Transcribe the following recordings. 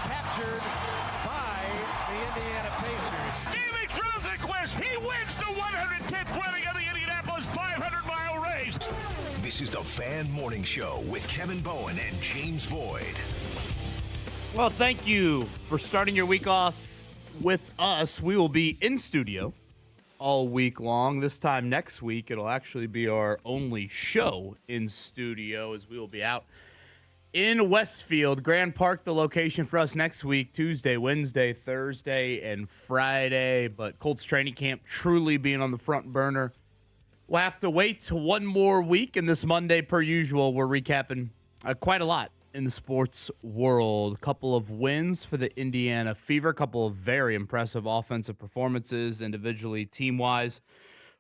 captured by the Indiana Pacers. Jimmy throws a quest. He wins the 110th running of the Indianapolis 500-mile race. This is the Fan Morning Show with Kevin Bowen and James Boyd. Well, thank you for starting your week off with us. We will be in studio all week long. This time next week, it'll actually be our only show in studio as we will be out in Westfield. Grand Park, the location for us next week, Tuesday, Wednesday, Thursday, and Friday. But Colts training camp truly being on the front burner. We'll have to wait to one more week, and this Monday, per usual, we're recapping quite a lot in the sports world. A couple of wins for the Indiana Fever, a couple of very impressive offensive performances individually, team-wise.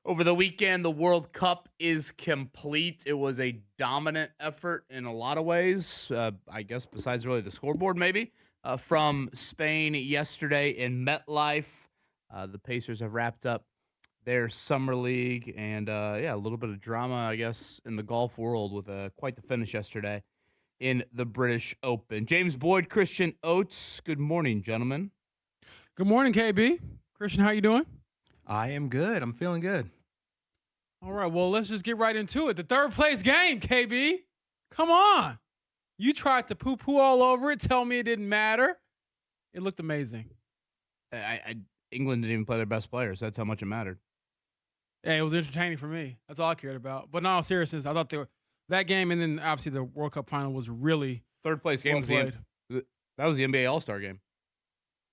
Over the weekend, the World Cup is complete. It was a dominant effort in a lot of ways, I guess besides really the scoreboard maybe, from Spain yesterday in MetLife. The Pacers have wrapped up their summer league, and a little bit of drama, I guess, in the golf world with quite the finish yesterday in the British Open. James Boyd, Christian Oates, good morning, gentlemen. Good morning, KB. Christian, how you doing? I am good. I'm feeling good. All right, well, let's just get right into it. The third place game, KB. Come on. You tried to poo-poo all over it, tell me it didn't matter. It looked amazing. England didn't even play their best players. That's how much it mattered. Yeah, it was entertaining for me. That's all I cared about. But in all seriousness, I thought that game and then obviously the World Cup final was really third place game well was played. that was the NBA All-Star game.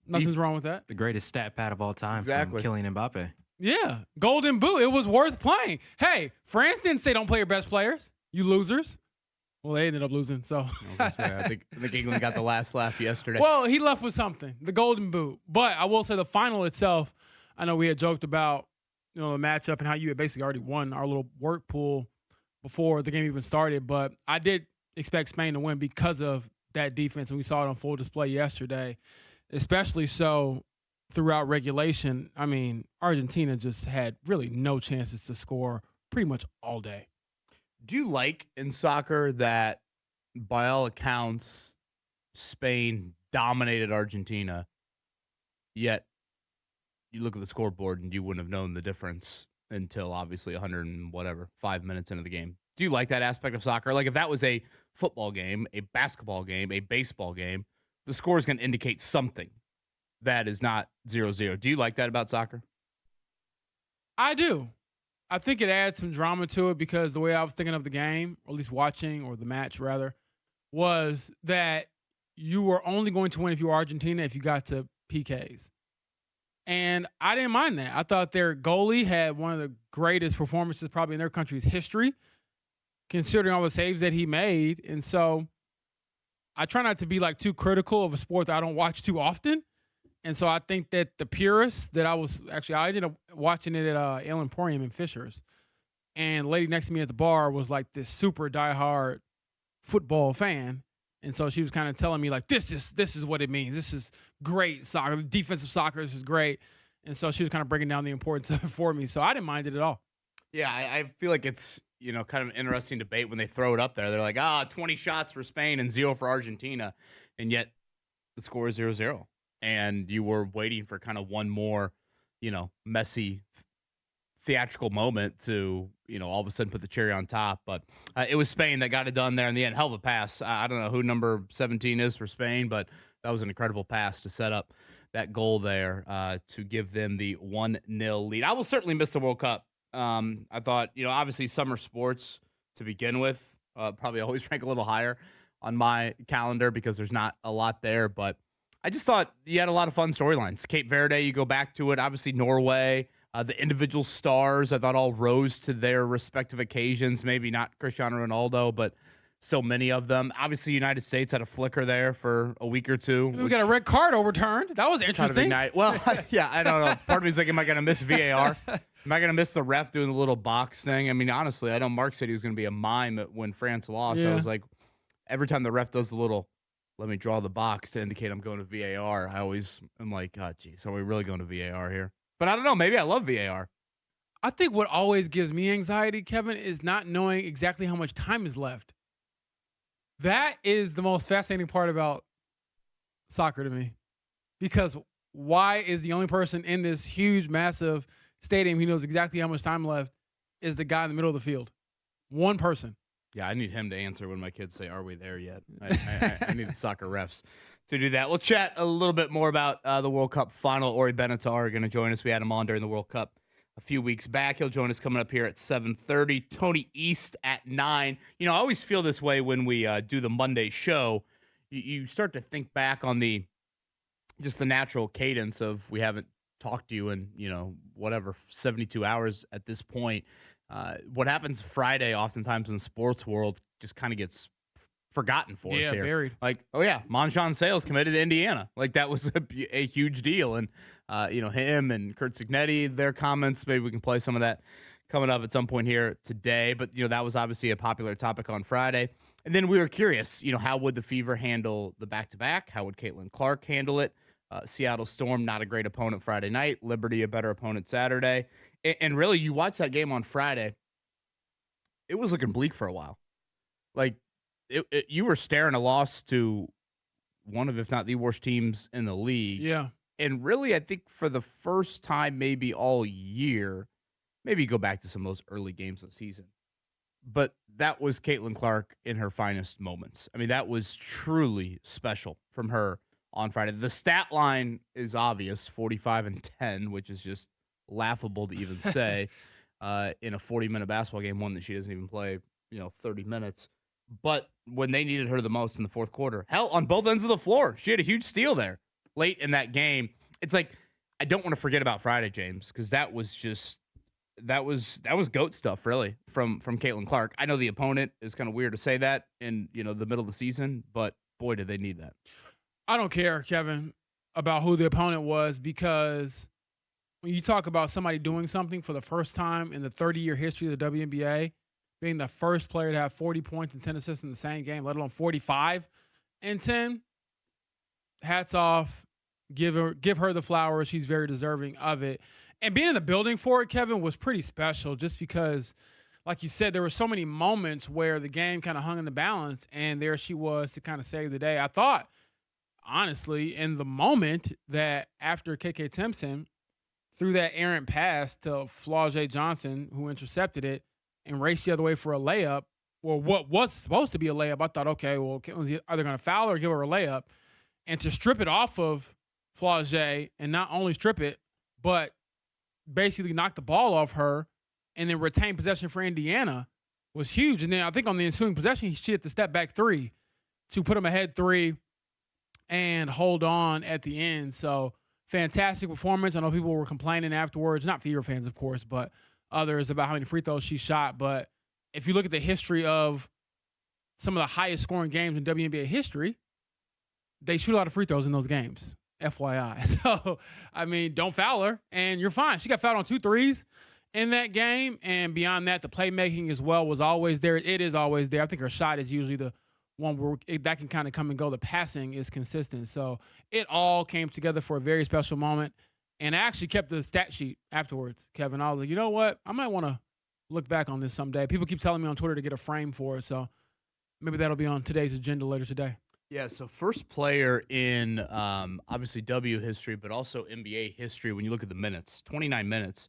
Nothing's wrong with that. The greatest stat pad of all time Exactly. from Kylian Mbappe. Yeah, Golden Boot. It was worth playing. Hey, France didn't say don't play your best players. You losers. Well, they ended up losing, so. I think England got the last laugh yesterday. Well, he left with something, the Golden Boot. But I will say the final itself, I know we had joked about, the matchup and how you had basically already won our little work pool before the game even started. But I did expect Spain to win because of that defense, and we saw it on full display yesterday, especially so throughout regulation. I mean, Argentina just had really no chances to score pretty much all day. Do you like in soccer that, by all accounts, Spain dominated Argentina, yet you look at the scoreboard and you wouldn't have known the difference until obviously 5 minutes into the game? Do you like that aspect of soccer? Like if that was a football game, a basketball game, a baseball game, the score is going to indicate something that is not 0-0. Do you like that about soccer? I do. I think it adds some drama to it because the way I was thinking of the game, or at least watching, or the match rather, was that you were only going to win if you were Argentina if you got to PKs. And I didn't mind that. I thought their goalie had one of the greatest performances probably in their country's history, considering all the saves that he made. And so I try not to be too critical of a sport that I don't watch too often. And so I think that the purists that I ended up watching it at Ale Emporium in Fishers. And the lady next to me at the bar was this super diehard football fan. And so she was kind of telling me this is what it means. This is great soccer. Defensive soccer, this is great. And so she was kind of breaking down the importance of it for me. So I didn't mind it at all. Yeah, I feel like it's, kind of an interesting debate when they throw it up there. They're like, 20 shots for Spain and 0 for Argentina. And yet the score is 0-0. And you were waiting for kind of one more, messy theatrical moment to, all of a sudden put the cherry on top. But it was Spain that got it done there in the end. Hell of a pass. I don't know who number 17 is for Spain, but that was an incredible pass to set up that goal there to give them the 1-0 lead. I will certainly miss the World Cup. I thought, obviously summer sports to begin with probably always rank a little higher on my calendar because there's not a lot there. But I just thought you had a lot of fun storylines. Cape Verde, you go back to it. Obviously Norway. The individual stars, I thought, all rose to their respective occasions. Maybe not Cristiano Ronaldo, but so many of them. Obviously, United States had a flicker there for a week or two. We got a red card overturned. That was interesting. Well, yeah, I don't know. Part of me is like, am I going to miss VAR? Am I going to miss the ref doing the little box thing? I mean, honestly, I know Mark said he was going to be a mime when France lost. Yeah. I was like, every time the ref does the little, let me draw the box to indicate I'm going to VAR, I always am like, oh, geez, are we really going to VAR here? But I don't know. Maybe I love VAR. I think what always gives me anxiety, Kevin, is not knowing exactly how much time is left. That is the most fascinating part about soccer to me. Because why is the only person in this huge, massive stadium who knows exactly how much time left is the guy in the middle of the field? One person. Yeah, I need him to answer when my kids say, "Are we there yet?" I need the soccer refs to do that. We'll chat a little bit more about the World Cup final. Ori Benatar going to join us. We had him on during the World Cup a few weeks back. He'll join us coming up here at 7:30. Tony East at 9. You know, I always feel this way when we do the Monday show. You start to think back on the natural cadence of we haven't talked to you in, 72 hours at this point. What happens Friday oftentimes in the sports world just kind of gets forgotten for us here. Buried. Like, oh yeah, Monshon Sales committed to Indiana. Like that was a huge deal. And, him and Kurt Signetti, their comments, maybe we can play some of that coming up at some point here today. But, that was obviously a popular topic on Friday. And then we were curious, how would the Fever handle the back-to-back? How would Caitlin Clark handle it? Seattle Storm, not a great opponent Friday night. Liberty, a better opponent Saturday. And really, you watch that game on Friday, it was looking bleak for a while. Like, you were staring a loss to one of, if not the worst teams in the league. Yeah. And really, I think for the first time maybe all year, maybe go back to some of those early games of the season. But that was Caitlin Clark in her finest moments. I mean, that was truly special from her on Friday. The stat line is obvious, 45-10, which is just laughable to even say in a 40-minute basketball game, one that she doesn't even play, 30 minutes. But when they needed her the most in the fourth quarter, hell, on both ends of the floor, she had a huge steal there late in that game. It's like, I don't want to forget about Friday, James, because that was GOAT stuff, really, from Caitlin Clark. I know the opponent is kind of weird to say that in, the middle of the season, but boy, did they need that. I don't care, Kevin, about who the opponent was, because when you talk about somebody doing something for the first time in the 30-year history of the WNBA, being the first player to have 40 points and 10 assists in the same game, let alone 45 and 10, hats off. Give her the flowers. She's very deserving of it. And being in the building for it, Kevin, was pretty special just because, like you said, there were so many moments where the game kind of hung in the balance, and there she was to kind of save the day. I thought, honestly, in the moment that after KK Timpson threw that errant pass to Flau'jae Johnson, who intercepted it, and raced the other way for a layup, or what was supposed to be a layup, I thought, okay, well, was he either going to foul or give her a layup? And to strip it off of Flau'jae, and not only strip it, but basically knock the ball off her and then retain possession for Indiana was huge. And then I think on the ensuing possession, she hit the step back three to put them ahead 3 and hold on at the end. So fantastic performance. I know people were complaining afterwards, not Fever fans, of course, but others about how many free throws she shot. But if you look at the history of some of the highest scoring games in WNBA history, they shoot a lot of free throws in those games, FYI. So, I mean, don't foul her, and you're fine. She got fouled on 2 threes in that game, and beyond that, the playmaking as well was always there. It is always there. I think her shot is usually the one where that can kind of come and go. The passing is consistent. So it all came together for a very special moment. And I actually kept the stat sheet afterwards, Kevin. I was like, you know what? I might want to look back on this someday. People keep telling me on Twitter to get a frame for it, so maybe that'll be on today's agenda later today. Yeah, so first player in obviously W history, but also NBA history when you look at the minutes. 29 minutes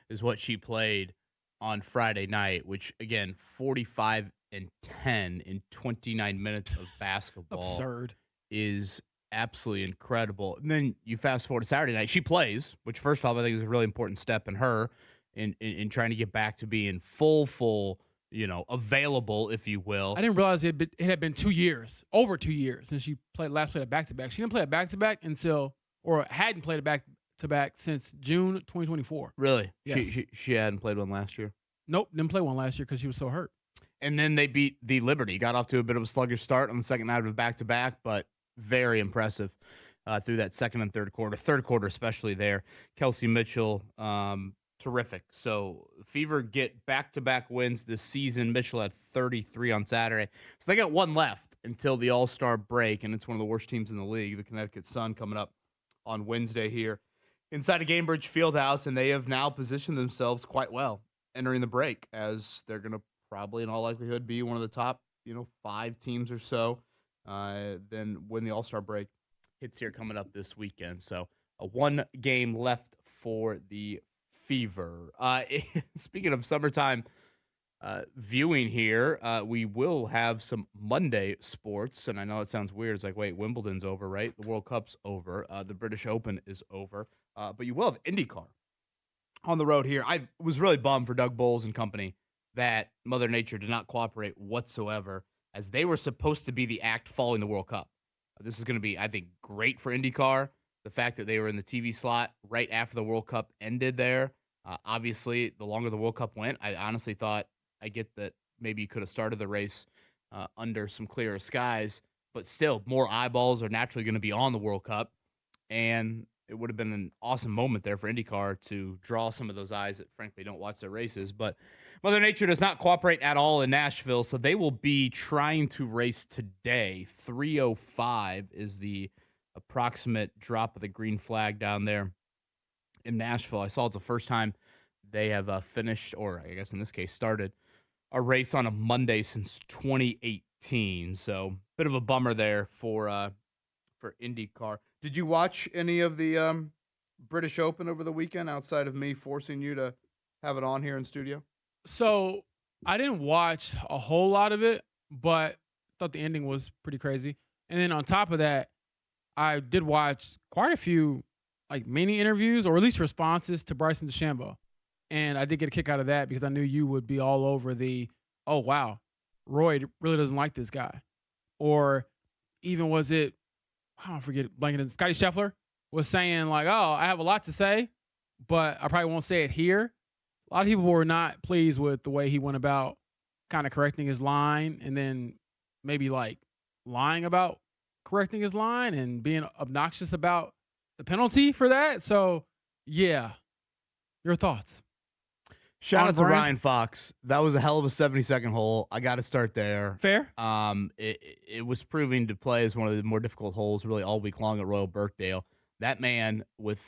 is what she played on Friday night, which, again, 45 and 10 in 29 minutes of basketball. Absurd. Is absolutely incredible. And then you fast forward to Saturday night. She plays, which first off I think is a really important step in her in trying to get back to being full, available, if you will. I didn't realize it had been 2 years, over 2 years, since she last played a back-to-back. She didn't play a back-to-back hadn't played a back-to-back since June 2024. Really? Yes. She hadn't played one last year? Nope, didn't play one last year because she was so hurt. And then they beat the Liberty. Got off to a bit of a sluggish start on the second night of a back-to-back, but very impressive through that second and third quarter. Third quarter especially there. Kelsey Mitchell, terrific. So Fever get back-to-back wins this season. Mitchell had 33 on Saturday. So they got one left until the All-Star break, and it's one of the worst teams in the league, the Connecticut Sun, coming up on Wednesday here inside of Gainbridge Fieldhouse, and they have now positioned themselves quite well entering the break, as they're going to probably in all likelihood be one of the top, 5 teams or so, then win the All-Star break hits here coming up this weekend. So a 1 game left for the Fever. Speaking of summertime viewing here, we will have some Monday sports. And I know it sounds weird. It's like, wait, Wimbledon's over, right? The World Cup's over. The British Open is over. But you will have IndyCar on the road here. I was really bummed for Doug Bowles and company that Mother Nature did not cooperate whatsoever, as they were supposed to be the act following the World Cup. This is going to be, I think, great for IndyCar. The fact that they were in the TV slot right after the World Cup ended there. Obviously, the longer the World Cup went, I honestly thought, I get that maybe you could have started the race under some clearer skies, but still, more eyeballs are naturally going to be on the World Cup. And it would have been an awesome moment there for IndyCar to draw some of those eyes that, frankly, don't watch their races. But Mother Nature does not cooperate at all in Nashville, so they will be trying to race today. 3:05 is the approximate drop of the green flag down there in Nashville. I saw it's the first time they have finished, or I guess in this case started, a race on a Monday since 2018. So bit of a bummer there for IndyCar. Did you watch any of the British Open over the weekend outside of me forcing you to have it on here in studio? So I didn't watch a whole lot of it, but thought the ending was pretty crazy. And then on top of that, I did watch quite a few like mini interviews or at least responses to Bryson DeChambeau. And I did get a kick out of that because I knew you would be all over the, oh, wow, Roy really doesn't like this guy. Or even was it, I don't forget, blanking, Scotty Scheffler was saying like, oh, I have a lot to say, but I probably won't say it here. A lot of people were not pleased with the way he went about kind of correcting his line and then maybe like lying about correcting his line and being obnoxious about the penalty for that. So, yeah, your thoughts? Shout out to brand. Ryan Fox. That was a hell of a 72nd hole. I got to start there. Fair? It was proving to play as one of the more difficult holes really all week long at Royal Birkdale. That man with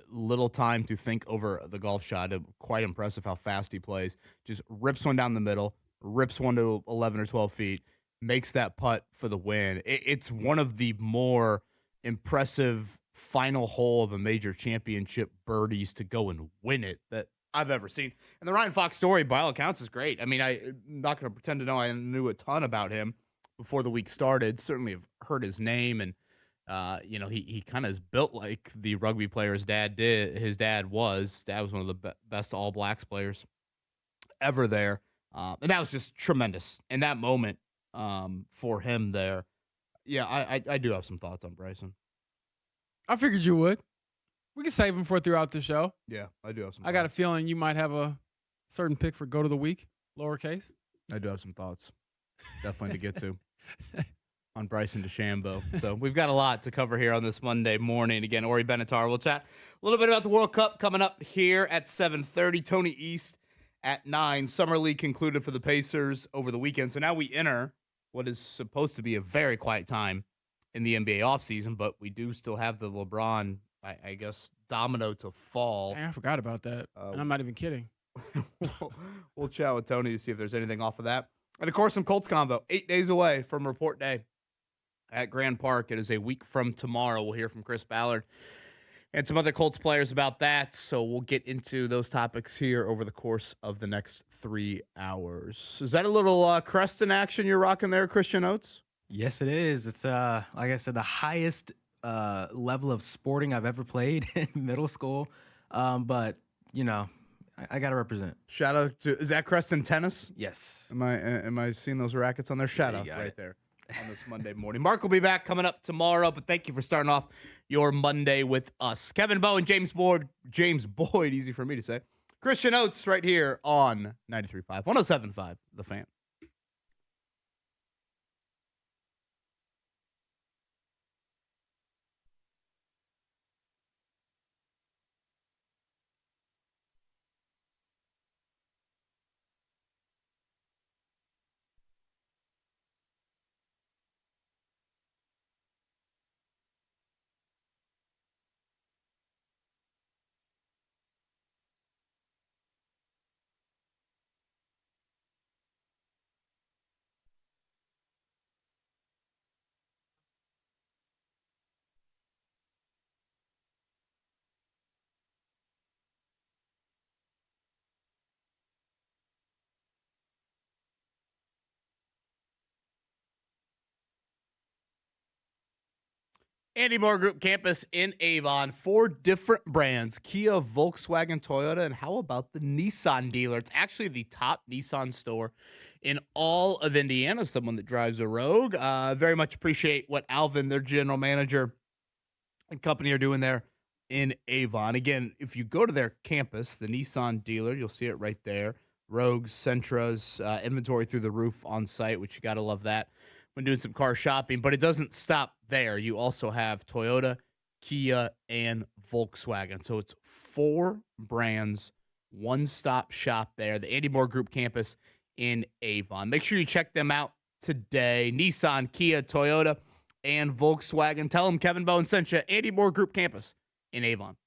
little time to think over the golf shot, quite impressive how fast he plays. Just rips one down the middle, rips one to 11 or 12 feet, makes that putt for the win. It's one of the more impressive final hole of a major championship birdies to go and win it that I've ever seen. And the Ryan Fox story, by all accounts, is great. I mean, I'm not going to pretend to know I knew a ton about him before the week started. Certainly have heard his name, and he kind of is built like the rugby player his dad did. His dad was one of the best All Blacks players ever there, and that was just tremendous in that moment for him there. Yeah, I do have some thoughts on Bryson. I figured you would. We can save him for throughout the show. Yeah, I do have some. I got a feeling you might have a certain pick for go to the week, lowercase. I do have some thoughts, definitely to get to on Bryson DeChambeau. So we've got a lot to cover here on this Monday morning. Again, Ori Benatar. We'll chat a little bit about the World Cup coming up here at 7:30. Tony East at 9. Summer League concluded for the Pacers over the weekend. So now we enter what is supposed to be a very quiet time in the NBA offseason, but we do still have the LeBron, I guess, domino to fall. Dang, I forgot about that. And I'm not even kidding. We'll chat with Tony to see if there's anything off of that. And, of course, some Colts combo. 8 days away from report day at Grand Park. It is a week from tomorrow. We'll hear from Chris Ballard and some other Colts players about that. So we'll get into those topics here over the course of the next 3 hours. Is that a little Creston action you're rocking there, Christian Oates? Yes, it is. It's like I said, the highest level of sporting I've ever played in middle school. But I got to represent. Shout out to, is that Creston Tennis? Yes. Am I seeing those rackets on there? Shout out got right it. there on this Monday morning. Mark will be back coming up tomorrow, but thank you for starting off your Monday with us. Kevin Bowen, James Boyd, easy for me to say. Christian Oates right here on 93.5, 107.5, The Fan. Andy Moore Group campus in Avon. 4 different brands: Kia, Volkswagen, Toyota, and how about the Nissan dealer? It's actually the top Nissan store in all of Indiana. Someone that drives a Rogue. Very much appreciate what Alvin, their general manager, and company are doing there in Avon. Again, if you go to their campus, the Nissan dealer, you'll see it right there. Rogues, Sentras, inventory through the roof on site, which you got to love that when doing some car shopping. But it doesn't stop there. You also have Toyota, Kia, and Volkswagen. So it's 4 brands, one-stop shop there. The Andy Moore Group campus in Avon. Make sure you check them out today. Nissan, Kia, Toyota, and Volkswagen. Tell them Kevin Bowen sent you. Andy Moore Group campus in Avon.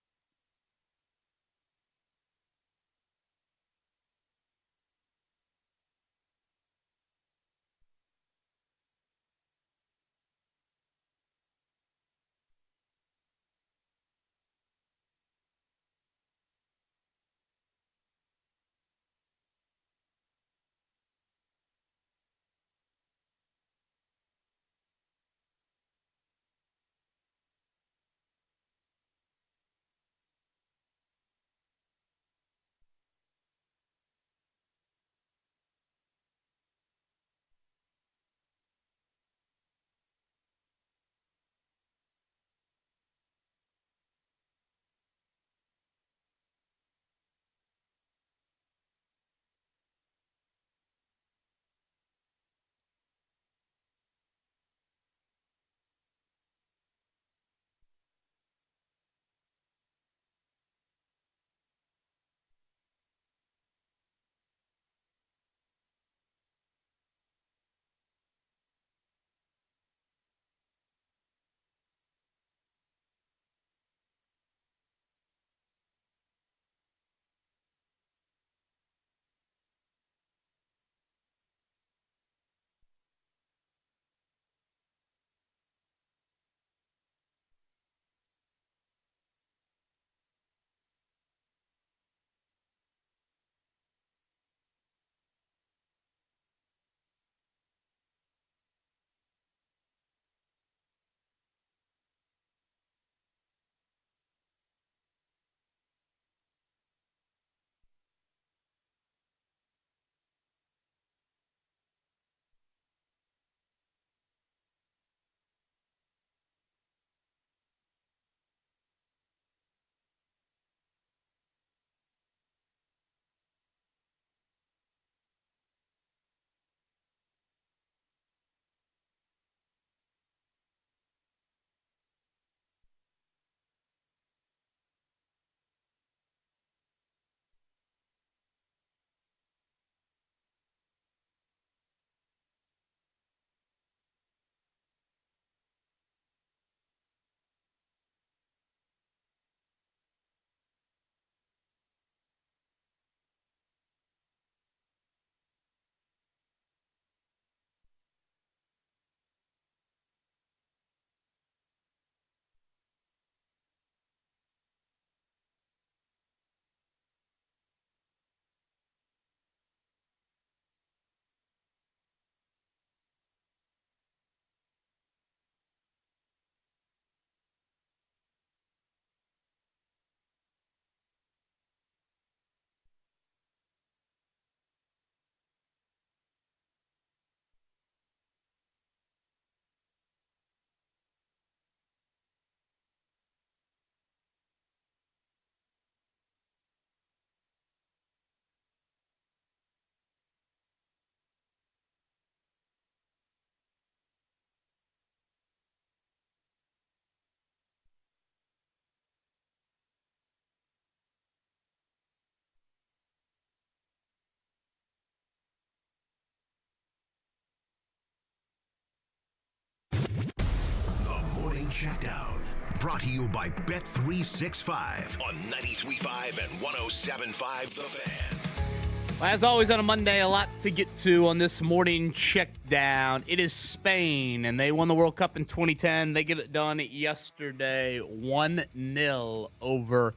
Checkdown. Brought to you by Bet365 on 93.5 and 107.5 The Fan. As always on a Monday, a lot to get to on this morning check down. It is Spain, and they won the World Cup in 2010. They get it done yesterday, 1-0 over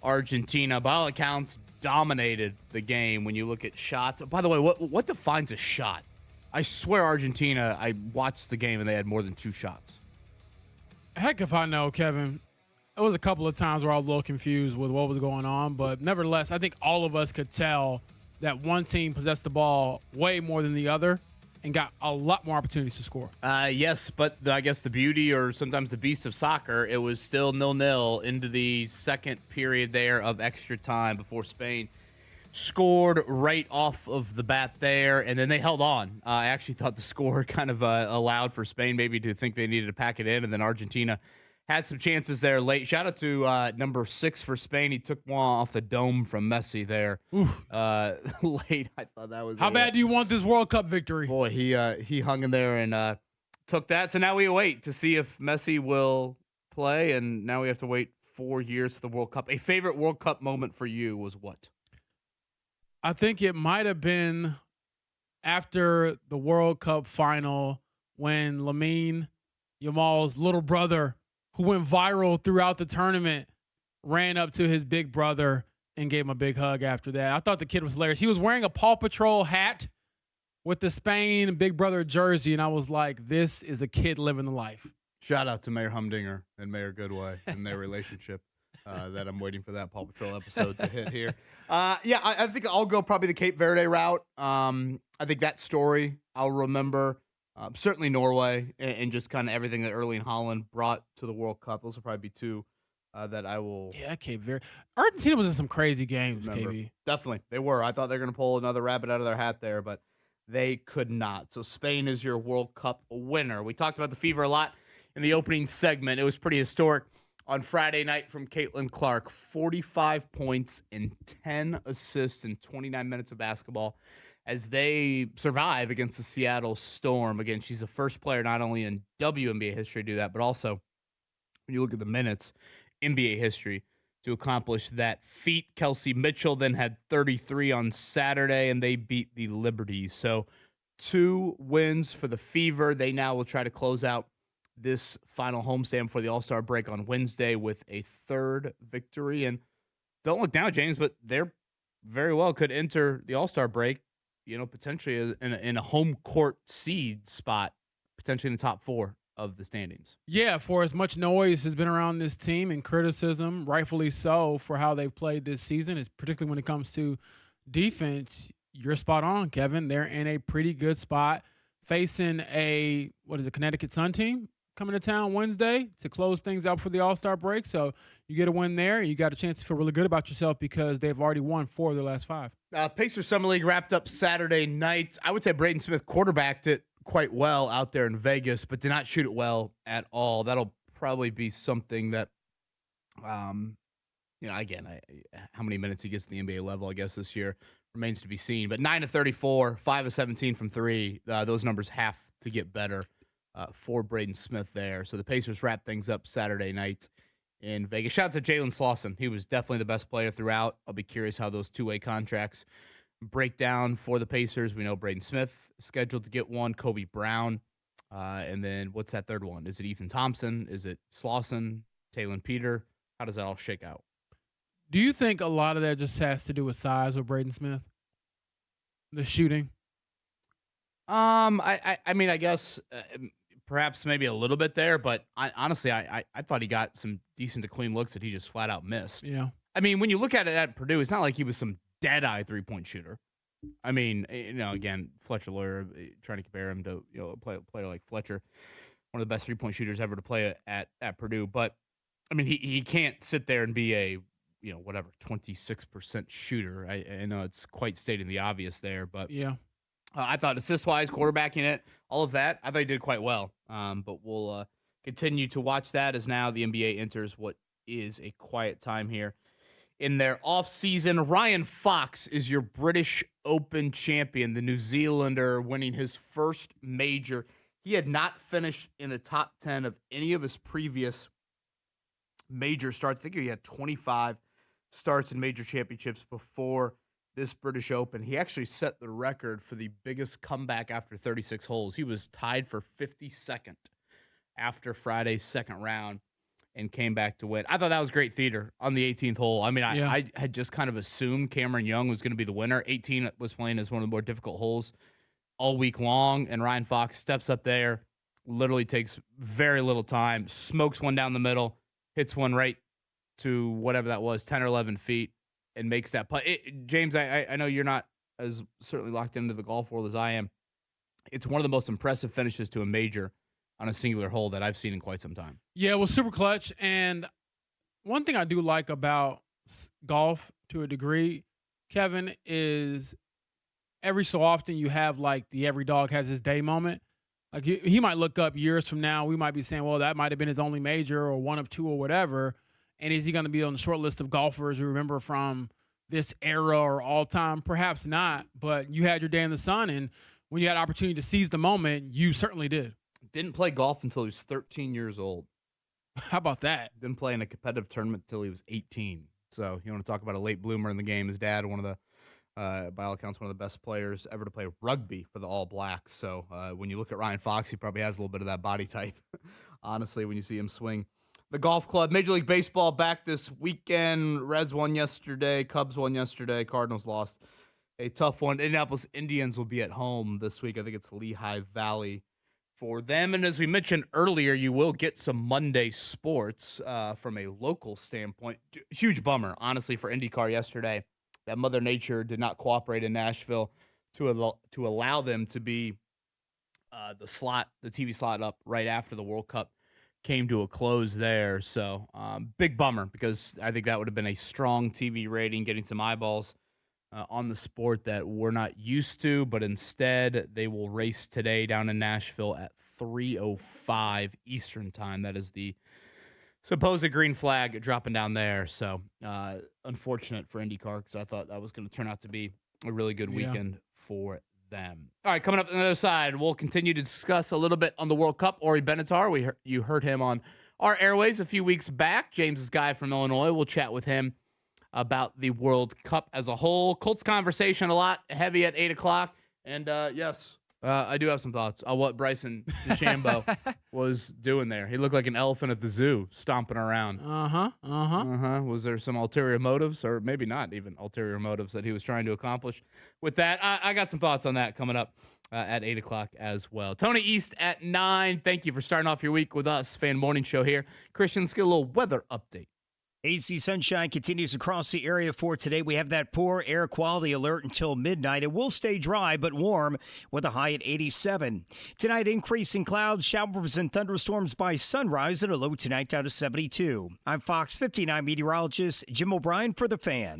Argentina. By all accounts, dominated the game when you look at shots. By the way, what defines a shot? I swear Argentina, I watched the game, and they had more than 2 shots. Heck if I know, Kevin. It was a couple of times where I was a little confused with what was going on, but nevertheless, I think all of us could tell that one team possessed the ball way more than the other and got a lot more opportunities to score. Yes, but I guess the beauty or sometimes the beast of soccer, it was still 0-0 into the second period there of extra time before Spain scored right off of the bat there, and then they held on. I actually thought the score kind of allowed for Spain maybe to think they needed to pack it in, and then Argentina had some chances there late. Shout out to number 6 for Spain. He took one off the dome from Messi there late. I thought that was How bad do you want this World Cup victory? Boy, he hung in there and took that. So now we wait to see if Messi will play, and now we have to wait 4 years for the World Cup. A favorite World Cup moment for you was what? I think it might have been after the World Cup final when Lamine Yamal's little brother, who went viral throughout the tournament, ran up to his big brother and gave him a big hug after that. I thought the kid was hilarious. He was wearing a Paw Patrol hat with the Spain Big Brother jersey, and I was like, this is a kid living the life. Shout out to Mayor Humdinger and Mayor Goodway and their relationship. That I'm waiting for that Paw Patrol episode to hit here. I think I'll go probably the Cape Verde route. I think that story I'll remember. Certainly Norway and just kind of everything that Erling Haaland brought to the World Cup. Those will probably be two that I will. Yeah, Cape Verde. Argentina was in some crazy games, remember. KB. Definitely, they were. I thought they were going to pull another rabbit out of their hat there, but they could not. So Spain is your World Cup winner. We talked about the fever a lot in the opening segment. It was pretty historic on Friday night from Caitlin Clark. 45 points and 10 assists in 29 minutes of basketball as they survive against the Seattle Storm. Again, she's the first player not only in WNBA history to do that, but also when you look at the minutes, NBA history to accomplish that feat. Kelsey Mitchell then had 33 on Saturday, and they beat the Liberties. So 2 wins for the Fever. They now will try to close out this final homestand before the All-Star break on Wednesday with a 3rd victory. And don't look now, James, but they're very well could enter the All-Star break, potentially in a home court seed spot, potentially in the top 4 of the standings. Yeah, for as much noise has been around this team and criticism, rightfully so, for how they've played this season, is particularly when it comes to defense, you're spot on, Kevin. They're in a pretty good spot facing a Connecticut Sun team coming to town Wednesday to close things out for the All-Star break. So you get a win there. You got a chance to feel really good about yourself because they've already won 4 of their last 5. Pacers Summer League wrapped up Saturday night. I would say Braden Smith quarterbacked it quite well out there in Vegas, but did not shoot it well at all. That'll probably be something that, again, how many minutes he gets at the NBA level, I guess, this year remains to be seen. But 9 of 34, 5 of 17 from 3. Those numbers have to get better for Braden Smith there. So the Pacers wrap things up Saturday night in Vegas. Shout out to Jalen Slauson. He was definitely the best player throughout. I'll be curious how those 2-way contracts break down for the Pacers. We know Braden Smith is scheduled to get one, Kobe Brown. And then what's that third one? Is it Ethan Thompson? Is it Slauson, Taylor Peter? How does that all shake out? Do you think a lot of that just has to do with size with Braden Smith? The shooting? I mean, I guess perhaps maybe a little bit there, but honestly, I thought he got some decent to clean looks that he just flat out missed. Yeah. I mean, when you look at it at Purdue, it's not like he was some dead-eye three-point shooter. I mean, again, Fletcher Lawyer trying to compare him to a player like Fletcher, one of the best three-point shooters ever to play at Purdue. But I mean, he can't sit there and be a 26% shooter. I know it's quite stating the obvious there, but yeah, I thought assist-wise, quarterbacking it, all of that, I thought he did quite well. But we'll continue to watch that as now the NBA enters what is a quiet time here in their off-season. Ryan Fox is your British Open champion, the New Zealander winning his first major. He had not finished in the top 10 of any of his previous major starts. I think he had 25 starts in major championships before this British Open. He actually set the record for the biggest comeback after 36 holes. He was tied for 52nd after Friday's second round and came back to win. I thought that was great theater on the 18th hole. I mean, I had just kind of assumed Cameron Young was going to be the winner. 18 was playing as one of the more difficult holes all week long, and Ryan Fox steps up there Literally takes very little time, smokes one down the middle, hits one right to whatever that was, 10 or 11 feet, and makes that putt. James, I know you're not as certainly locked into the golf world as I am. It's one of the most impressive finishes to a major on a singular hole that I've seen in quite some time. Yeah, it was super clutch. And one thing I do like about golf to a degree, Kevin, is every so often you have like the every dog has his day moment. Like he might look up years from now, we might be saying, well, that might have been his only major or one of two or whatever. And is he going to be on the short list of golfers who remember from this era or all time? Perhaps not, but you had your day in the sun. And when you had opportunity to seize the moment, you certainly did. Didn't play golf until he was 13 years old. How about that? Didn't play in a competitive tournament until he was 18. So you want to talk about a late bloomer in the game. His dad, one of the by all accounts, one of the best players ever to play rugby for the All Blacks. So when you look at Ryan Fox, he probably has a little bit of that body type, honestly, when you see him swing. The golf club, Major League Baseball back this weekend. Reds won yesterday. Cubs won yesterday. Cardinals lost a tough one. Indianapolis Indians will be at home this week. I think it's Lehigh Valley for them. And as we mentioned earlier, you will get some Monday sports from a local standpoint. Huge bummer, honestly, for IndyCar yesterday that Mother Nature did not cooperate in Nashville to allow them to be the TV slot up right after the World Cup came to a close there. So big bummer, because I think that would have been a strong TV rating, getting some eyeballs on the sport that we're not used to. But instead, they will race today down in Nashville at 3:05 Eastern time. That is the supposed green flag dropping down there. So unfortunate for IndyCar, because I thought that was going to turn out to be a really good weekend for them. All right, coming up on the other side, we'll continue to discuss a little bit on the World Cup. Ori Benatar, you heard him on our airways a few weeks back. James's guy from Illinois. We'll chat with him about the World Cup as a whole. Colts conversation a lot heavy at 8 o'clock. And yes, I do have some thoughts on what Bryson DeChambeau was doing there. He looked like an elephant at the zoo, stomping around. Was there some ulterior motives, or maybe not even ulterior motives, that he was trying to accomplish with that? I got some thoughts on that coming up at 8 o'clock as well. Tony East at 9. Thank you for starting off your week with us. Fan Morning Show here. Christian, let's get a little weather update. AC sunshine continues across the area for today. We have that poor air quality alert until midnight. It will stay dry but warm with a high at 87. Tonight, increasing clouds, showers, and thunderstorms by sunrise, and a low tonight down to 72. I'm Fox 59 meteorologist Jim O'Brien for The Fan.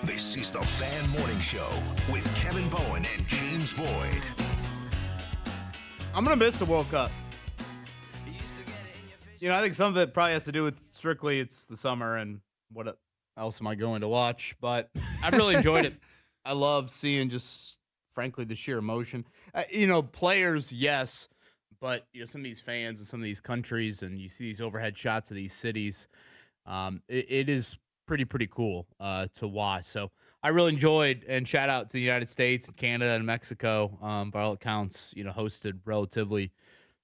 This is the Fan Morning Show with Kevin Bowen and James Boyd. I'm going to miss the World Cup. I think some of it probably has to do with strictly it's the summer and what else am I going to watch? But I really enjoyed it. I love seeing just, frankly, the sheer emotion. Players, yes, but some of these fans and some of these countries, and you see these overhead shots of these cities. It is pretty cool to watch. So I really enjoyed, and shout out to the United States and Canada and Mexico. By all accounts, hosted relatively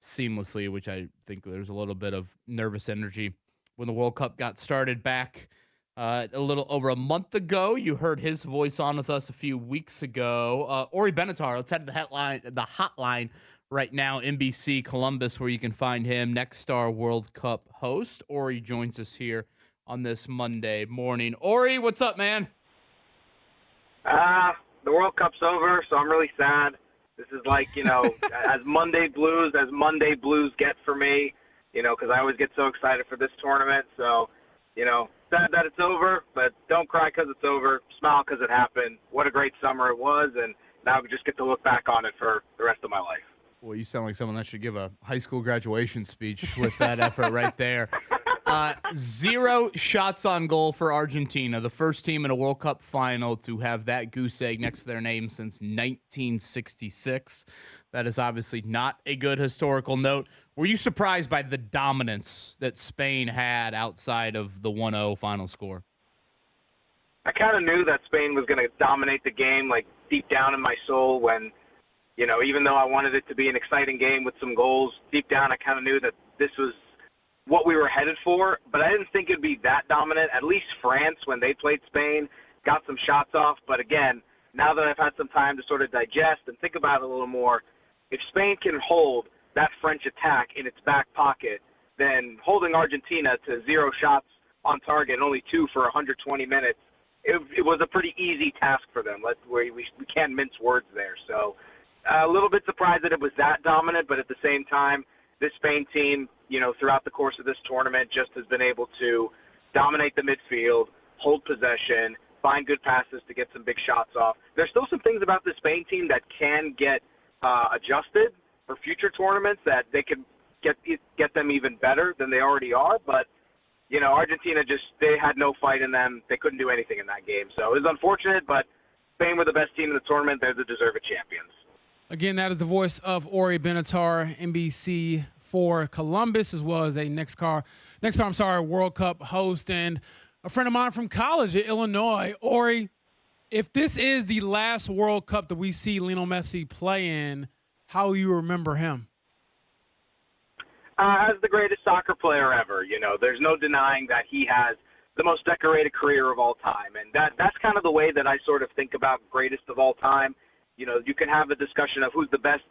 seamlessly, which I think there's a little bit of nervous energy when the World Cup got started back a little over a month ago. You heard his voice on with us a few weeks ago. Ori Benatar, let's head to the hotline right now, NBC Columbus, where you can find him, Next Star World Cup host. Ori joins us here on this Monday morning. Ori, what's up, man? The World Cup's over, so I'm really sad. This is like, as Monday blues get for me, because I always get so excited for this tournament. So, sad that it's over, but don't cry because it's over. Smile because it happened. What a great summer it was, and now we just get to look back on it for the rest of my life. Well, you sound like someone that should give a high school graduation speech with that effort right there. 0 shots on goal for Argentina, the first team in a World Cup final to have that goose egg next to their name since 1966. That is obviously not a good historical note. Were you surprised by the dominance that Spain had outside of the 1-0 final score? I kind of knew that Spain was going to dominate the game, like deep down in my soul when, even though I wanted it to be an exciting game with some goals, deep down I kind of knew that this was what we were headed for, but I didn't think it'd be that dominant. At least France, when they played Spain, got some shots off. But again, now that I've had some time to sort of digest and think about it a little more, if Spain can hold that French attack in its back pocket, then holding Argentina to 0 shots on target and only 2 for 120 minutes, it was a pretty easy task for them. We can't mince words there. So a little bit surprised that it was that dominant, but at the same time, this Spain team, throughout the course of this tournament just has been able to dominate the midfield, hold possession, find good passes to get some big shots off. There's still some things about the Spain team that can get adjusted for future tournaments that they could get them even better than they already are. But, Argentina they had no fight in them. They couldn't do anything in that game. So it was unfortunate, but Spain were the best team in the tournament. They're the deserved champions. Again, that is the voice of Ori Benatar, NBC for Columbus, as well as a Next Star World Cup host and a friend of mine from college at Illinois. Ori, if this is the last World Cup that we see Lionel Messi play in, how will you remember him? As the greatest soccer player ever. There's no denying that he has the most decorated career of all time. And that's kind of the way that I sort of think about greatest of all time. You can have a discussion of who's the best,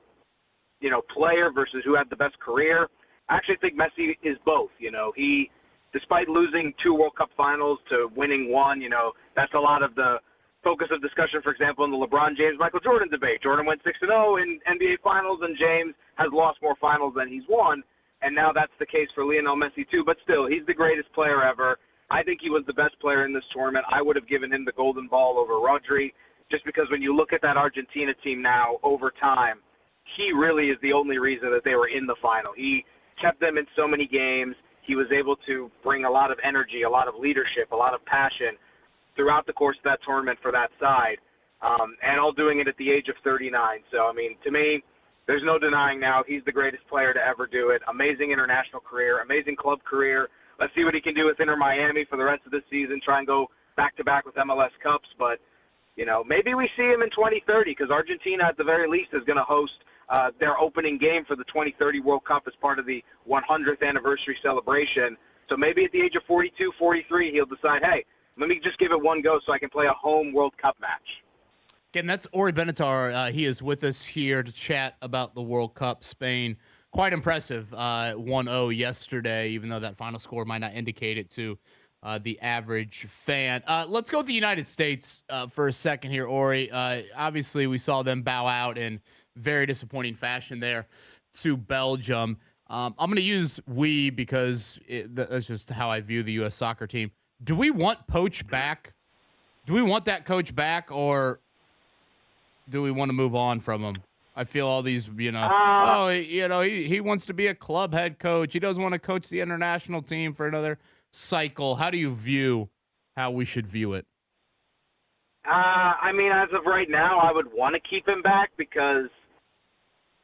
player versus who had the best career. I actually think Messi is both. He, despite losing 2 World Cup finals to winning 1, that's a lot of the focus of discussion, for example, in the LeBron James-Michael Jordan debate. Jordan went 6-0 in NBA finals, and James has lost more finals than he's won. And now that's the case for Lionel Messi, too. But still, he's the greatest player ever. I think he was the best player in this tournament. I would have given him the golden ball over Rodri, just because when you look at that Argentina team now over time, he really is the only reason that they were in the final. He kept them in so many games. He was able to bring a lot of energy, a lot of leadership, a lot of passion throughout the course of that tournament for that side, and all doing it at the age of 39. So, to me, there's no denying now he's the greatest player to ever do it. Amazing international career, amazing club career. Let's see what he can do with Inter Miami for the rest of this season, try and go back-to-back with MLS Cups. But, maybe we see him in 2030 because Argentina, at the very least, is going to host their opening game for the 2030 World Cup as part of the 100th anniversary celebration. So maybe at the age of 42, 43, he'll decide, hey, let me just give it one go so I can play a home World Cup match. Again, that's Ori Benatar. He is with us here to chat about the World Cup. Spain, quite impressive, 1-0 yesterday, even though that final score might not indicate it to the average fan. Let's go with the United States for a second here, Ori. Obviously, we saw them bow out in very disappointing fashion there to Belgium. I'm going to use we because that's just how I view the U.S. soccer team. Do we want Poach back Do we want that coach back, or do we want to move on from him? I feel all these, he wants to be a club head coach. He doesn't want to coach the international team for another cycle. How do you view how we should view it? I mean, as of right now, I would want to keep him back because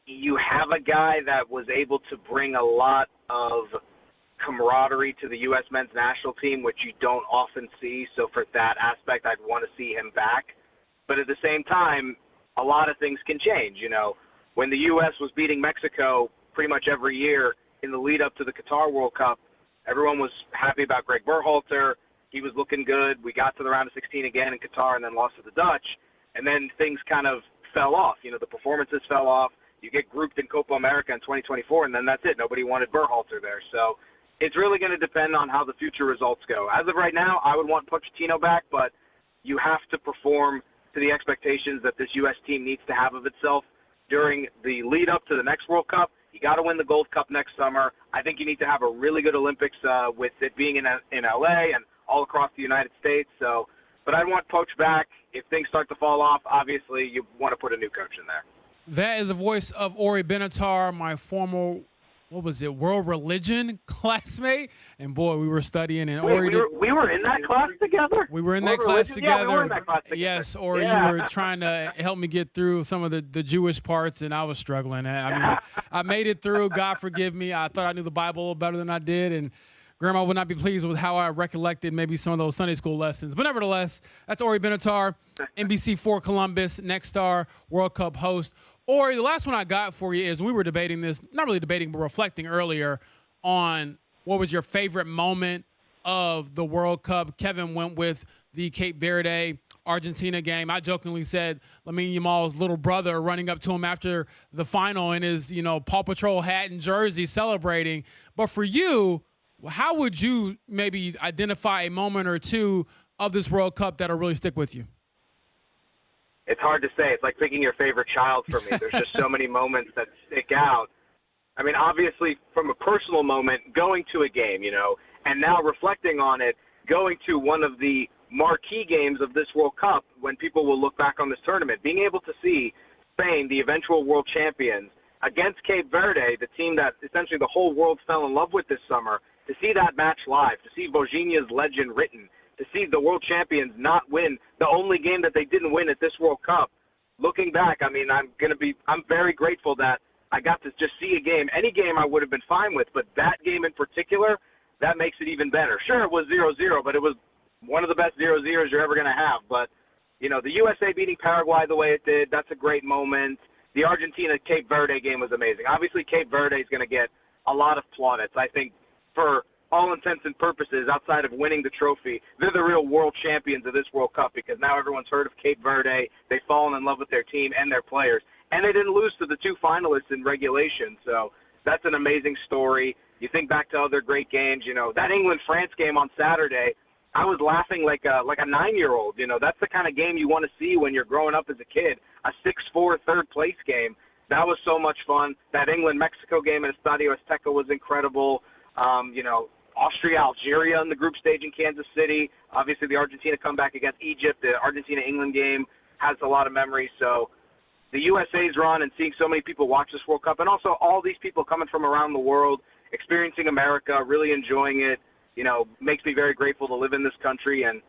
you have a guy that was able to bring a lot of camaraderie to the U.S. men's national team, which you don't often see. So for that aspect, I'd want to see him back. But at the same time, a lot of things can change. You know, when the U.S. was beating Mexico pretty much every year in the lead up to the Qatar World Cup, everyone was happy about Greg Berhalter. He was looking good. We got to the round of 16 again in Qatar and then lost to the Dutch. And then things kind of fell off. You know, the performances fell off. You get grouped in Copa America in 2024, and then that's it. Nobody wanted Berhalter there. So it's really going to depend on how the future results go. As of right now, I would want Pochettino back, but you have to perform to the expectations that this U.S. team needs to have of itself during the lead up to the next World Cup. You got to win the Gold Cup next summer. I think you need to have a really good Olympics with it being in L.A. and all across the United States. So, but I want Poach back. If things start to fall off, obviously you want to put a new coach in there. That is the voice of Ori Benatar, my former, world religion classmate. And boy, we were studying and Ori. We were in that class together? We were in that class together. Yeah, we were in that class together. Yes, Ori, you were trying to help me get through some of the Jewish parts, and I was struggling. I mean, I made it through. God forgive me. I thought I knew the Bible a little better than I did, and Grandma would not be pleased with how I recollected maybe some of those Sunday school lessons. But nevertheless, that's Ori Benatar, NBC4 Columbus, Next Star World Cup host. Ori, the last one I got for you is we were debating this, not really debating, but reflecting earlier on what was your favorite moment of the World Cup. Kevin went with the Cape Verde Argentina game. I jokingly said Lamine Yamal's little brother running up to him after the final in his, Paw Patrol hat and jersey celebrating. But for you, how would you maybe identify a moment or two of this World Cup that'll really stick with you? It's hard to say. It's like picking your favorite child for me. There's just so many moments that stick out. I mean, obviously, from a personal moment, going to a game, and now reflecting on it, going to one of the marquee games of this World Cup when people will look back on this tournament, being able to see Spain, the eventual world champions, against Cape Verde, the team that essentially the whole world fell in love with this summer, to see that match live, to see Vojinha's legend written, to see the world champions not win the only game that they didn't win at this World Cup. Looking back, I mean, I'm very grateful that I got to just see a game. Any game I would have been fine with, but that game in particular, that makes it even better. Sure, it was 0-0, but it was one of the best 0-0s you're ever going to have. But, the USA beating Paraguay the way it did, that's a great moment. The Argentina-Cape Verde game was amazing. Obviously, Cape Verde is going to get a lot of plaudits. I think for all intents and purposes, outside of winning the trophy, they're the real world champions of this World Cup because now everyone's heard of Cape Verde. They've fallen in love with their team and their players. And they didn't lose to the two finalists in regulation. So that's an amazing story. You think back to other great games, that England-France game on Saturday, I was laughing like a 9-year-old. That's the kind of game you want to see when you're growing up as a kid, a 6-4 third-place game. That was so much fun. That England-Mexico game at Estadio Azteca was incredible. Austria-Algeria in the group stage in Kansas City. Obviously, the Argentina comeback against Egypt, the Argentina-England game has a lot of memories. So the USA's run and seeing so many people watch this World Cup, and also all these people coming from around the world, experiencing America, really enjoying it, makes me very grateful to live in this country and,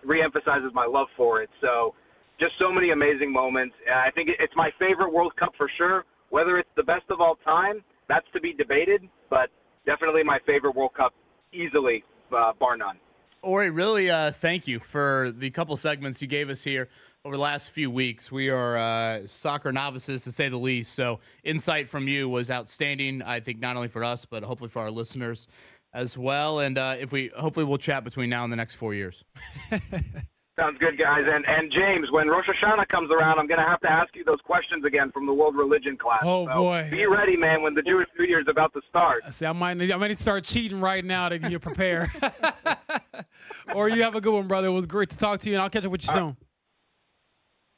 re-emphasizes my love for it. So just so many amazing moments. I think it's my favorite World Cup for sure. Whether it's the best of all time, that's to be debated, but definitely my favorite World Cup, easily, bar none. Ori, really thank you for the couple segments you gave us here over the last few weeks. We are soccer novices, to say the least, so insight from you was outstanding, I think, not only for us, but hopefully for our listeners as well. And hopefully we'll chat between now and the next 4 years. Sounds good, guys. And James, when Rosh Hashanah comes around, I'm going to have to ask you those questions again from the world religion class. Oh, so boy. Be ready, man, when the Jewish New Year is about to start. See, I might need to start cheating right now to get you prepared. Or you have a good one, brother. It was great to talk to you, and I'll catch up with you soon.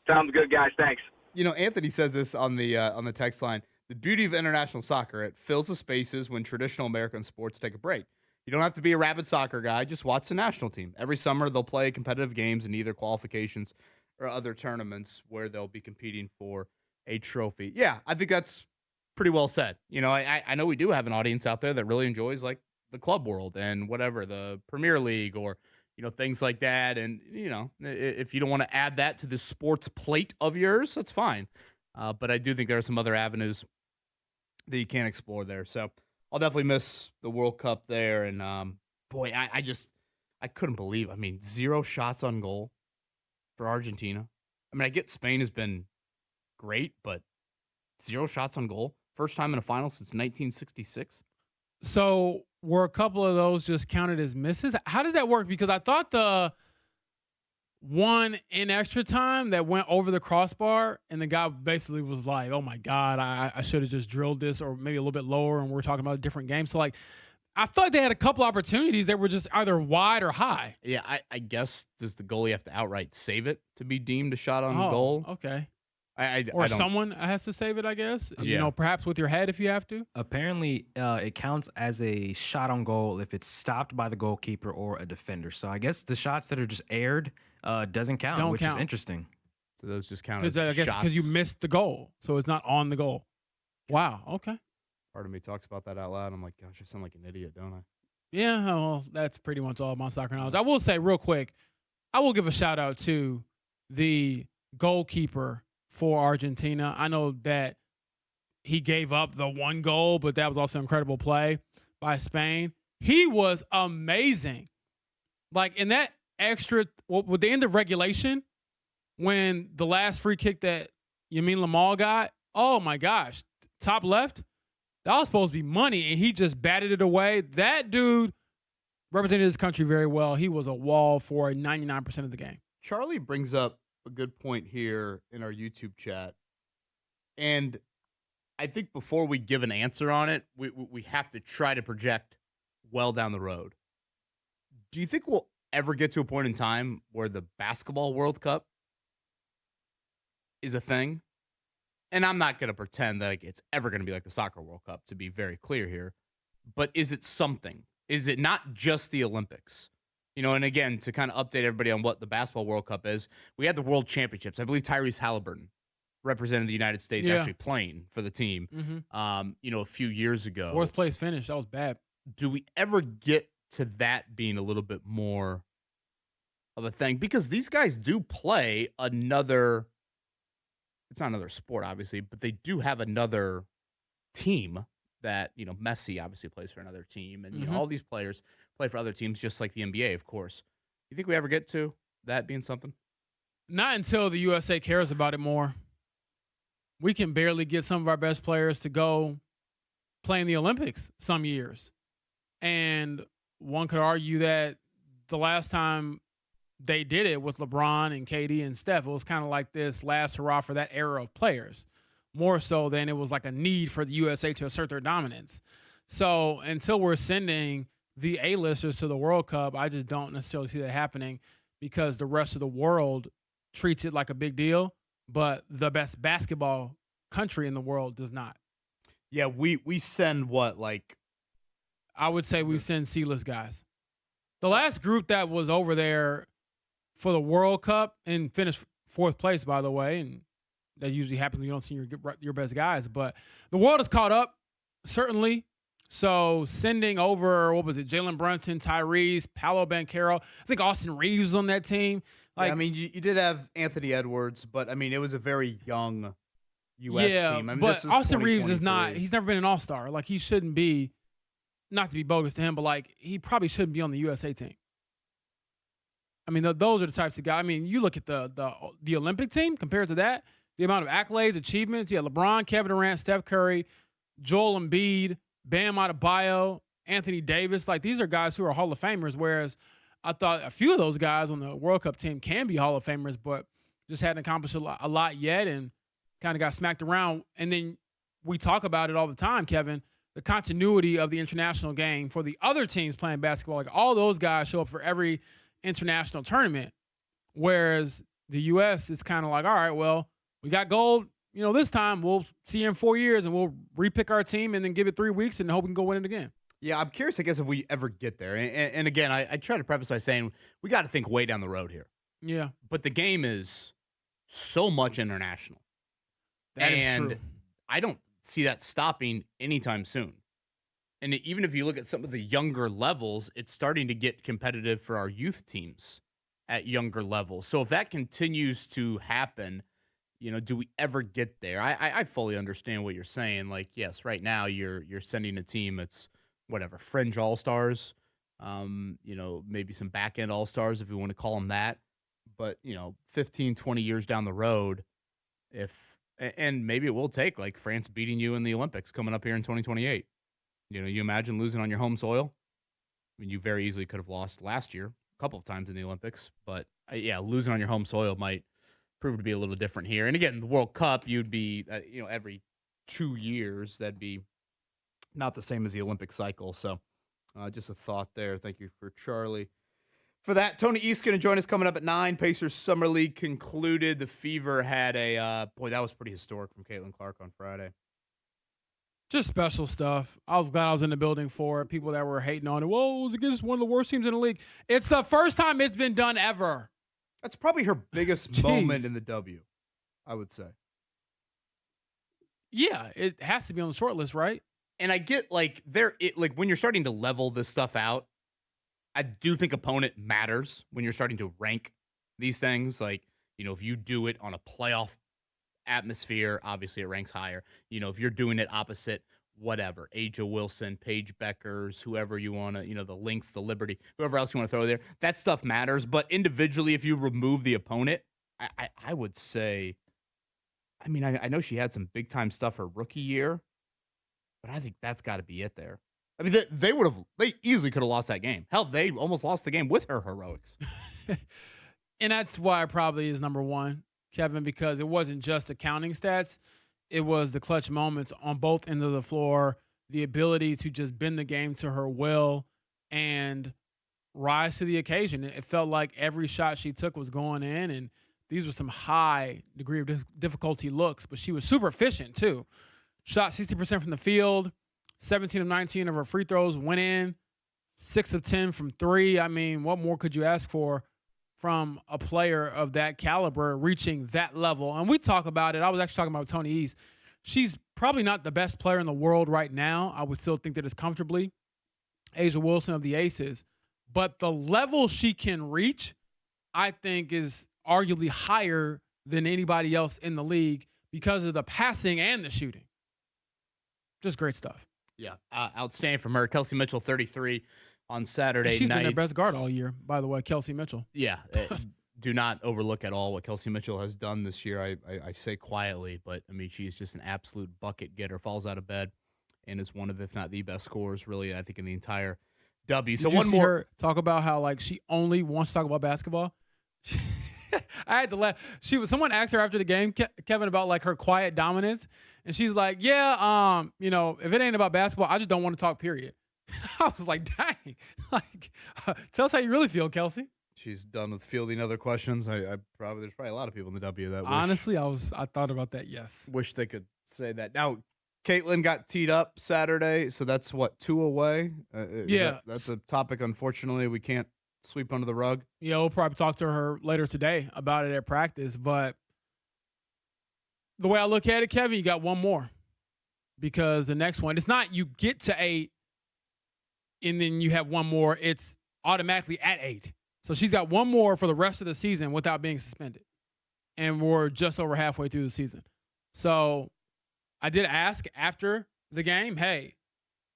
Sounds good, guys. Thanks. Anthony says this on the text line. The beauty of international soccer, it fills the spaces when traditional American sports take a break. You don't have to be a rabid soccer guy. Just watch the national team. Every summer, they'll play competitive games in either qualifications or other tournaments where they'll be competing for a trophy. Yeah, I think that's pretty well said. I know we do have an audience out there that really enjoys like the club world and whatever, the Premier League or, things like that. And, if you don't want to add that to the sports plate of yours, that's fine. But I do think there are some other avenues that you can explore there. So I'll definitely miss the World Cup there. And boy, I couldn't believe, 0 shots on goal for Argentina. I get Spain has been great, but 0 shots on goal. First time in a final since 1966. So were a couple of those just counted as misses? How does that work? Because I thought the one in extra time that went over the crossbar and the guy basically was like, oh my God, I should have just drilled this, or maybe a little bit lower, and we're talking about a different game. So like, I thought they had a couple opportunities that were just either wide or high. Yeah, I guess does the goalie have to outright save it to be deemed a shot on goal? Okay. Or someone has to save it, I guess. Yeah. Perhaps with your head if you have to. Apparently, it counts as a shot on goal if it's stopped by the goalkeeper or a defender. So I guess the shots that are just aired doesn't count, which is interesting. So those just count as I guess shots. because you missed the goal, so it's not on the goal. Wow. Okay. Part of me talks about that out loud. I'm like, gosh, I sound like an idiot, don't I? Yeah. Well, that's pretty much all of my soccer knowledge. I will say real quick, I will give a shout out to the goalkeeper for Argentina. I know that he gave up the 1 goal, but that was also an incredible play by Spain. He was amazing. Like in that extra, with the end of regulation, when the last free kick that Yamin Lamal got, oh my gosh, top left, that was supposed to be money, and he just batted it away. That dude represented his country very well. He was a wall for 99% of the game. Charlie brings up a good point here in our YouTube chat. And I think before we give an answer on it, we have to try to project well down the road. Do you think we'll ever get to a point in time where the basketball World Cup is a thing? And I'm not going to pretend that it's ever going to be like the soccer World Cup, to be very clear here. But is it something? Is it not just the Olympics? And again, to kind of update everybody on what the basketball World Cup is, we had the World Championships. I believe Tyrese Halliburton represented the United States actually playing for the team, a few years ago. 4th place finish. That was bad. Do we ever get to that being a little bit more of a thing? Because these guys do play another, it's not another sport, obviously, but they do have another team that, Messi obviously plays for another team. And all these players play for other teams, just like the NBA, of course. You think we ever get to that being something? Not until the USA cares about it more. We can barely get some of our best players to go play in the Olympics some years. And one could argue that the last time they did it with LeBron and KD and Steph, it was kind of like this last hurrah for that era of players, more so than it was like a need for the USA to assert their dominance. So until we're sending the A-listers to the World Cup, I just don't necessarily see that happening, because the rest of the world treats it like a big deal, but the best basketball country in the world does not. Yeah, we send what, like? I would say we send C-list guys. The last group that was over there for the World Cup and finished 4th place, by the way, and that usually happens when you don't see your best guys, but the world has caught up, certainly. So sending over, Jalen Brunson, Tyrese, Paolo Banchero. I think Austin Reeves was on that team. You did have Anthony Edwards, but it was a very young U.S. team. But Austin Reeves is not. He's never been an All-Star. Like, he shouldn't be. Not to be bogus to him, but he probably shouldn't be on the USA team. Those are the types of guys. You look at the Olympic team compared to that, the amount of accolades, achievements. Yeah, LeBron, Kevin Durant, Steph Curry, Joel Embiid, Bam Adebayo, Anthony Davis. These are guys who are Hall of Famers, whereas I thought a few of those guys on the World Cup team can be Hall of Famers, but just hadn't accomplished a lot yet and kind of got smacked around. And then we talk about it all the time, Kevin, the continuity of the international game for the other teams playing basketball. All those guys show up for every international tournament, whereas the U.S. is kind of like, all right, well, we got gold. This time we'll see you in 4 years and we'll repick our team and then give it 3 weeks and hope we can go win it again. Yeah, I'm curious, I guess, if we ever get there. And again, I try to preface by saying we got to think way down the road here. Yeah, But the game is so much international. that is and true. I don't see that stopping anytime soon. And even if you look at some of the younger levels, it's starting to get competitive for our youth teams at younger levels. So if that continues to happen, do we ever get there? I fully understand what you're saying. Like, yes, right now you're sending a team that's whatever, fringe all-stars, maybe some back-end all-stars if you want to call them that. But, 15, 20 years down the road, and maybe it will take like France beating you in the Olympics coming up here in 2028. You imagine losing on your home soil. I mean, you very easily could have lost last year a couple of times in the Olympics, but yeah, losing on your home soil might prove to be a little different here. And again, the World Cup, you'd be, every 2 years, that'd be not the same as the Olympic cycle. So just a thought there. Thank you for Charlie. For that, Tony East going to join us coming up at 9. Pacers Summer League concluded. The Fever had that was pretty historic from Caitlin Clark on Friday. Just special stuff. I was glad I was in the building for it. People that were hating on it. Whoa, it was against one of the worst teams in the league. It's the first time it's been done ever. That's probably her biggest moment in the W, I would say. Yeah, it has to be on the short list, right? And I get like when you're starting to level this stuff out, I do think opponent matters when you're starting to rank these things. Like, if you do it on a playoff atmosphere, obviously it ranks higher. If you're doing it opposite, whatever, Aja Wilson, Paige Beckers, whoever you want to, the Lynx, the Liberty, whoever else you want to throw there, that stuff matters. But individually, if you remove the opponent, I would say, I mean, I know she had some big time stuff her rookie year, but I think that's got to be it there. I mean, they easily could have lost that game. Hell, they almost lost the game with her heroics. And that's why it probably is number one, Kevin, because it wasn't just the counting stats. It was the clutch moments on both ends of the floor, the ability to just bend the game to her will and rise to the occasion. It felt like every shot she took was going in, and these were some high degree of difficulty looks, but she was super efficient too. Shot 60% from the field, 17 of 19 of her free throws went in, 6 of 10 from 3. I mean, what more could you ask for from a player of that caliber reaching that level? And we talk about it. I was actually talking about Tony East. She's probably not the best player in the world right now. I would still think that it's comfortably Aja Wilson of the Aces. But the level she can reach, I think, is arguably higher than anybody else in the league because of the passing and the shooting. Just great stuff. Yeah, outstanding from her. Kelsey Mitchell, 33 on Saturday and she's night. Been their best guard all year, by the way, Kelsey Mitchell. Yeah, do not overlook at all what Kelsey Mitchell has done this year. I say quietly, but I mean, she's just an absolute bucket getter. Falls out of bed and is one of, if not the best scorers, really, I think, in the entire W. So Did you one see more. her talk about how like she only wants to talk about basketball. I had to laugh. Someone asked her after the game, Kevin, about like her quiet dominance, and she's like, "Yeah, if it ain't about basketball, I just don't want to talk. Period." I was like, "Dang, like, tell us how you really feel, Kelsey." She's done with fielding other questions. There's probably a lot of people in the W that honestly, I thought about that. Yes, wish they could say that. Now, Caitlin got teed up Saturday, so that's what, 2 away. Yeah, that's a topic. Unfortunately, we can't sweep under the rug. Yeah, we'll probably talk to her later today about it at practice. But the way I look at it, Kevin, you got one more. Because the next one, it's not you get to 8 and then you have one more. It's automatically at 8. So she's got one more for the rest of the season without being suspended. And we're just over halfway through the season. So I did ask after the game, hey,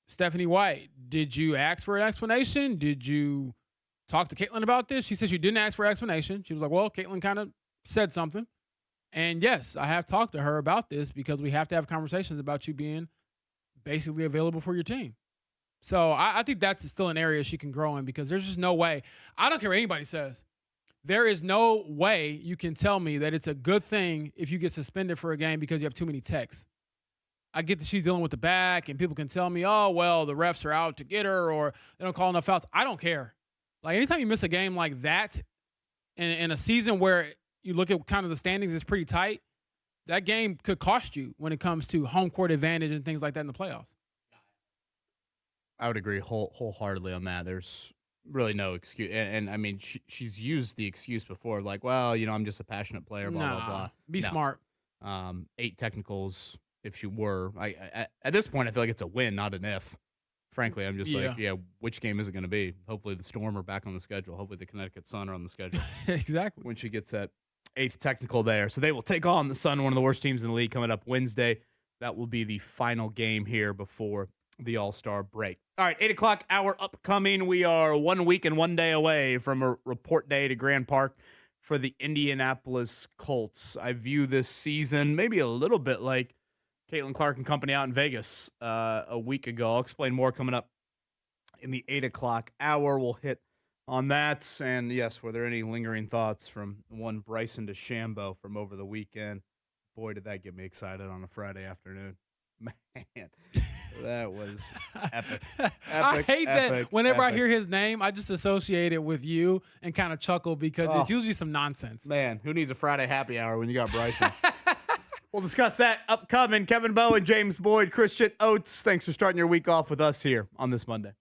Stephanie White, did you ask for an explanation? Did you talk to Caitlin about this? She said she didn't ask for an explanation. She was like, well, Caitlin kind of said something. And yes, I have talked to her about this because we have to have conversations about you being basically available for your team. So I think that's still an area she can grow in because there's just no way. I don't care what anybody says. There is no way you can tell me that it's a good thing if you get suspended for a game because you have too many texts. I get that she's dealing with the back and people can tell me, oh, well, the refs are out to get her or they don't call enough fouls. I don't care. Like anytime you miss a game like that in a season where you look at kind of the standings, it's pretty tight. That game could cost you when it comes to home court advantage and things like that in the playoffs. I would agree wholeheartedly on that. There's really no excuse, and I mean, she's used the excuse before, like, well, I'm just a passionate player, blah blah blah. Be No. smart. 8 technicals. If she were, at this point, I feel like it's a win, not an if. Frankly, I'm just like, which game is it going to be? Hopefully, the Storm are back on the schedule. Hopefully, the Connecticut Sun are on the schedule Exactly. when she gets that 8th technical there. So they will take on the Sun, one of the worst teams in the league, coming up Wednesday. That will be the final game here before the All-Star break. All right, 8 o'clock hour upcoming. We are 1 week and 1 day away from a report day to Grand Park for the Indianapolis Colts. I view this season maybe a little bit like Caitlin Clark and company out in Vegas a week ago. I'll explain more coming up in the 8 o'clock hour. We'll hit on that. And yes, were there any lingering thoughts from one Bryson DeChambeau from over the weekend? Boy, did that get me excited on a Friday afternoon. Man, that was epic. I hate that whenever I epic. hear his name, I just associate it with you and kind of chuckle because it's usually some nonsense. Man, who needs a Friday happy hour when you got Bryson? We'll discuss that upcoming. Kevin Bowe and James Boyd, Christian Oates. Thanks for starting your week off with us here on this Monday.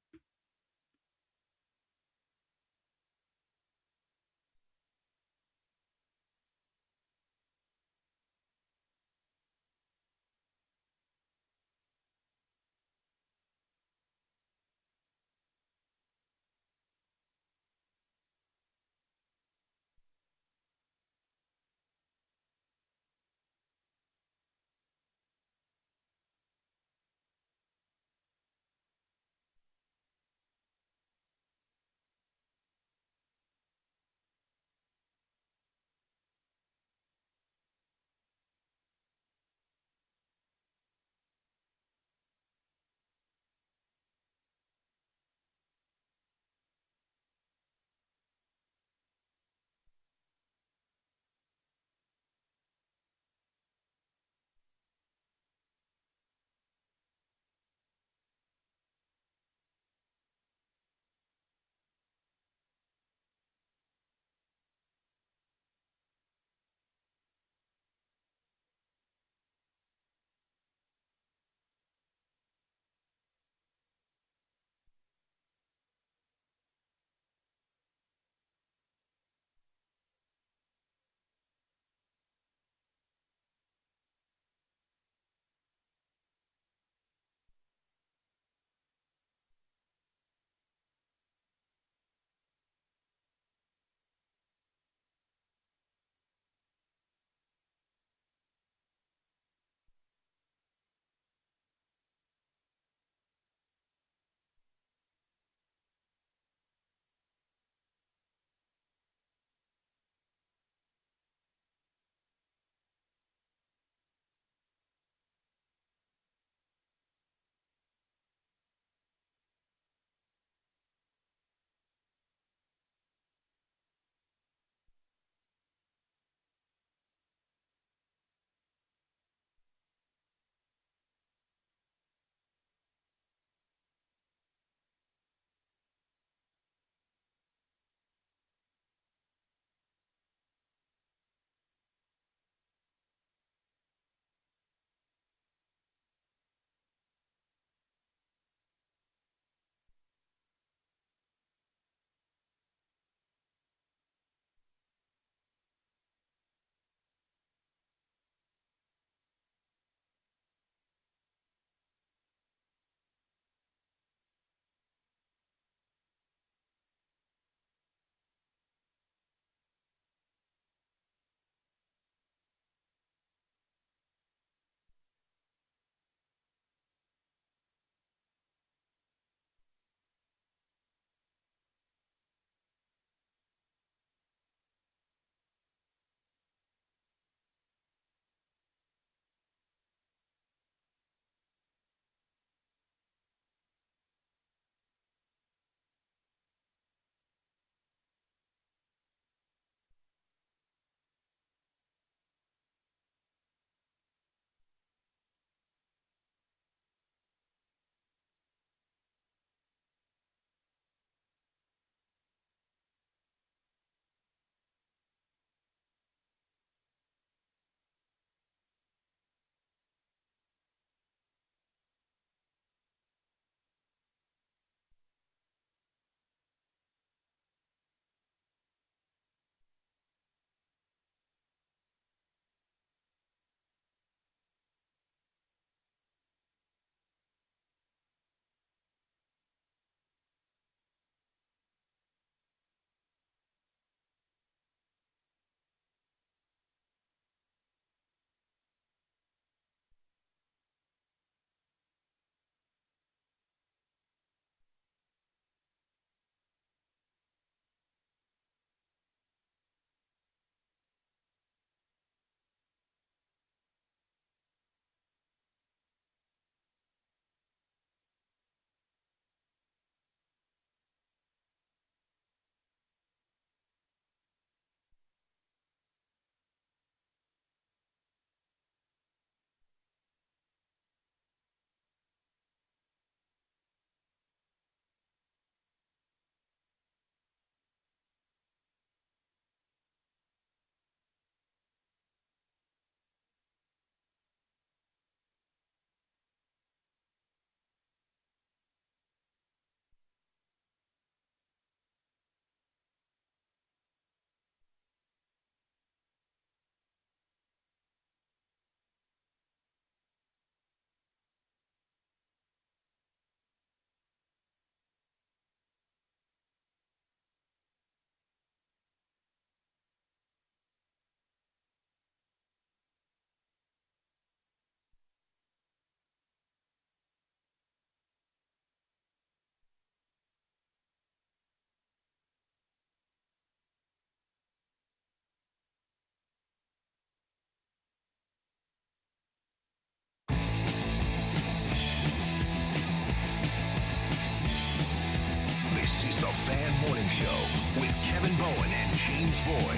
This is the Fan Morning Show with Kevin Bowen and James Boyd.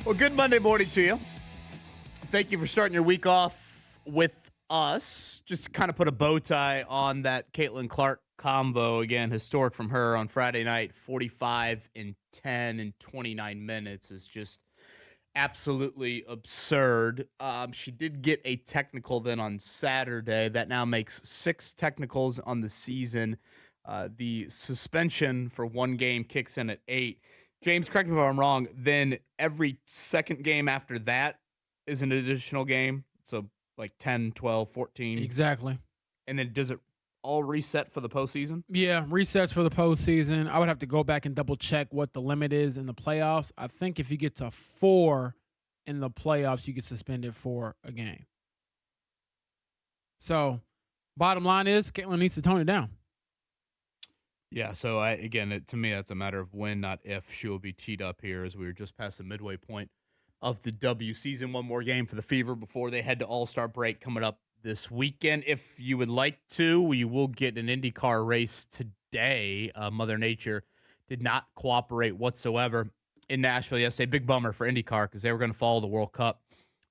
Well, good Monday morning to you. Thank you for starting your week off with us. Just to kind of put a bow tie on that Caitlin Clark combo. Again, historic from her on Friday night. 45 and 10 in 29 minutes is just absolutely absurd. She did get a technical then on Saturday. That now makes 6 technicals on the season. The suspension for one game kicks in at 8. James, correct me if I'm wrong, then every second game after that is an additional game. So like 10, 12, 14. Exactly. And then does it all reset for the postseason? Yeah, resets for the postseason. I would have to go back and double check what the limit is in the playoffs. I think if you get to 4 in the playoffs, you get suspended for a game. So, bottom line is, Caitlin needs to tone it down. Yeah, so to me, that's a matter of when, not if, she will be teed up here as we were just past the midway point of the W season. One more game for the Fever before they head to All-Star break coming up this weekend. If you would like to, you will get an IndyCar race today. Mother Nature did not cooperate whatsoever in Nashville yesterday. Big bummer for IndyCar because they were going to follow the World Cup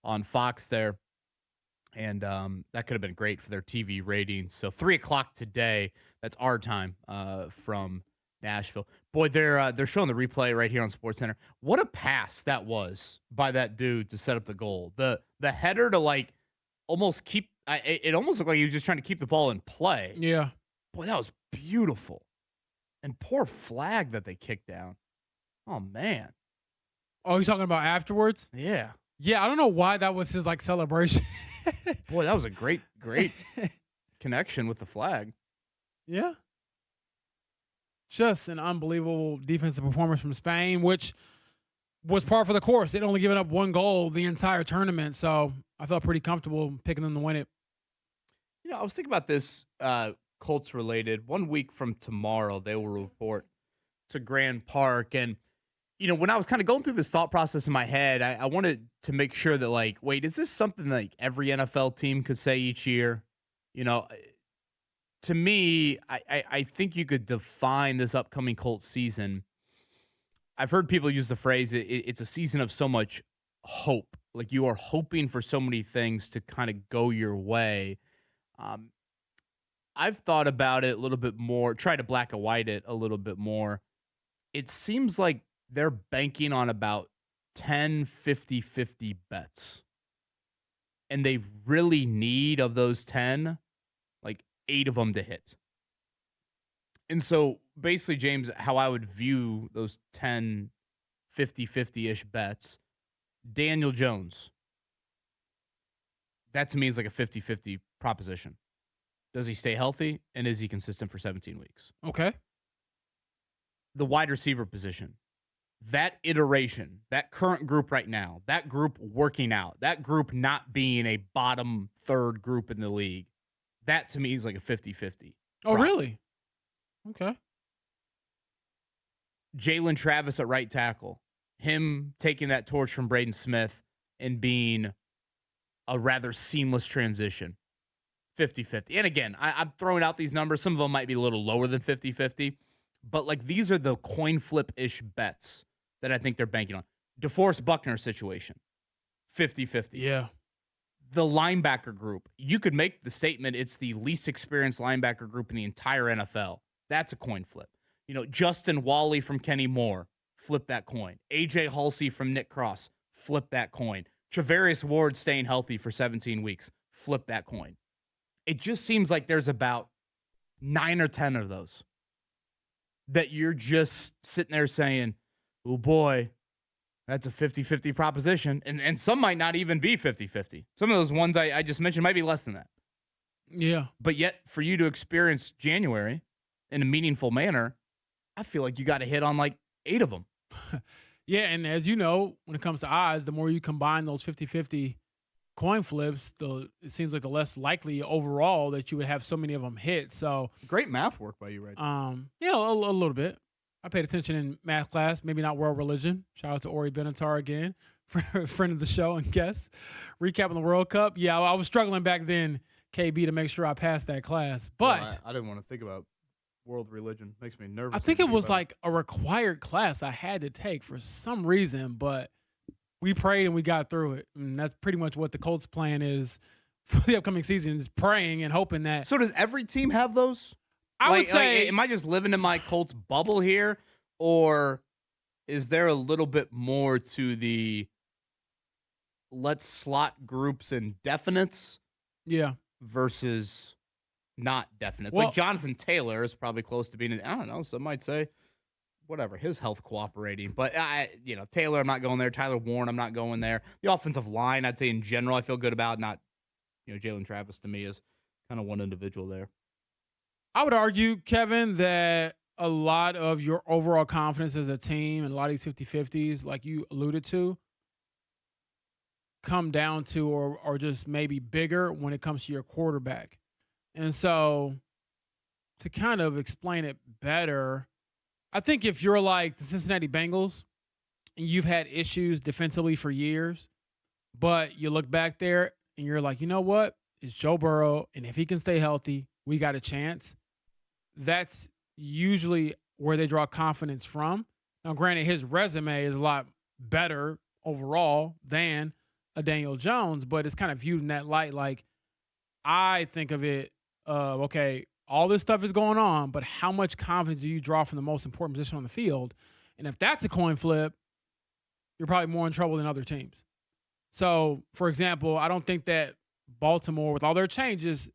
on Fox there. And that could have been great for their TV ratings. So 3 o'clock today, that's our time from Nashville. Boy, they're showing the replay right here on SportsCenter. What a pass that was by that dude to set up the goal. The header to like almost keep it almost looked like he was just trying to keep the ball in play. Yeah. Boy, that was beautiful. And poor flag that they kicked down. Oh man. Oh, you're talking about afterwards? Yeah. Yeah, I don't know why that was his like celebration. Boy, that was a great connection with the flag. Yeah. Just an unbelievable defensive performance from Spain, which was par for the course. They'd only given up 1 goal the entire tournament, so I felt pretty comfortable picking them to win it. You know, I was thinking about this Colts related. 1 week from tomorrow, they will report to Grand Park. And, you know, when I was kind of going through this thought process in my head, I wanted to make sure that, like, wait, is this something like every NFL team could say each year? You know, to me, I think you could define this upcoming Colts season. I've heard people use the phrase, it's a season of so much hope. Like you are hoping for so many things to kind of go your way. I've thought about it a little bit more, try to black and white it a little bit more. It seems like they're banking on about 10 50-50 bets. And they really need, of those 10, like 8 of them to hit. And so basically, James, how I would view those 10 50-50-ish bets, Daniel Jones, that to me is like a 50-50 proposition. Does he stay healthy, and is he consistent for 17 weeks? Okay. The wide receiver position, that iteration, that current group right now, that group working out, that group not being a bottom third group in the league, that to me is like a 50-50. Oh, really? Okay. Jalen Travis at right tackle, him taking that torch from Braden Smith and being a rather seamless transition, 50-50. And again, I'm throwing out these numbers. Some of them might be a little lower than 50-50, but like these are the coin flip-ish bets that I think they're banking on. DeForest Buckner situation, 50-50. Yeah. The linebacker group, you could make the statement it's the least experienced linebacker group in the entire NFL. That's a coin flip. You know, Justin Wally from Kenny Moore, flip that coin. AJ Halsey from Nick Cross, flip that coin. Travarius Ward staying healthy for 17 weeks, flip that coin. It just seems like there's about 9 or 10 of those that you're just sitting there saying, oh boy, that's a 50-50 proposition. And some might not even be 50-50. Some of those ones I just mentioned might be less than that. Yeah. But yet, for you to experience January in a meaningful manner, I feel like you got to hit on like 8 of them. Yeah, and as you know, when it comes to odds, the more you combine those 50-50 coin flips, it seems like the less likely overall that you would have so many of them hit. So great math work by you right now. Yeah, a little bit. I paid attention in math class, maybe not world religion. Shout out to Ori Benatar again friend of the show and guest, recapping the World Cup. Yeah, I was struggling back then, KB, to make sure I passed that class. But Well, I didn't want to think about world religion. Makes me nervous. I think it was like a required class I had to take for some reason, but we prayed and we got through it. And that's pretty much what the Colts' plan is for the upcoming season, is praying and hoping that. So does every team have those? I would say, am I just living in my Colts bubble here, or is there a little bit more to the let's slot groups in definites yeah. versus not definites? Well- Like Jonathan Taylor is probably close to being, I don't know, some might say, whatever, his health cooperating. But, Taylor, I'm not going there. Tyler Warren, I'm not going there. The offensive line, I'd say in general, I feel good about. Not, Jalen Travis to me is kind of one individual there. I would argue, Kevin, that a lot of your overall confidence as a team and a lot of these 50-50s, like you alluded to, come down to or just maybe bigger when it comes to your quarterback. And so to kind of explain it better, I think if you're like the Cincinnati Bengals and you've had issues defensively for years, but you look back there and you're like, you know what? It's Joe Burrow, and if he can stay healthy, we got a chance. That's usually where they draw confidence from. Now, granted, his resume is a lot better overall than a Daniel Jones, but it's kind of viewed in that light. Like, I think of it, okay, all this stuff is going on, but how much confidence do you draw from the most important position on the field? And if that's a coin flip, you're probably more in trouble than other teams. So, for example, I don't think that Baltimore, with all their changes,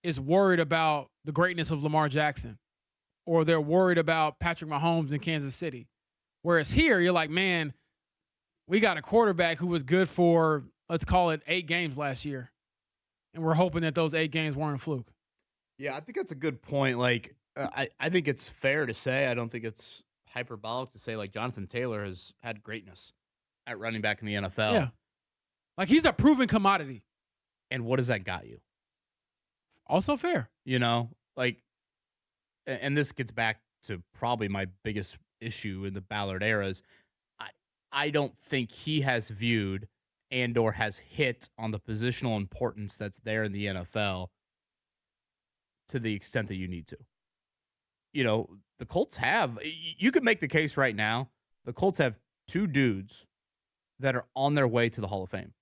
is worried about the greatness of Lamar Jackson, or they're worried about Patrick Mahomes in Kansas City. Whereas here, you're like, man, we got a quarterback who was good for, let's call it 8 games last year. And we're hoping that those 8 games weren't a fluke. Yeah, I think that's a good point. Like, I think it's fair to say, I don't think it's hyperbolic to say, like, Jonathan Taylor has had greatness at running back in the NFL. Yeah. Like, he's a proven commodity. And what has that got you? Also fair. Like, and this gets back to probably my biggest issue in the Ballard eras. I don't think he has viewed and or has hit on the positional importance that's there in the NFL to the extent that you need to. The Colts have, you could make the case right now, the Colts have 2 dudes that are on their way to the Hall of Fame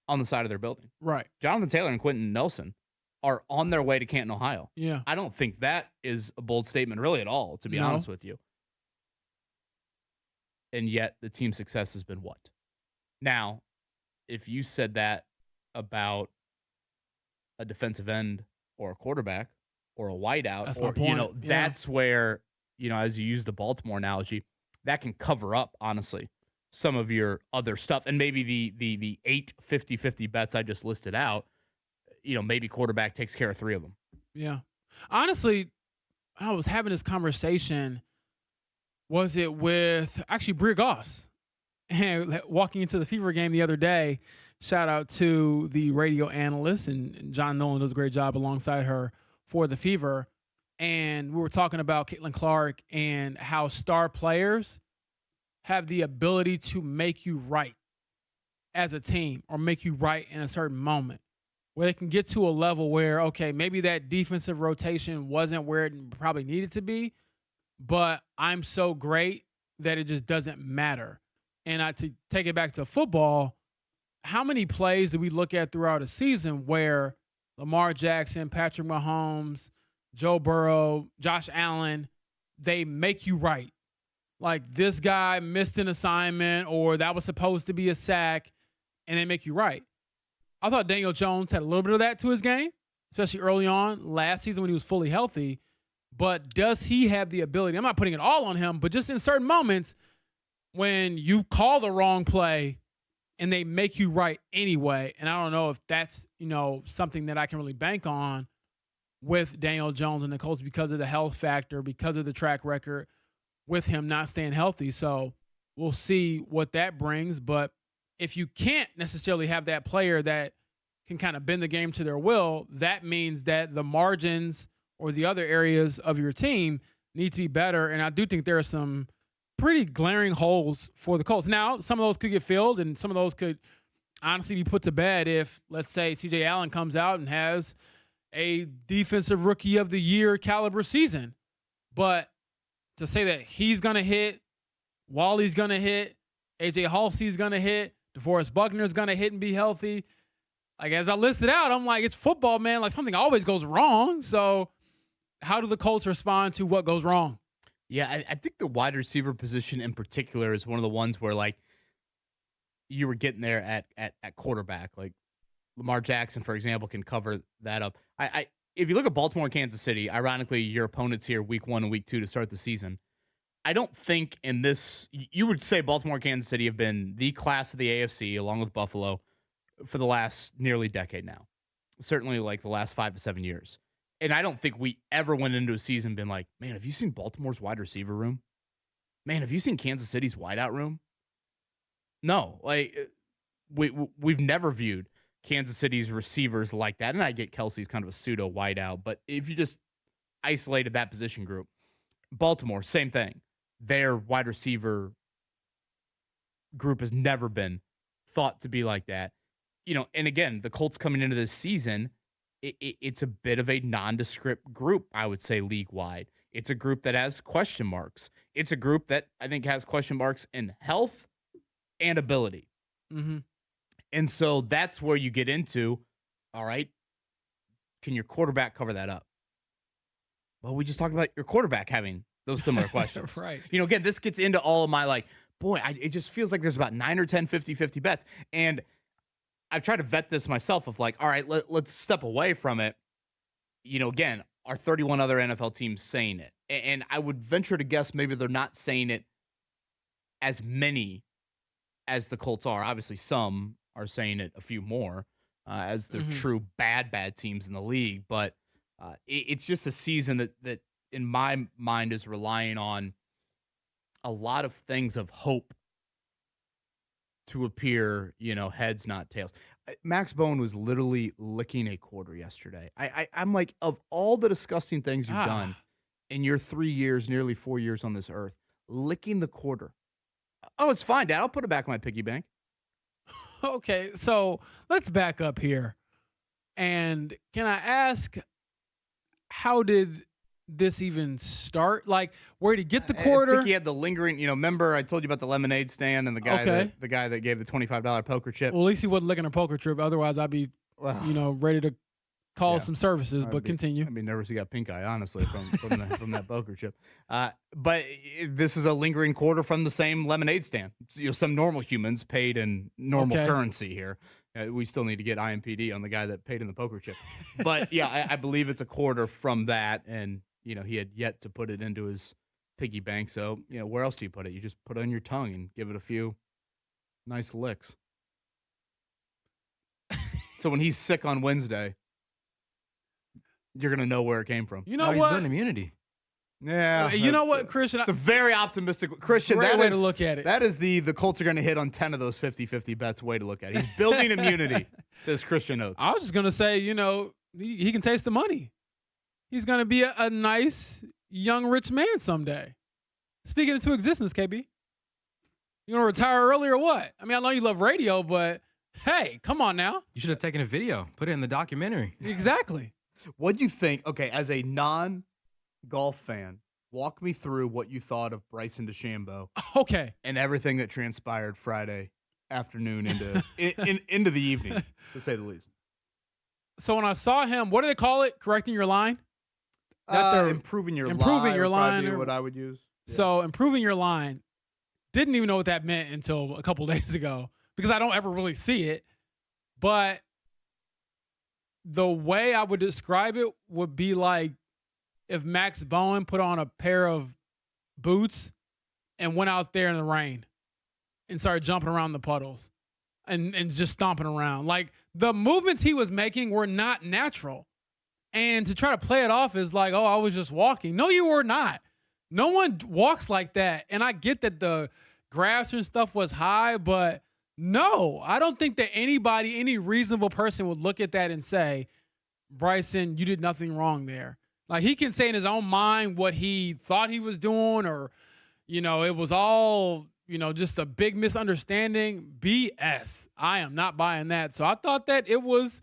on the side of their building. Right. Jonathan Taylor and Quentin Nelson are on their way to Canton, Ohio. Yeah. I don't think that is a bold statement really at all, to be honest with you. And yet the team's success has been what? Now, if you said that about a defensive end or a quarterback or a wideout, that's or, my point. that's where, as you use the Baltimore analogy, that can cover up, honestly, some of your other stuff. And maybe the 8 50-50 bets I just listed out, maybe quarterback takes care of 3 of them. Yeah. Honestly, I was having this conversation. Was it with actually Bria Goss? And walking into the Fever game the other day, shout out to the radio analyst, and John Nolan does a great job alongside her for the Fever. And we were talking about Caitlin Clark and how star players have the ability to make you right as a team or make you right in a certain moment, where they can get to a level where, okay, maybe that defensive rotation wasn't where it probably needed to be, but I'm so great that it just doesn't matter. And to take it back to football, how many plays do we look at throughout a season where Lamar Jackson, Patrick Mahomes, Joe Burrow, Josh Allen, they make you right? Like, this guy missed an assignment, or that was supposed to be a sack, and they make you right. I thought Daniel Jones had a little bit of that to his game, especially early on last season when he was fully healthy. But does he have the ability? I'm not putting it all on him, but just in certain moments when you call the wrong play and they make you right anyway. And I don't know if that's, something that I can really bank on with Daniel Jones and the Colts because of the health factor, because of the track record with him not staying healthy. So we'll see what that brings. But if you can't necessarily have that player that can kind of bend the game to their will, that means that the margins or the other areas of your team need to be better. And I do think there are some pretty glaring holes for the Colts. Now, some of those could get filled, and some of those could honestly be put to bed if, let's say, C.J. Allen comes out and has a defensive rookie of the year caliber season. But to say that he's going to hit, Wally's going to hit, A.J. Halsey's going to hit, DeForest Buckner's going to hit and be healthy. Like, as I listed out, I'm like, it's football, man. Like, something always goes wrong. So how do the Colts respond to what goes wrong? Yeah, I think the wide receiver position in particular is one of the ones where, like, you were getting there at quarterback. Like, Lamar Jackson, for example, can cover that up. If you look at Baltimore and Kansas City, ironically, your opponents here week 1 and week 2 to start the season, I don't think in this, you would say Baltimore and Kansas City have been the class of the AFC, along with Buffalo, for the last nearly decade now. Certainly like the last 5 to 7 years. And I don't think we ever went into a season been like, man, have you seen Baltimore's wide receiver room? Man, have you seen Kansas City's wideout room? No, like we've never viewed Kansas City's receivers like that. And I get Kelsey's kind of a pseudo wideout, but if you just isolated that position group, Baltimore, same thing. Their wide receiver group has never been thought to be like that. You know, and again, the Colts coming into this season, it's a bit of a nondescript group, I would say, league-wide. It's a group that has question marks. It's a group that I think has question marks in health and ability. Mm-hmm. And so that's where you get into, all right, can your quarterback cover that up? Well, we just talked about your quarterback having those similar questions. Right. You know, again, this gets into all of my, like, boy, it just feels like there's about 9 or 10 50-50 bets. And I've tried to vet this myself of like, all right, let's step away from it. You know, again, are 31 other NFL teams saying it? And I would venture to guess maybe they're not saying it as many as the Colts are. Obviously, some are saying it a few more as they're true bad teams in the league. But it's just a season that in my mind is relying on a lot of things of hope to appear, you know, heads, not tails. Max Bowen was literally licking a quarter yesterday. I'm like, of all the disgusting things you've done in your 3 years, nearly 4 years on this earth, licking the quarter. Oh, it's fine, Dad. I'll put it back in my piggy bank. Okay, so let's back up here. And can I ask, how did this even start? Like, where did he get the quarter? I think he had the lingering, you know, remember I told you about the lemonade stand and the guy that gave the $25 poker chip. Well, at least he wasn't licking a poker chip. Otherwise, I'd be, you know, ready to call some services, but continue. I'd be nervous he got pink eye, honestly, from that poker chip. But this is a lingering quarter from the same lemonade stand. You know, some normal humans paid in normal currency here. We still need to get IMPD on the guy that paid in the poker chip. But, yeah, I believe it's a quarter from that, and, you know, he had yet to put it into his piggy bank. So, you know, where else do you put it? You just put it on your tongue and give it a few nice licks. So when he's sick on Wednesday, you're going to know where it came from. You know He's what? building immunity. Yeah. You know what, Christian? It's a very optimistic. Christian, Great that way is to look at it. That is the Colts are going to hit on 10 of those 50-50 bets way to look at it. He's building immunity, says Christian Oates. I was just going to say, you know, he can taste the money. He's going to be a nice, young, rich man someday. Speaking into existence, KB. You want to retire early or what? I mean, I know you love radio, but hey, come on now. You should have taken a video, put it in the documentary. Exactly. What do you think? Okay, as a non-golf fan, walk me through what you thought of Bryson DeChambeau. Okay. And everything that transpired Friday afternoon into the evening, to say the least. So when I saw him, what do they call it? Correcting your line? Improving your line. Would be what I would use. Yeah. So improving your line. Didn't even know what that meant until a couple days ago because I don't ever really see it. But the way I would describe it would be like if Max Bowen put on a pair of boots and went out there in the rain and started jumping around the puddles and just stomping around. Like the movements he was making were not natural. And to try to play it off as like, oh, I was just walking. No, you were not. No one walks like that. And I get that the grass and stuff was high, but no, I don't think that any reasonable person would look at that and say, Bryson, you did nothing wrong there. Like he can say in his own mind what he thought he was doing or, it was all, just a big misunderstanding. BS. I am not buying that. So I thought that it was,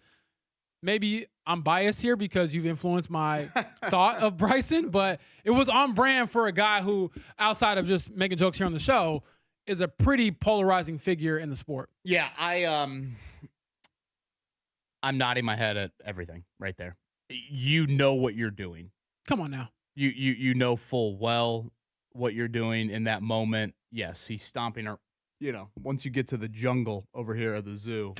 maybe I'm biased here because you've influenced my thought of Bryson, but it was on brand for a guy who, outside of just making jokes here on the show, is a pretty polarizing figure in the sport. Yeah, I'm nodding my head at everything right there. You know what you're doing. Come on now. You know full well what you're doing in that moment. Yes, he's stomping her. Once you get to the jungle over here at the zoo,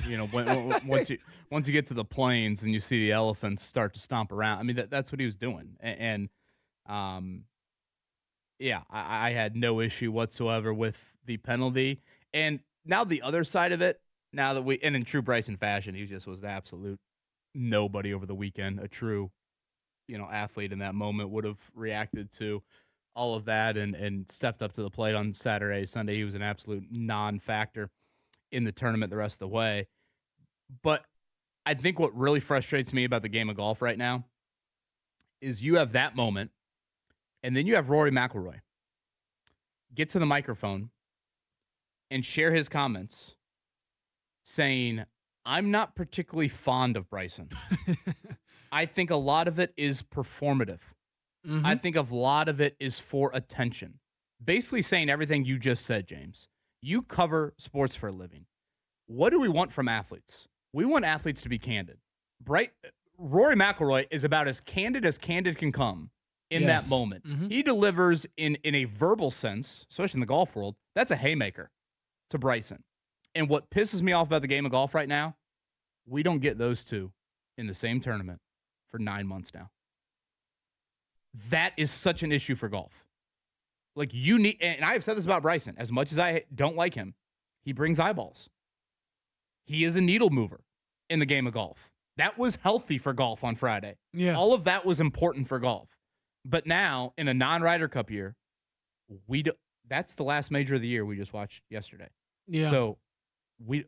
once you get to the plains and you see the elephants start to stomp around. I mean, that's what he was doing. And I had no issue whatsoever with the penalty. And now the other side of it, and in true Bryson fashion, he just was the absolute nobody over the weekend. A true, athlete in that moment would have reacted to all of that and stepped up to the plate on Saturday. Sunday, he was an absolute non-factor in the tournament the rest of the way. But I think what really frustrates me about the game of golf right now is you have that moment, and then you have Rory McIlroy get to the microphone and share his comments saying, I'm not particularly fond of Bryson. I think a lot of it is performative. Mm-hmm. I think a lot of it is for attention. Basically saying everything you just said, James. You cover sports for a living. What do we want from athletes? We want athletes to be candid. Rory McIlroy is about as candid can come in that moment. Mm-hmm. He delivers in a verbal sense, especially in the golf world. That's a haymaker to Bryson. And what pisses me off about the game of golf right now, we don't get those two in the same tournament for 9 months now. That is such an issue for golf. Like, you need, and I've said this about Bryson, as much as I don't like him, he brings eyeballs. He is a needle mover in the game of golf. That was healthy for golf on Friday. Yeah. All of that was important for golf. But now, in a non-Ryder Cup year, that's the last major of the year we just watched yesterday. Yeah. So,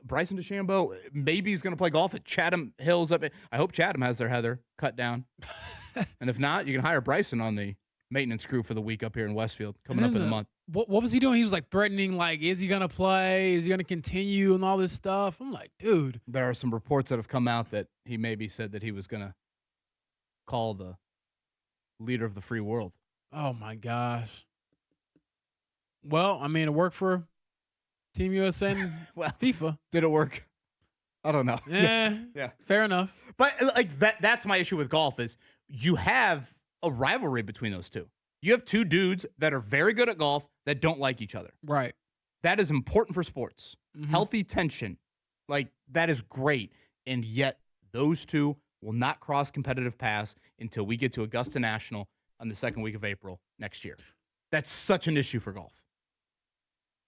Bryson DeChambeau, maybe he's going to play golf at Chatham Hills. I hope Chatham has their heather cut down. And if not, you can hire Bryson on the maintenance crew for the week up here in Westfield coming up in a month. What was he doing? He was like threatening, like, is he going to play? Is he going to continue and all this stuff? I'm like, dude. There are some reports that have come out that he maybe said that he was going to call the leader of the free world. Oh, my gosh. Well, I mean, it worked for Team USA and FIFA. Did it work? I don't know. Yeah. Fair enough. But like that's my issue with golf is you have a rivalry between those two. You have two dudes that are very good at golf that don't like each other. Right. That is important for sports. Mm-hmm. Healthy tension. Like, that is great. And yet those two will not cross competitive paths until we get to Augusta National on the second week of April next year. That's such an issue for golf.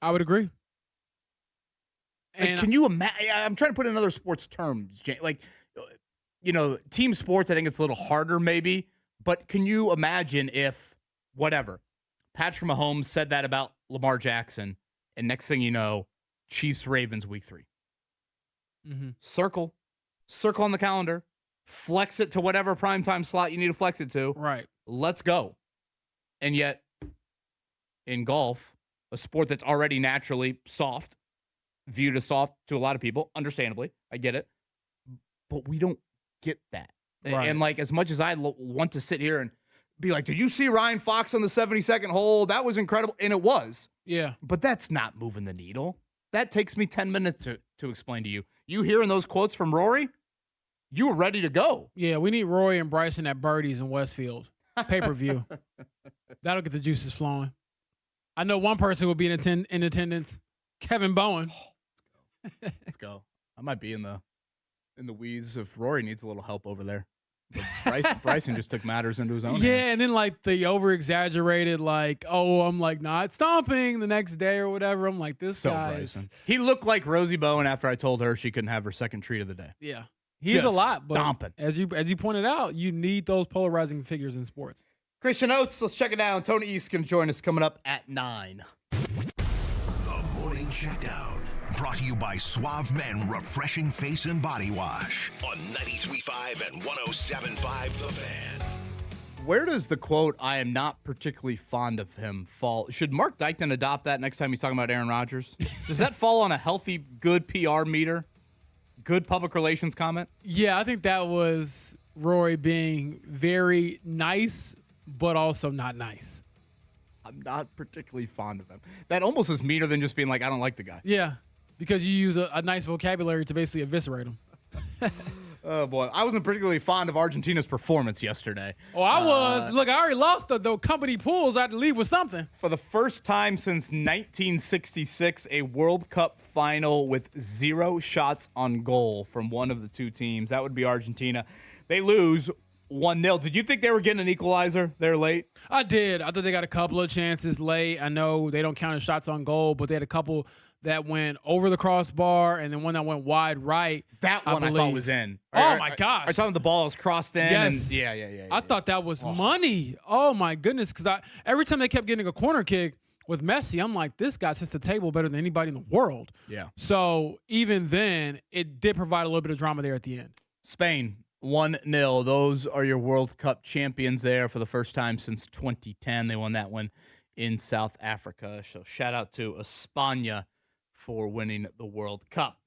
I would agree. Like, can you imagine? I'm trying to put in other sports terms. Like, team sports, I think it's a little harder maybe. But can you imagine if, Patrick Mahomes said that about Lamar Jackson, and next thing you know, Chiefs-Ravens week 3. Mm-hmm. Circle on the calendar, flex it to whatever primetime slot you need to flex it to. Right. Let's go. And yet, in golf, a sport that's already naturally viewed as soft to a lot of people, understandably, I get it, but we don't get that. Right. And like, as much as I want to sit here and be like, did you see Ryan Fox on the 72nd hole? That was incredible. And it was. Yeah. But that's not moving the needle. That takes me 10 minutes to explain to you. You hearing those quotes from Rory? You were ready to go. Yeah, we need Rory and Bryson at Birdies in Westfield. Pay-per-view. That'll get the juices flowing. I know one person will be in attendance. Kevin Bowen. Let's go. I might be in the weeds if Rory needs a little help over there. But Bryson just took matters into his own hands. And then like the over-exaggerated, like, I'm like not stomping the next day or whatever. I'm like, this guy. Bryson. He looked like Rosie Bowen after I told her she couldn't have her second treat of the day. Yeah. He's a lot, but stomping. As you pointed out, you need those polarizing figures in sports. Christian Oates, let's check it down. Tony East can join us coming up at 9. The Morning Checkdown. Brought to you by Suave Men Refreshing Face and Body Wash on 93.5 and 107.5 The Fan. Where does the quote, "I am not particularly fond of him," fall? Should Mark Dykman adopt that next time he's talking about Aaron Rodgers? Does that fall on a healthy, good PR meter? Good public relations comment? Yeah, I think that was Roy being very nice, but also not nice. I'm not particularly fond of him. That almost is meaner than just being like, I don't like the guy. Yeah, because you use a nice vocabulary to basically eviscerate him. Oh, boy. I wasn't particularly fond of Argentina's performance yesterday. Oh, I was. Look, I already lost the company pools. I had to leave with something. For the first time since 1966, a World Cup final with 0 shots on goal from one of the two teams. That would be Argentina. They lose 1-0. Did you think they were getting an equalizer there late? I did. I thought they got a couple of chances late. I know they don't count as shots on goal, but they had a couple that went over the crossbar and then one that went wide right. That one I thought was in. Oh, my gosh. Are you talking the ball was crossed in? Yes. And, yeah. I thought that was money. Oh, my goodness. Because every time they kept getting a corner kick with Messi, I'm like, this guy sits the table better than anybody in the world. Yeah. So even then, it did provide a little bit of drama there at the end. Spain, 1-0. Those are your World Cup champions there for the first time since 2010. They won that one in South Africa. So shout out to España for winning the World Cup.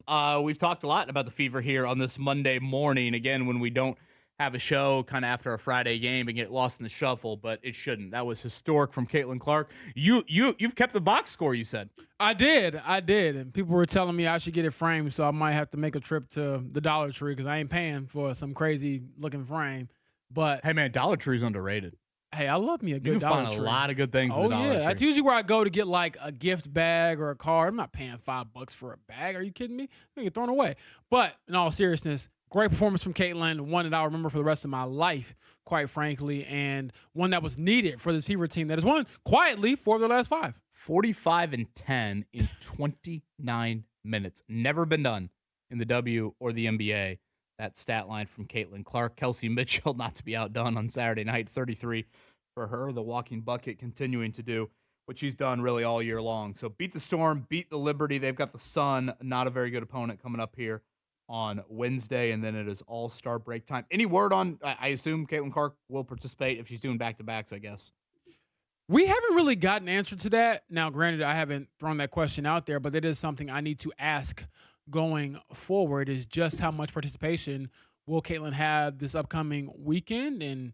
We've talked a lot about the Fever here on this Monday morning. Again, when we don't have a show kind of after a Friday game and get lost in the shuffle, but it shouldn't. That was historic from Caitlin Clark. You've kept the box score, you said. I did. And people were telling me I should get it framed, so I might have to make a trip to the Dollar Tree because I ain't paying for some crazy looking frame. But hey, man, Dollar Tree's underrated. Hey, I love me a good you can Dollar find Tree. a lot of good things in Oh the Dollar yeah, Tree. that's usually where I go to get like a gift bag or a card. I'm not paying $5 for a bag. Are you kidding me? I get thrown away. But in all seriousness, great performance from Caitlin. One that I'll remember for the rest of my life, quite frankly, and one that was needed for this Fever team that has won quietly 4 of their last 5. 45-10 in 29 minutes. Never been done in the W or the NBA. That stat line from Caitlin Clark. Kelsey Mitchell, not to be outdone on Saturday night, 33 for her. The walking bucket continuing to do what she's done really all year long. So beat the Storm, beat the Liberty. They've got the Sun, not a very good opponent, coming up here on Wednesday, and then it is all-star break time. Any word on, I assume Caitlin Clark will participate if she's doing back-to-backs, I guess. We haven't really gotten an answer to that. Now, granted, I haven't thrown that question out there, but it is something I need to ask going forward, is just how much participation will Caitlin have this upcoming weekend. And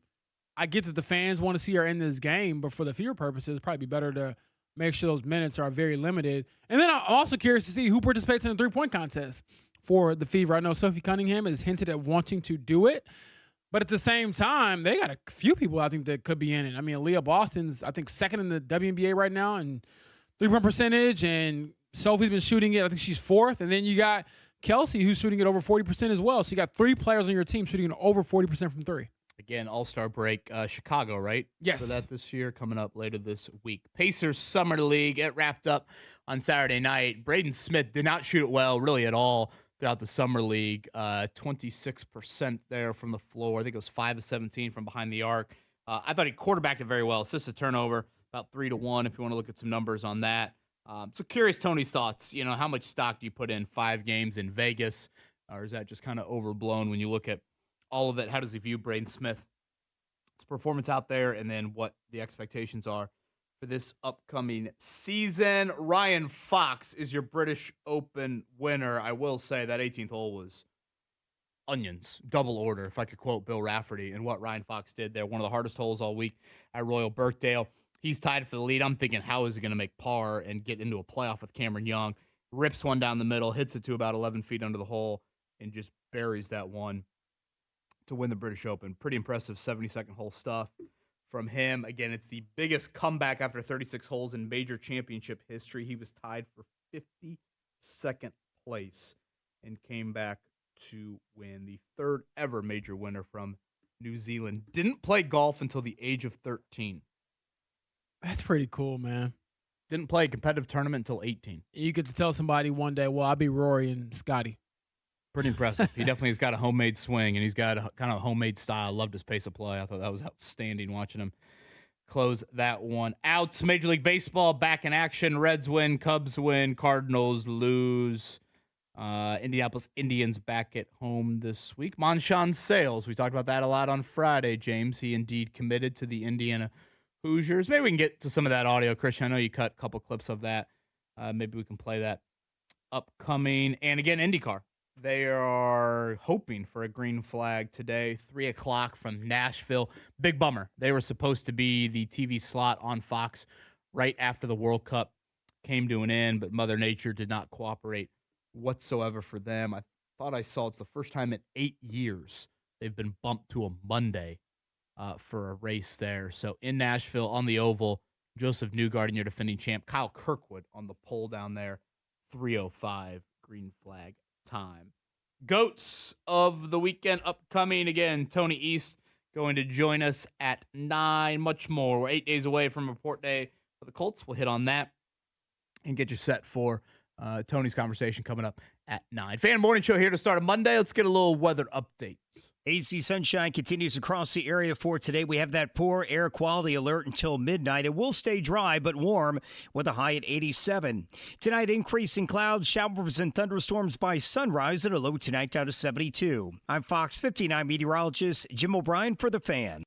I get that the fans want to see her in this game, but for the Fever purposes, it'd probably be better to make sure those minutes are very limited. And then I'm also curious to see who participates in the three-point contest for the Fever. I know Sophie Cunningham has hinted at wanting to do it, but at the same time, they got a few people I think that could be in it. I mean, Aaliyah Boston's, I think, second in the WNBA right now in three-point percentage, and Sophie's been shooting it. I think she's 4th. And then you got Kelsey, who's shooting it over 40% as well. So you got 3 players on your team shooting it over 40% from 3. Again, all-star break, Chicago, right? Yes. For that this year, coming up later this week. Pacers Summer League, it wrapped up on Saturday night. Braden Smith did not shoot it well, really, at all throughout the Summer League. 26% there from the floor. I think it was 5 of 17 from behind the arc. I thought he quarterbacked it very well. Assisted turnover, about 3-1, if you want to look at some numbers on that. So curious, Tony's thoughts. You know, how much stock do you put in 5 games in Vegas? Or is that just kind of overblown when you look at all of it? How does he view Braden Smith's performance out there, and then what the expectations are for this upcoming season? Ryan Fox is your British Open winner. I will say that 18th hole was onions, double order, if I could quote Bill Rafferty, and what Ryan Fox did there. One of the hardest holes all week at Royal Birkdale. He's tied for the lead. I'm thinking, how is he going to make par and get into a playoff with Cameron Young? Rips one down the middle, hits it to about 11 feet under the hole, and just buries that one to win the British Open. Pretty impressive 72nd hole stuff from him. Again, it's the biggest comeback after 36 holes in major championship history. He was tied for 52nd place and came back to win. The 3rd ever major winner from New Zealand. Didn't play golf until the age of 13. That's pretty cool, man. Didn't play a competitive tournament until 18. You get to tell somebody one day, well, I'll be Rory and Scotty. Pretty impressive. He definitely has got a homemade swing, and he's got a kind of homemade style. Loved his pace of play. I thought that was outstanding watching him close that one out. Major League Baseball back in action. Reds win, Cubs win, Cardinals lose. Indianapolis Indians back at home this week. Manshawn Sales, we talked about that a lot on Friday, James. He indeed committed to the Indiana Hoosiers. Maybe we can get to some of that audio, Christian. I know you cut a couple clips of that. Maybe we can play that upcoming. And again, IndyCar. They are hoping for a green flag today, 3 o'clock from Nashville. Big bummer. They were supposed to be the TV slot on Fox right after the World Cup came to an end, but Mother Nature did not cooperate whatsoever for them. I thought I saw it's the first time in 8 years they've been bumped to a Monday for a race there. So in Nashville on the Oval, Joseph Newgarden, your defending champ, Kyle Kirkwood on the pole down there, 3:05 green flag time. Goats of the weekend upcoming. Again, Tony East going to join us at 9. Much more. We're 8 days away from report day for the Colts. We'll hit on that and get you set for Tony's conversation coming up at 9. Fan Morning Show here to start a Monday. Let's get a little weather update. AC sunshine continues across the area for today. We have that poor air quality alert until midnight. It will stay dry but warm with a high at 87. Tonight, increasing clouds, showers, and thunderstorms by sunrise and a low tonight down to 72. I'm Fox 59 meteorologist Jim O'Brien for The Fan.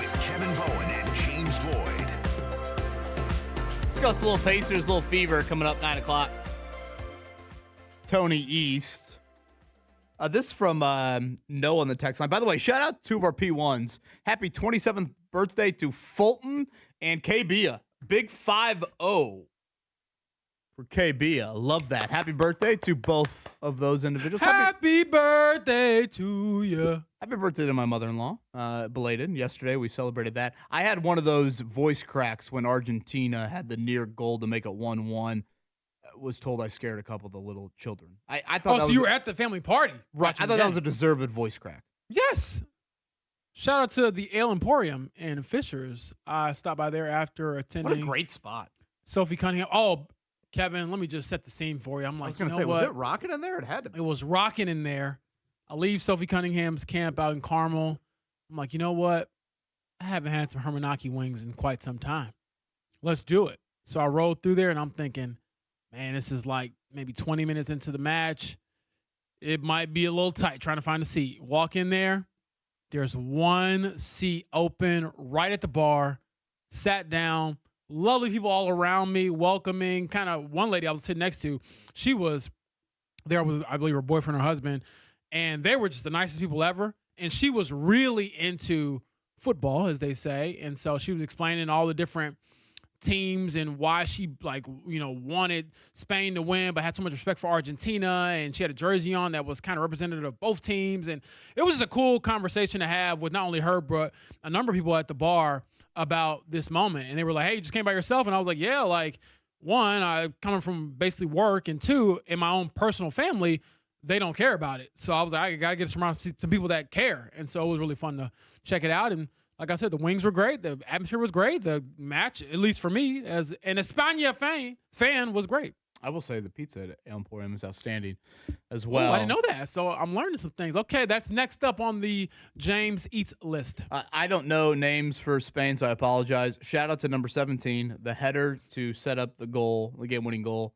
with Kevin Bowen and James Boyd. Discuss a little Pacers, a little fever coming up 9 o'clock. Tony East. This from Noah on the text line. By the way, shout out to two of our P1s. Happy 27th birthday to Fulton and KBia. Big 5-0 for KBia. Love that. Happy birthday to both of those individuals. Happy birthday to you. Happy birthday to my mother-in-law. Belated. Yesterday we celebrated that. I had one of those voice cracks when Argentina had the near goal to make it 1-1. Was told I scared a couple of the little children. I thought that so was, you were at the family party. right. I thought that was a deserved voice crack. Yes. Shout out to the Ale Emporium in Fishers. I stopped by there after attending. What a great spot. Sophie Cunningham. Oh, Kevin, let me just set the scene for you. I'm like, I was going to say, was it rocking in there? It had to be. It was rocking in there. I leave Sophie Cunningham's camp out in Carmel. I'm like, you know what? I haven't had some Hermanaki wings in quite some time. Let's do it. So I rolled through there, and I'm thinking, man, this is like maybe 20 minutes into the match. It might be a little tight trying to find a seat. Walk in there. There's one seat open right at the bar. Sat down. Lovely people all around me, welcoming. Kind of one lady I was sitting next to, she was there with, I believe, her boyfriend or husband, and they were just the nicest people ever. And she was really into football, as they say. And so she was explaining all the different teams and why she wanted Spain to win but had so much respect for Argentina, and she had a jersey on that was kind of representative of both teams. And it was just a cool conversation to have with not only her but a number of people at the bar about this moment. And they were like, hey, you just came by yourself? And I was like, yeah, like, one, I coming from basically work, and two, in my own personal family, they don't care about it. So I was like, I gotta get some people that care. And so it was really fun to check it out. And like I said, the wings were great. The atmosphere was great. The match, at least for me, as an España fan, was great. I will say the pizza at El Emporium is outstanding as well. Oh, I didn't know that. So I'm learning some things. Okay, that's next up on the James Eats list. I don't know names for Spain, so I apologize. Shout out to number 17, the header to set up the goal, the game-winning goal.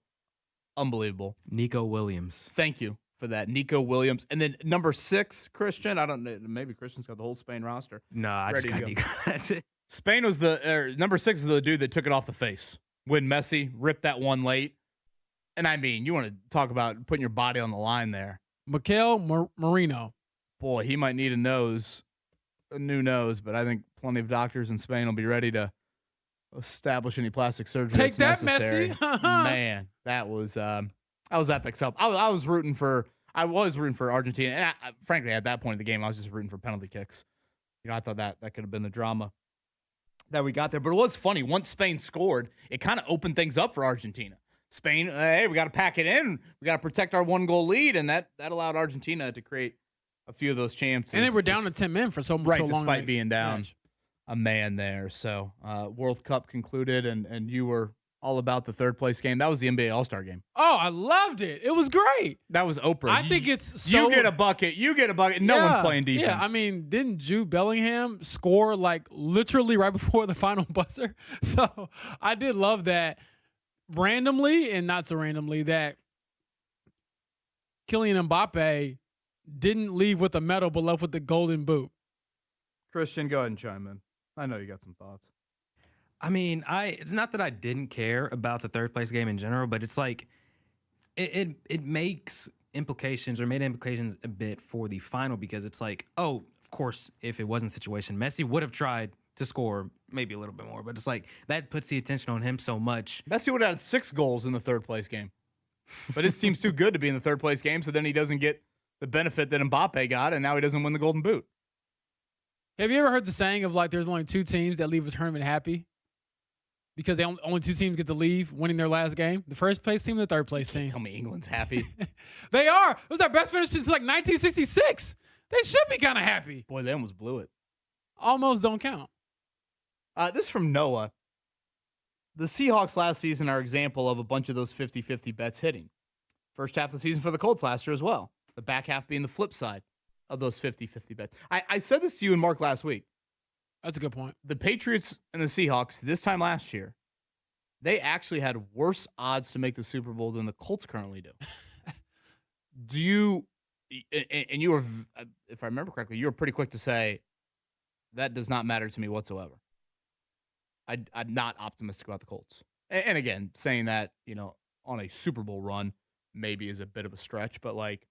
Unbelievable. Nico Williams. Thank you for that, Nico Williams. And then number 6, Christian. I don't know. Maybe Christian's got the whole Spain roster. No, I just got Nico. That's it. Spain was number 6 is the dude that took it off the face when Messi ripped that one late. And I mean, you want to talk about putting your body on the line there. Mikel Marino. Boy, he might need a new nose, but I think plenty of doctors in Spain will be ready to establish any plastic surgery. Take that, necessary. Messi. Man, that was epic. So I was rooting for Argentina, and frankly, at that point in the game, I was just rooting for penalty kicks. You know, I thought that could have been the drama that we got there. But it was funny. Once Spain scored, it kind of opened things up for Argentina. Spain, hey, we got to pack it in. We got to protect our 1-goal lead, and that allowed Argentina to create a few of those chances. And they were down to 10 men for so long. Despite being down a man there. So World Cup concluded, and you were all about the third-place game. That was the NBA All-Star game. Oh, I loved it. It was great. That was Oprah. I think it's so... You get a bucket. No one's playing defense. Yeah, I mean, didn't Jude Bellingham score, like, literally right before the final buzzer? So I did love that. Randomly and not so randomly, that Kylian Mbappe didn't leave with a medal but left with the golden boot. Christian, go ahead and chime in. I know you got some thoughts. I mean, it's not that I didn't care about the third place game in general, but it's like it makes implications or made implications a bit for the final, because it's like, oh, of course, if it wasn't the situation, Messi would have tried to score maybe a little bit more, but it's like that puts the attention on him so much. Messi would have had 6 goals in the third place game, but his team's too good to be in the third place game, so then he doesn't get the benefit that Mbappe got, and now he doesn't win the golden boot. Have you ever heard the saying of, like, there's only 2 teams that leave a tournament happy because only 2 teams get to leave winning their last game? The first place team and the third place team. Tell me England's happy. They are. It was our best finish since like 1966. They should be kind of happy. Boy, they almost blew it. Almost don't count. This is from Noah. The Seahawks last season are an example of a bunch of those 50-50 bets hitting. First half of the season for the Colts last year as well. The back half being the flip side of those 50-50 bets. I said this to you and Mark last week. That's a good point. The Patriots and the Seahawks this time last year, they actually had worse odds to make the Super Bowl than the Colts currently do. And you were, if I remember correctly, you were pretty quick to say That does not matter to me whatsoever. I'm not optimistic about the Colts. And again, saying that, on a Super Bowl run maybe is a bit of a stretch, but like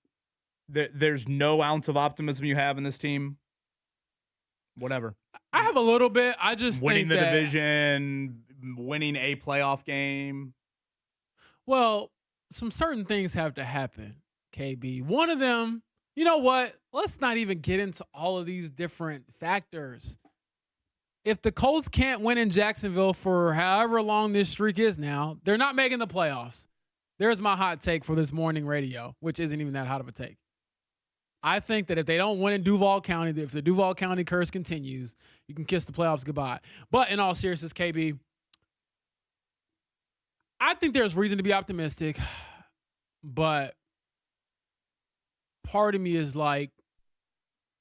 there's no ounce of optimism you have in this team. Whatever. I have a little bit. I just winning think the that, division, winning a playoff game. Well, some certain things have to happen, KB. One of them, you know what? Let's not even get into all of these different factors. If the Colts can't win in Jacksonville for however long this streak is now, they're not making the playoffs. There's my hot take for this morning radio, which isn't even that hot of a take. I think that if they don't win in Duval County, if the Duval County curse continues, you can kiss the playoffs goodbye. But in all seriousness, KB, I think there's reason to be optimistic, but part of me is like,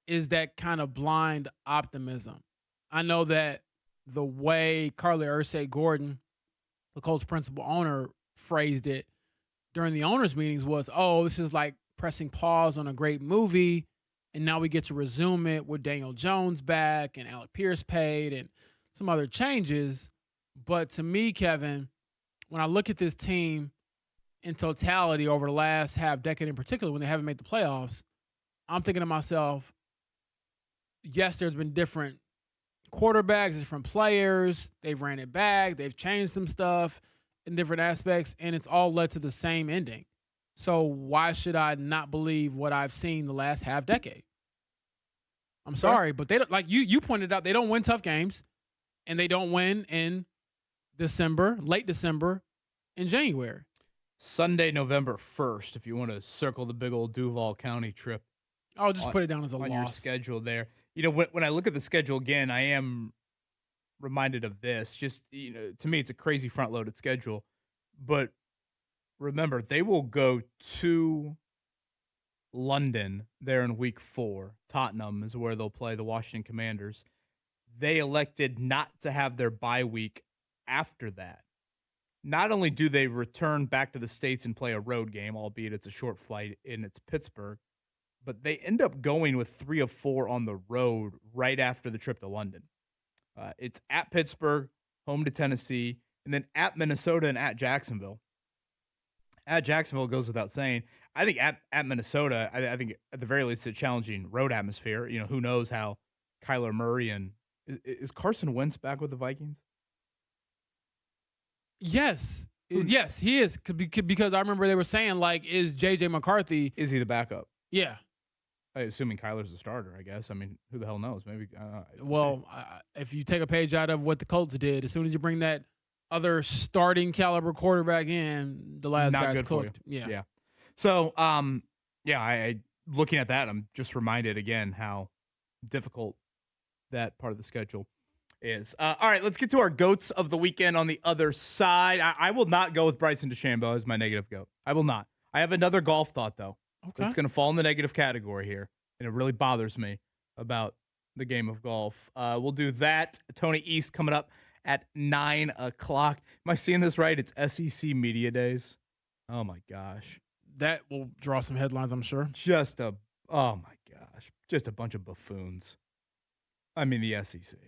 is that kind of blind optimism? I know that the way Carly Ursay-Gordon, the Colts principal owner, phrased it during the owners' meetings was, oh, this is like pressing pause on a great movie, and now we get to resume it with Daniel Jones back and Alec Pierce paid and some other changes. But to me, Kevin, when I look at this team in totality over the last half decade in particular, when they haven't made the playoffs, I'm thinking to myself, yes, there's been different quarterbacks, different players. They've ran it back. They've changed some stuff in different aspects, and it's all led to the same ending. So why should I not believe what I've seen the last half decade? I'm sorry, but they don't, like you pointed out, they don't win tough games, and they don't win in December, late December, in January. Sunday, November 1st, if you want to circle the big old Duval County trip. I'll just put it down as a on loss. your schedule there. When I look at the schedule again, I am reminded of this. Just, to me, it's a crazy front-loaded schedule. But remember, they will go to London there in week 4. Tottenham is where they'll play the Washington Commanders. They elected not to have their bye week after that. Not only do they return back to the States and play a road game, albeit it's a short flight and it's Pittsburgh, but they end up going with 3 of 4 on the road right after the trip to London. It's at Pittsburgh, home to Tennessee, and then at Minnesota and at Jacksonville. At Jacksonville goes without saying. I think at Minnesota, I think at the very least it's a challenging road atmosphere. Who knows how Kyler Murray and is Carson Wentz back with the Vikings? Yes. Yes, he is. Because I remember they were saying, like, is J.J. McCarthy. Is he the backup? Yeah. Assuming Kyler's the starter, I guess. I mean, who the hell knows? Maybe. If you take a page out of what the Colts did, as soon as you bring that other starting caliber quarterback in, the last guy's cooked. Yeah. So, I looking at that, I'm just reminded again how difficult that part of the schedule is. All right, let's get to our GOATs of the weekend on the other side. I will not go with Bryson DeChambeau as my negative GOAT. I will not. I have another golf thought, though. Okay. It's going to fall in the negative category here, and it really bothers me about the game of golf. We'll do that. Tony East coming up at 9 o'clock. Am I seeing this right? It's SEC Media Days. Oh, my gosh. That will draw some headlines, I'm sure. Oh, my gosh. Just a bunch of buffoons. I mean, the SEC.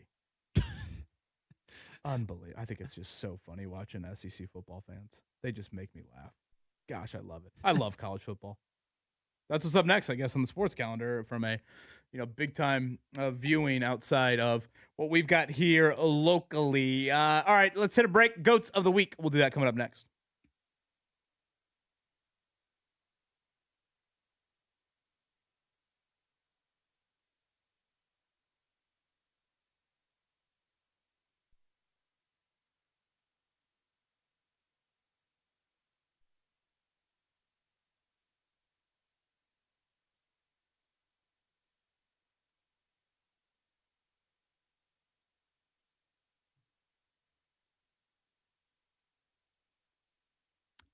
Unbelievable. I think it's just so funny watching SEC football fans. They just make me laugh. Gosh, I love it. I love college football. That's what's up next, I guess, on the sports calendar from a, big time viewing outside of what we've got here locally. All right, let's hit a break. GOATs of the week. We'll do that coming up next.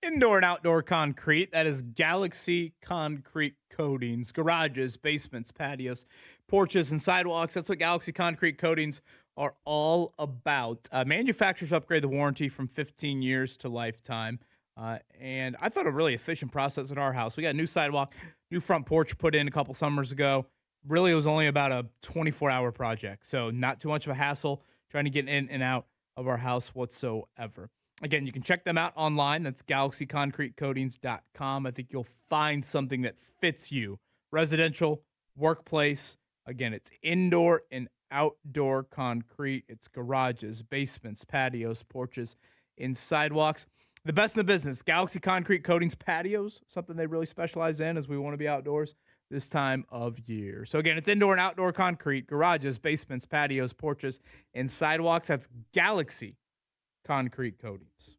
Indoor and outdoor concrete. That is Galaxy Concrete Coatings. Garages, basements, patios, porches, and sidewalks. That's what Galaxy Concrete Coatings are all about. Manufacturers upgrade the warranty from 15 years to lifetime. And I thought a really efficient process at our house. We got a new sidewalk, new front porch put in a couple summers ago. really it was only about a 24-hour project. So not too much of a hassle trying to get in and out of our house whatsoever. Again, you can check them out online. That's galaxyconcretecoatings.com. I think you'll find something that fits you. Residential, workplace. Again, it's indoor and outdoor concrete. It's garages, basements, patios, porches, and sidewalks. The best in the business, Galaxy Concrete Coatings patios, something they really specialize in as we want to be outdoors this time of year. So again, it's indoor and outdoor concrete, garages, basements, patios, porches, and sidewalks. That's Galaxy Concrete Coatings.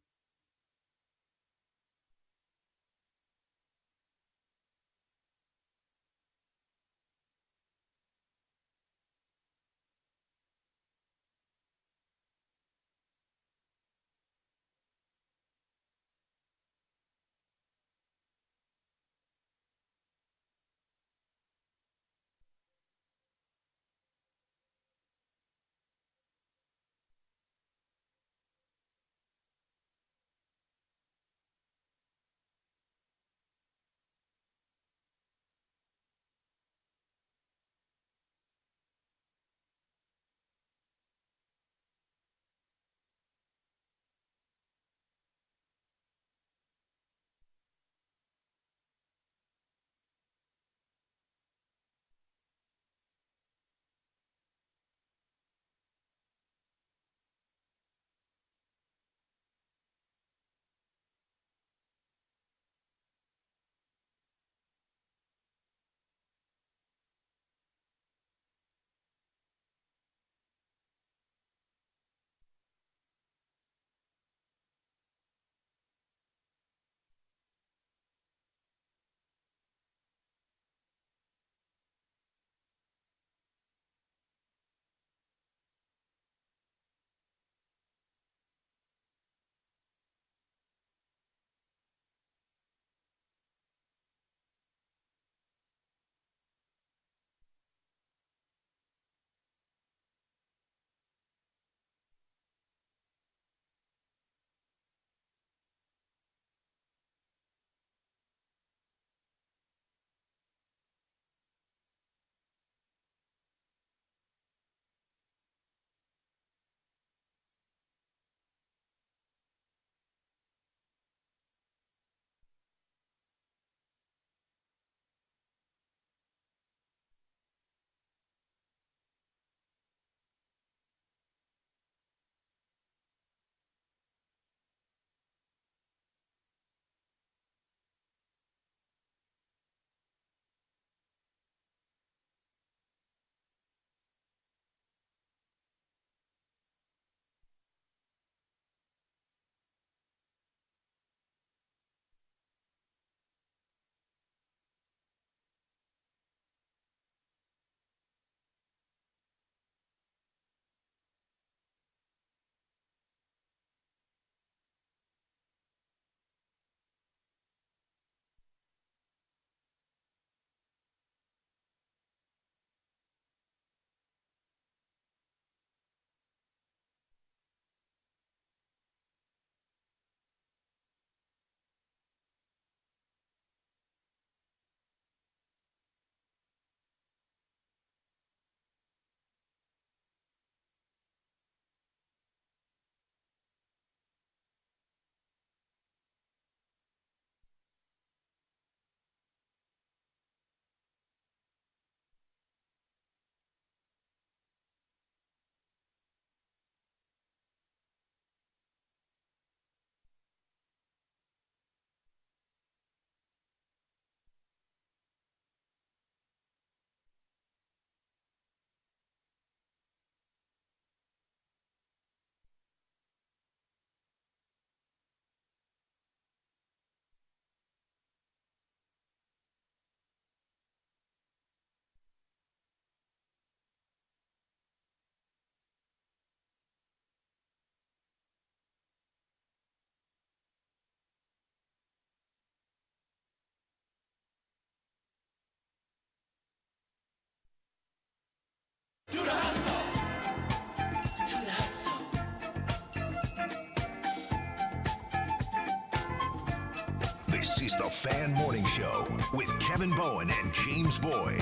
This is the Fan Morning Show with Kevin Bowen and James Boyd.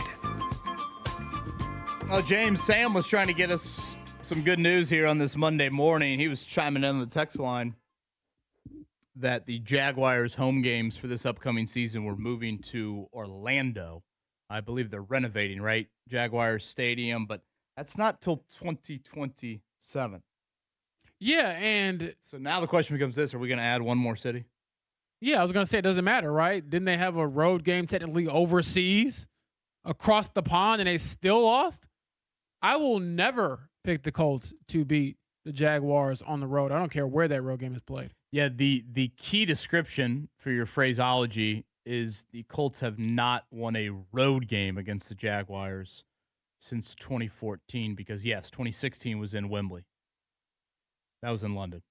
Oh, James, Sam was trying to get us some good news here on this Monday morning. He was chiming in on the text line that the Jaguars' home games for this upcoming season were moving to Orlando. I believe they're renovating, right? Jaguars Stadium, but that's not till 2027. Yeah, and So now the question becomes this: are we going to add one more city? yeah, I was gonna say it doesn't matter, right? Didn't they have a road game technically overseas, across the pond, and they still lost? I will never pick the Colts to beat the Jaguars on the road. I don't care where that road game is played. Yeah, the key description for your phraseology is the Colts have not won a road game against the Jaguars since 2014 because, yes, 2016 was in Wembley. That was in London.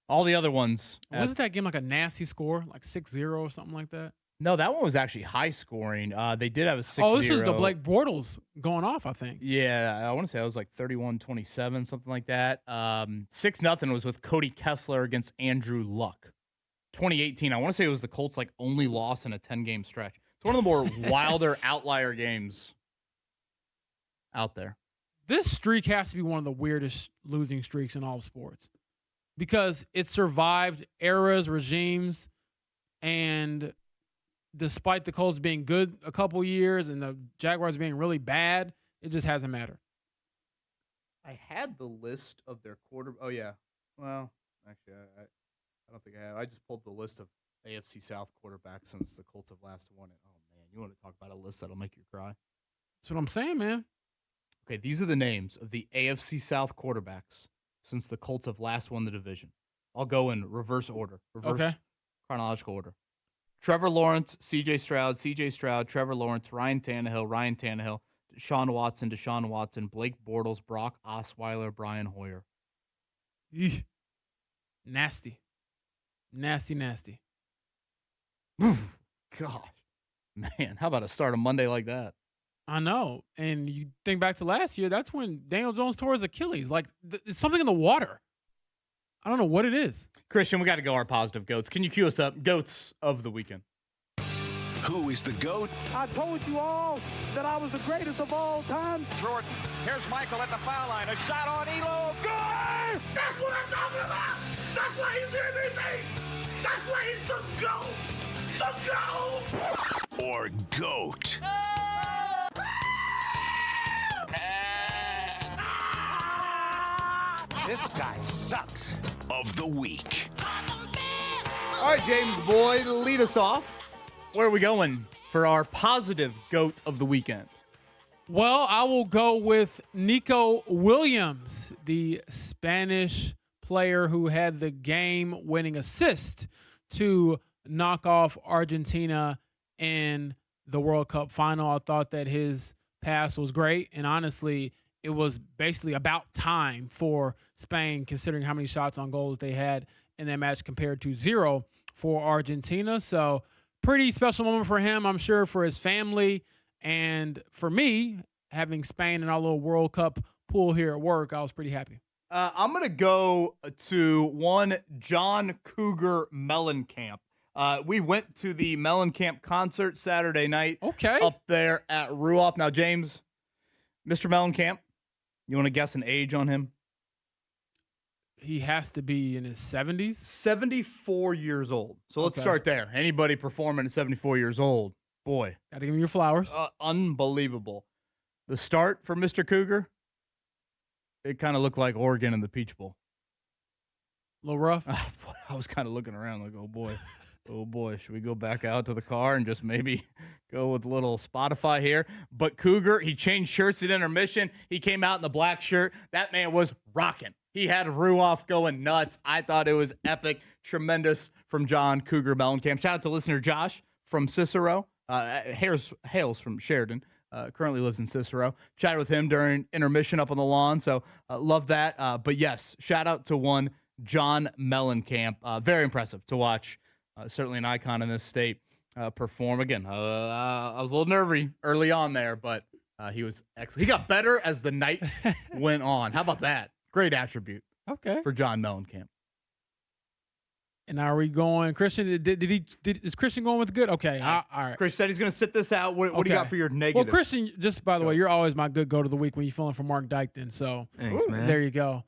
All the other ones. Wasn't that game like a nasty score, like 6-0 or something like that? No, that one was actually high scoring. They did have a 6-0. Oh, this was the Blake Bortles going off, I think. Yeah, I want to say it was like 31-27, something like that. 6-0 was with Cody Kessler against Andrew Luck. 2018, I want to say it was the Colts' like only loss in a 10-game stretch. It's one of the more wilder outlier games out there. This streak has to be one of the weirdest losing streaks in all of sports because it survived eras, regimes, and despite the Colts being good a couple years and the Jaguars being really bad, it just hasn't mattered. I had the list of their quarter. Oh, yeah. Well, actually, I don't think I have. I just pulled the list of AFC South quarterbacks since the Colts have last won it. Oh, man. You want to talk about a list that'll make you cry? That's what I'm saying, man. Okay, these are the names of the AFC South quarterbacks since the Colts have last won the division. I'll go in reverse order, chronological order. Trevor Lawrence, C.J. Stroud, Trevor Lawrence, Ryan Tannehill, Deshaun Watson, Blake Bortles, Brock Osweiler, Brian Hoyer. Eesh. Nasty. Nasty. Gosh, man, how about a start on Monday like that? I know. And you think back to last year, that's when Daniel Jones tore his Achilles. Like, it's something in the water. I don't know what it is. Christian, we got to go our positive goats. Can you cue us up? Goats of the weekend. Who is the GOAT? I told you all that I was the greatest of all time. Jordan. Here's Michael at the foul line. A shot on Elo. Good! That's what I'm talking about. That's why he's MVP. That's why he's the GOAT. The GOAT. Or GOAT? This guy sucks. Of the week. All right, James Boyd, lead us off. Where are we going for our positive goat of the weekend? Well, I will go with Nico Williams, the Spanish player who had the game-winning assist to knock off Argentina in the World Cup final. I thought that his pass was great, and honestly, it was basically about time for Spain, considering how many shots on goal that they had in that match compared to 0 for Argentina. So pretty special moment for him, I'm sure, for his family. And for me, having Spain in our little World Cup pool here at work, I was pretty happy. I'm going to go to one John Cougar Mellencamp. We went to the Mellencamp concert Saturday night up there at Ruoff. Now, James, Mr. Mellencamp, you want to guess an age on him? He has to be in his 70s. 74 years old. So let's start there. Anybody performing at 74 years old, boy. Got to give him your flowers. Unbelievable. The start for Mr. Cougar, it kind of looked like Oregon in the Peach Bowl. A little rough. I was kind of looking around like, oh, boy. Oh, boy, should we go back out to the car and just maybe go with a little Spotify here? But Cougar, he changed shirts at intermission. He came out in the black shirt. That man was rocking. He had Ruoff going nuts. I thought it was epic, tremendous from John Cougar Mellencamp. Shout out to listener Josh from Cicero. Hails from Sheridan. Currently lives in Cicero. Chatted with him during intermission up on the lawn. So love that. But yes, shout out to one John Mellencamp. Very impressive to watch. Certainly an icon in this state perform. Again, I was a little nervy early on there, but he was excellent. He got better as the night went on. How about that? Great attribute for John Mellencamp. And are we going, Christian? Is Christian going with good? Okay, all right. Chris said he's going to sit this out. What do you got for your negative? Well, Christian, just by the way, you're always my good go to the week when you're filling for Mark Dykton. So Thanks, man. there you go.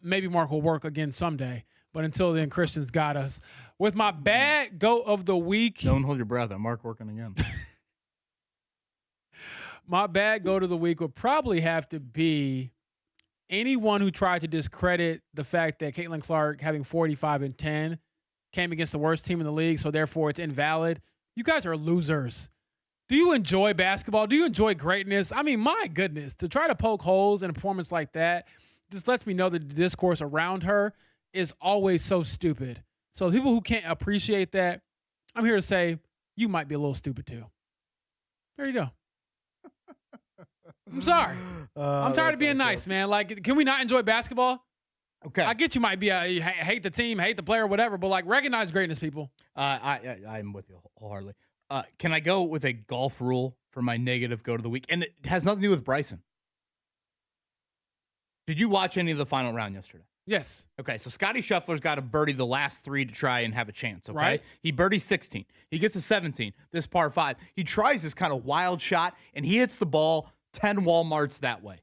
Maybe Mark will work again someday, but until then, Christian's got us. With my bad go of the week. Don't hold your breath. I'm Mark working again. My bad go to the week would probably have to be anyone who tried to discredit the fact that Caitlin Clark having 45-10 came against the worst team in the league, so therefore it's invalid. You guys are losers. Do you enjoy basketball? Do you enjoy greatness? I mean, my goodness, to try to poke holes in a performance like that just lets me know that the discourse around her is always so stupid. So people who can't appreciate that, I'm here to say you might be a little stupid too. There you go. I'm sorry. I'm tired of being nice, man. Like, can we not enjoy basketball? Okay. I get you might be hate the team, hate the player, whatever, but like recognize greatness, people. I'm with you wholeheartedly. Can I go with a golf rule for my negative go to the week? And it has nothing to do with Bryson. Did you watch any of the final round yesterday? Yes. Okay, so Scotty Scheffler's got to birdie the last 3 to try and have a chance, okay? Right. He birdies 16. He gets to 17, this par 5. He tries this kind of wild shot, and he hits the ball 10 Walmarts that way.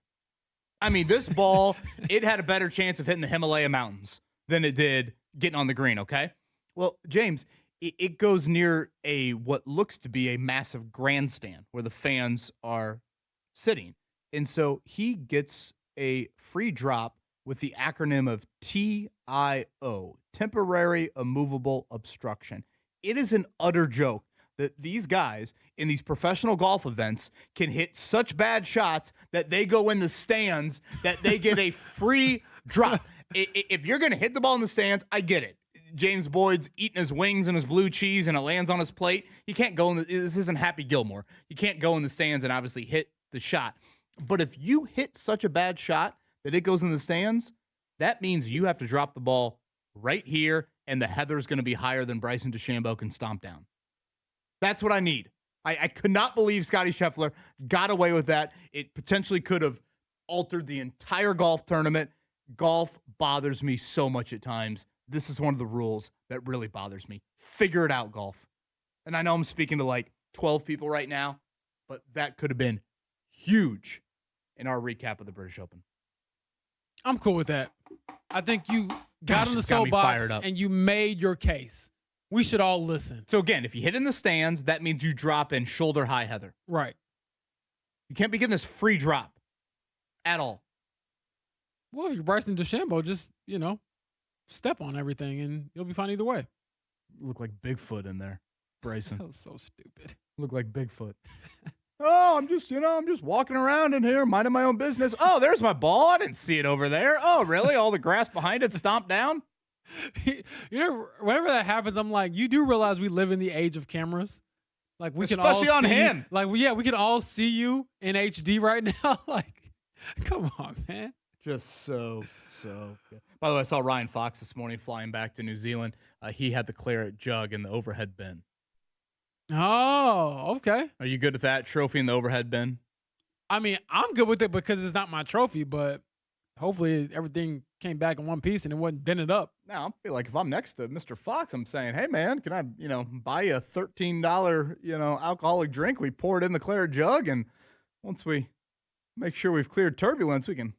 I mean, this ball, it had a better chance of hitting the Himalaya mountains than it did getting on the green, okay? Well, James, it goes near what looks to be a massive grandstand where the fans are sitting. And so he gets a free drop with the acronym of TIO, Temporary Immovable Obstruction. It is an utter joke that these guys in these professional golf events can hit such bad shots that they go in the stands, that they get a free drop. If you're going to hit the ball in the stands, I get it. James Boyd's eating his wings and his blue cheese and it lands on his plate. You can't go this isn't Happy Gilmore. You can't go in the stands and obviously hit the shot. But if you hit such a bad shot that it goes in the stands, that means you have to drop the ball right here, and the heather's going to be higher than Bryson DeChambeau can stomp down. That's what I need. I could not believe Scotty Scheffler got away with that. It potentially could have altered the entire golf tournament. Golf bothers me so much at times. This is one of the rules that really bothers me. Figure it out, golf. And I know I'm speaking to like 12 people right now, but that could have been huge in our recap of the British Open. I'm cool with that. I think you got on the it's got me soapbox fired up. and you made your case. We should all listen. So again, if you hit in the stands, that means you drop in shoulder high heather. Right. You can't be getting this free drop at all. Well, if you're Bryson DeChambeau, just, step on everything and you'll be fine either way. Look like Bigfoot in there, Bryson. That was so stupid. Look like Bigfoot. Oh, I'm just walking around in here, minding my own business. Oh, there's my ball. I didn't see it over there. Oh, really? All the grass behind it stomped down? Whenever that happens, I'm like, you do realize we live in the age of cameras? Like we Especially can all on see him. Like, we can all see you in HD right now. Like, come on, man. Just so good. By the way, I saw Ryan Fox this morning flying back to New Zealand. He had the claret jug in the overhead bin. Oh, okay. Are you good with that? Trophy in the overhead bin? I mean, I'm good with it because it's not my trophy, but hopefully everything came back in one piece and it wasn't dented up. Now, I feel like if I'm next to Mr. Fox, I'm saying, hey, man, can I, buy you a $13, alcoholic drink? We pour it in the claret jug, and once we make sure we've cleared turbulence, we can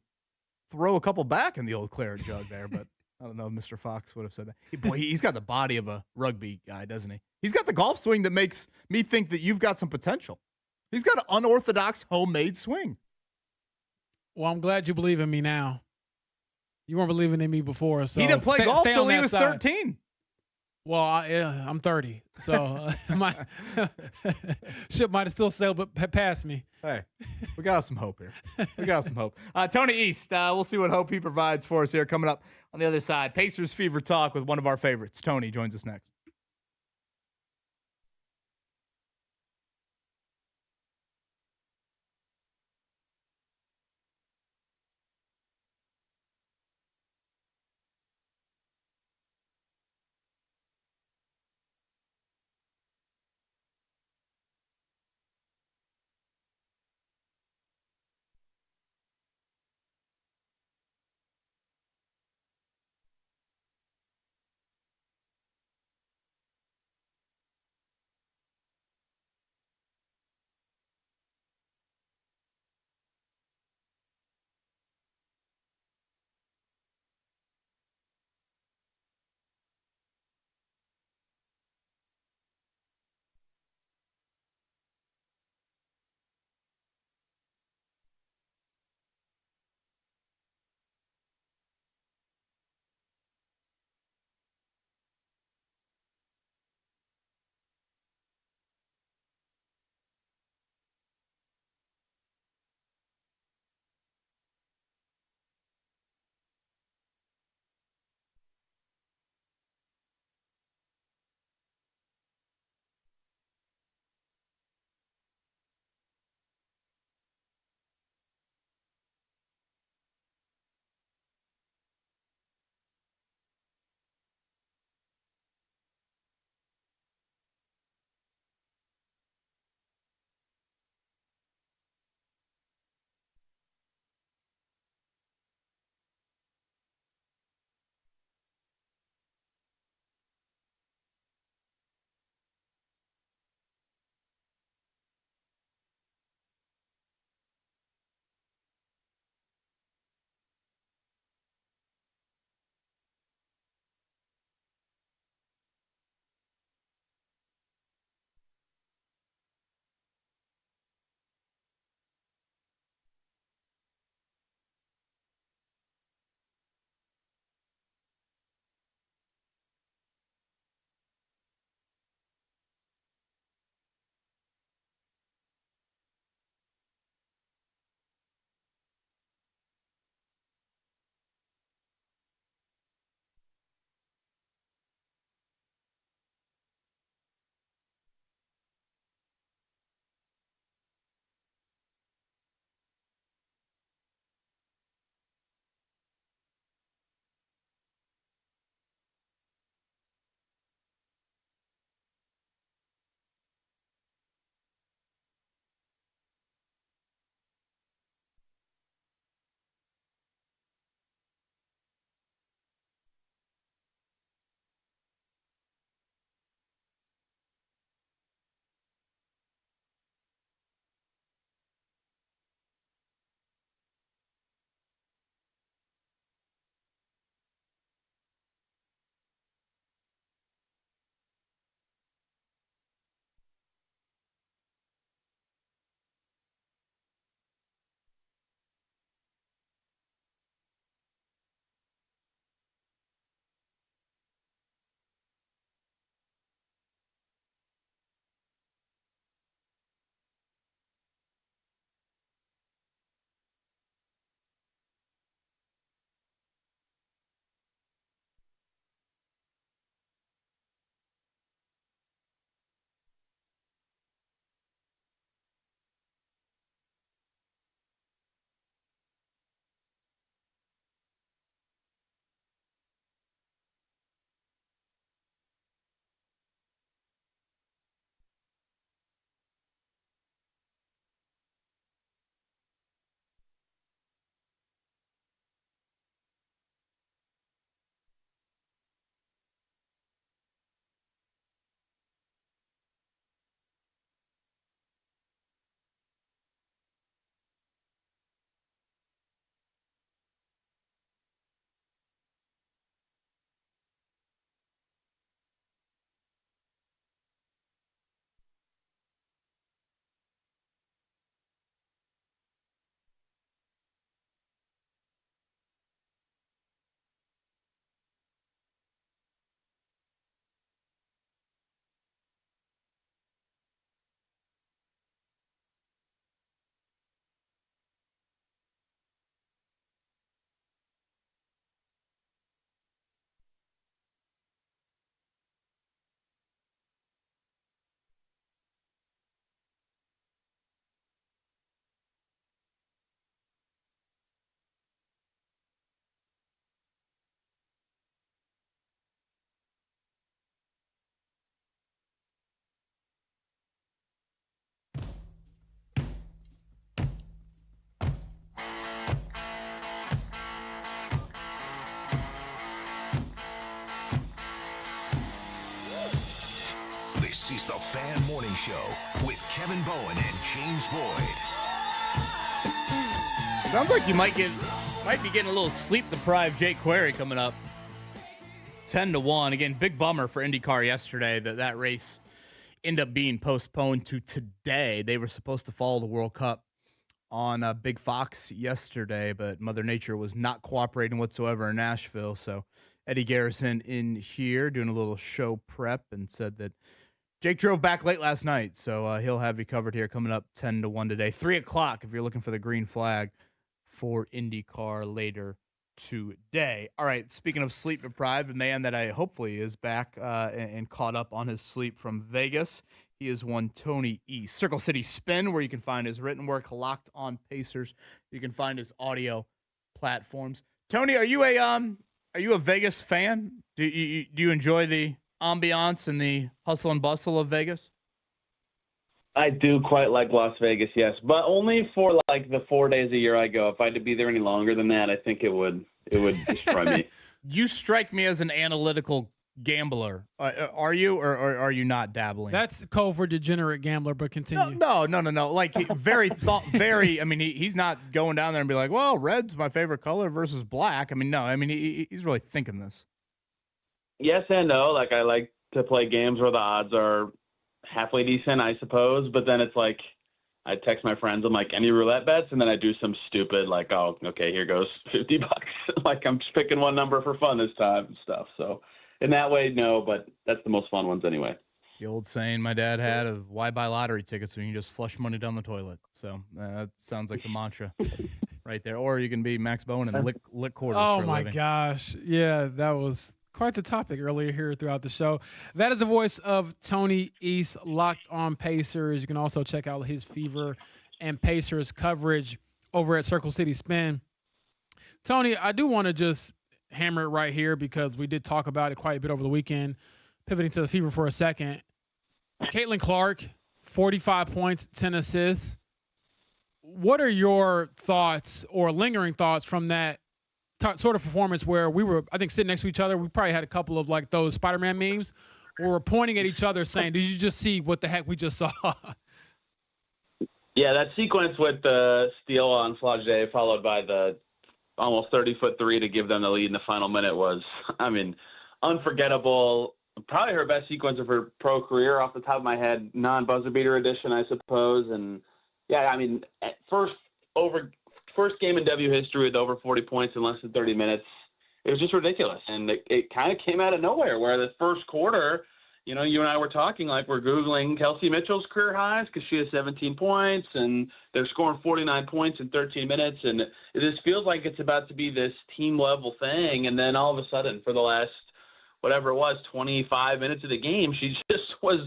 throw a couple back in the old claret jug there. But I don't know if Mr. Fox would have said that. He's got the body of a rugby guy, doesn't he? He's got the golf swing that makes me think that you've got some potential. He's got an unorthodox homemade swing. Well, I'm glad you believe in me now. You weren't believing in me before, so he didn't play golf stay till on he that was side. 13. Well, I'm 30, so my ship might have still sailed past me. Hey, we got some hope here. We got some hope. Tony East, we'll see what hope he provides for us here coming up on the other side. Pacers Fever Talk with one of our favorites. Tony joins us next. is the Fan Morning Show with Kevin Bowen and James Boyd. Sounds like you might be getting a little sleep-deprived Jake Query coming up. 10-1. Again, big bummer for IndyCar yesterday that race ended up being postponed to today. They were supposed to follow the World Cup on Big Fox yesterday, but Mother Nature was not cooperating whatsoever in Nashville. So Eddie Garrison in here doing a little show prep and said that Jake drove back late last night, so he'll have you covered here coming up 10-1 today. 3 o'clock if you're looking for the green flag for IndyCar later today. All right, speaking of sleep deprived, a man that I hopefully is back and caught up on his sleep from Vegas. He is one Tony East. Circle City Spin, where you can find his written work, Locked on Pacers. You can find his audio platforms. Tony, are you a Vegas fan? Do you enjoy the ambiance and the hustle and bustle of Vegas? I do quite like Las Vegas, yes, but only for like the 4 days a year I go. If I had to be there any longer than that, I think it would destroy me. You strike me as an analytical gambler. Are you, or are you not dabbling? That's code for degenerate gambler, but continue. No. Like very. I mean, he's not going down there and be like, well, red's my favorite color versus black. I mean, no. I mean, he's really thinking this. Yes and no. Like, I like to play games where the odds are halfway decent, I suppose. But then it's like, I text my friends, I'm like, any roulette bets? And then I do some stupid, like, oh, okay, here goes $50. Like, I'm just picking one number for fun this time and stuff. So in that way, no, but that's the most fun ones anyway. The old saying my dad had of why buy lottery tickets when you just flush money down the toilet. So that sounds like the mantra right there. Or you can be Max Bowen and lick quarters for a living. Oh, my gosh. Yeah, that was quite the topic earlier here throughout the show. That is the voice of Tony East, Locked on Pacers. You can also check out his Fever and Pacers coverage over at Circle City Spin. Tony, I do want to just hammer it right here because we did talk about it quite a bit over the weekend. Pivoting to the Fever for a second. Caitlin Clark, 45 points, 10 assists. What are your thoughts or lingering thoughts from that sort of performance where we were, I think, sitting next to each other? We probably had a couple of like those Spider-Man memes where we're pointing at each other saying, did you just see what the heck we just saw? Yeah, that sequence with the steal on Flage followed by the almost 30-foot three to give them the lead in the final minute was, I mean, unforgettable. Probably her best sequence of her pro career off the top of my head, non-buzzer beater edition, I suppose. And yeah, I mean, first game in W history with over 40 points in less than 30 minutes. It was just ridiculous. And it kind of came out of nowhere where the first quarter, you know, you and I were talking like we're Googling Kelsey Mitchell's career highs because she has 17 points and they're scoring 49 points in 13 minutes. And it just feels like it's about to be this team level thing. And then all of a sudden for the last, whatever it was, 25 minutes of the game, she just was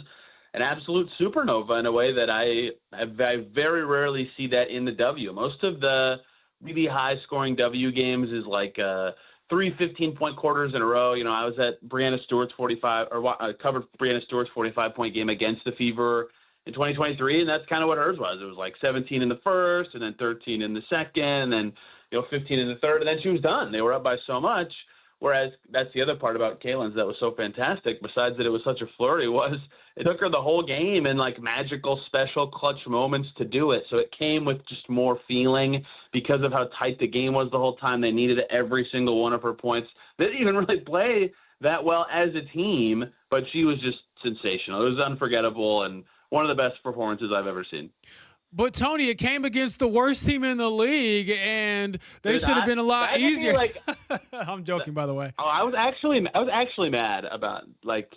an absolute supernova in a way that I very rarely see that in the W. Most of the really high-scoring W games is like 3 15-point quarters in a row. You know, I was at Brianna Stewart's covered Brianna Stewart's 45-point game against the Fever in 2023, and that's kind of what hers was. It was like 17 in the first, and then 13 in the second, and then 15 in the third, and then she was done. They were up by so much. Whereas that's the other part about Caitlin's that was so fantastic, besides that it was such a flurry, was it took her the whole game in like magical, special, clutch moments to do it. So it came with just more feeling because of how tight the game was the whole time. They needed every single one of her points. They didn't even really play that well as a team, but she was just sensational. It was unforgettable and one of the best performances I've ever seen. But, Tony, it came against the worst team in the league, and they should have been a lot easier. Like, I'm joking, by the way. Oh, I was actually mad about, like,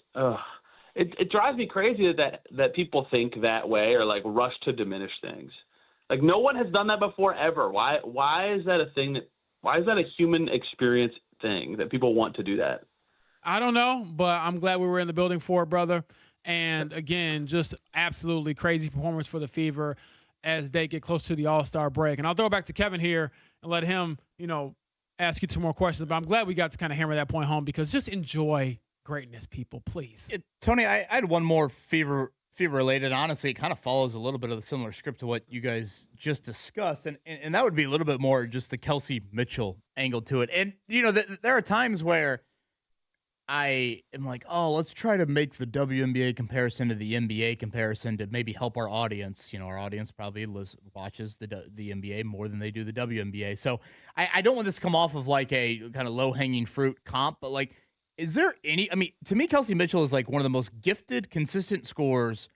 it drives me crazy that people think that way or, like, rush to diminish things. Like, no one has done that before ever. Why is that a thing why is that a human experience thing that people want to do that? I don't know, but I'm glad we were in the building for it, brother. And, again, just absolutely crazy performance for the Fever as they get close to the All-Star break. And I'll throw it back to Kevin here and let him, ask you 2 more questions. But I'm glad we got to kind of hammer that point home because just enjoy greatness, people, please. Tony, I had one more Fever-related. Honestly, it kind of follows a little bit of the similar script to what you guys just discussed. And that would be a little bit more just the Kelsey Mitchell angle to it. And, there are times where I am like, oh, let's try to make the WNBA comparison to the NBA comparison to maybe help our audience. Our audience probably watches the NBA more than they do the WNBA. So I don't want this to come off of like a kind of low-hanging fruit comp, but like, is there any, I mean, to me, Kelsey Mitchell is like one of the most gifted, consistent scorers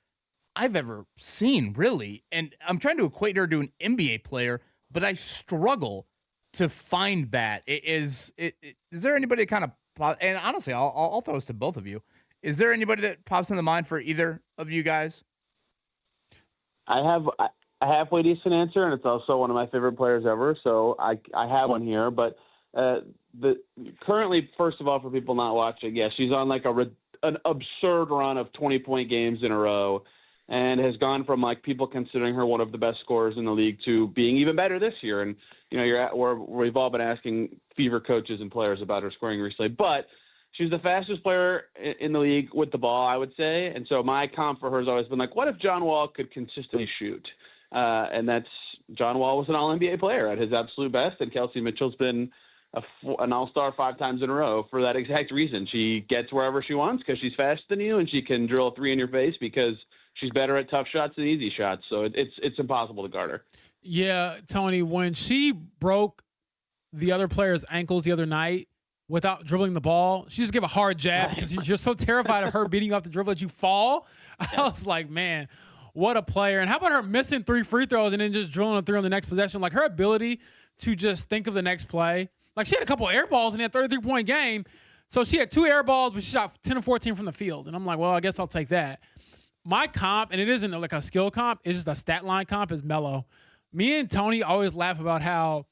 I've ever seen, really. And I'm trying to equate her to an NBA player, but I struggle to find that. Is there anybody that kind of, and honestly, I'll throw this to both of you. Is there anybody that pops in the mind for either of you guys? I have a halfway decent answer, and it's also one of my favorite players ever. So I have one here, but currently, first of all, for people not watching, she's on like an absurd run of 20-point games in a row, and has gone from like people considering her one of the best scorers in the league to being even better this year. And we've all been asking Fever coaches and players about her scoring recently, but she's the fastest player in the league with the ball, I would say. And so my comp for her has always been like, what if John Wall could consistently shoot? And that's John Wall was an All-NBA player at his absolute best, and Kelsey Mitchell's been an all-star 5 times in a row for that exact reason. She gets wherever she wants because she's faster than you, and she can drill a 3 in your face because she's better at tough shots than easy shots. So it's impossible to guard her. Yeah, Tony, when she broke the other player's ankles the other night without dribbling the ball, she just gave a hard jab because you're so terrified of her beating you off the dribble that you fall. I was like, man, what a player. And how about her missing 3 free throws and then just drilling a 3 on the next possession? Like, her ability to just think of the next play. Like, she had a couple of air balls in that 33-point game. So she had 2 air balls, but she shot 10 of 14 from the field. And I'm like, well, I guess I'll take that. My comp, and it isn't like a skill comp, it's just a stat line comp, is Melo. Me and Tony always laugh about how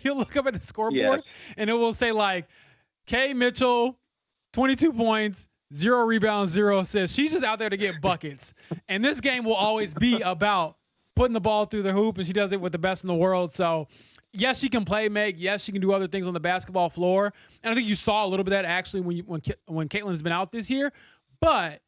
you'll look up at the scoreboard and it will say like, K. Mitchell, 22 points, 0 rebounds, 0 assists. She's just out there to get buckets. And this game will always be about putting the ball through the hoop, and she does it with the best in the world. So, yes, she can play make. Yes, she can do other things on the basketball floor. And I think you saw a little bit of that actually when Caitlin's been out this year. But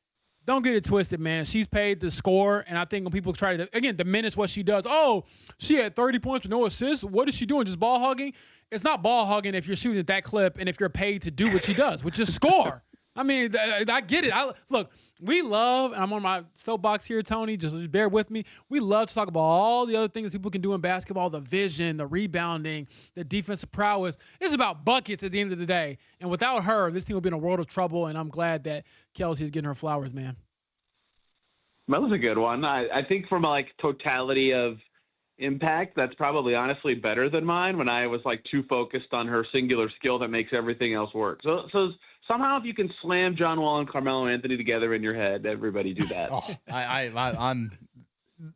don't get it twisted, man. She's paid to score, and I think when people try to, again, diminish what she does, oh, she had 30 points with no assists. What is she doing, just ball hugging? It's not ball hugging if you're shooting at that clip and if you're paid to do what she does, which is score. I mean, I get it. Look, we love, and I'm on my soapbox here, Tony, just bear with me. We love to talk about all the other things people can do in basketball, the vision, the rebounding, the defensive prowess. It's about buckets at the end of the day. And without her, this team would be in a world of trouble, and I'm glad that Kelsey is getting her flowers, man. That was a good one. I think from a like totality of impact, that's probably honestly better than mine when I was like too focused on her singular skill that makes everything else work. So somehow if you can slam John Wall and Carmelo Anthony together in your head, everybody do that. I'm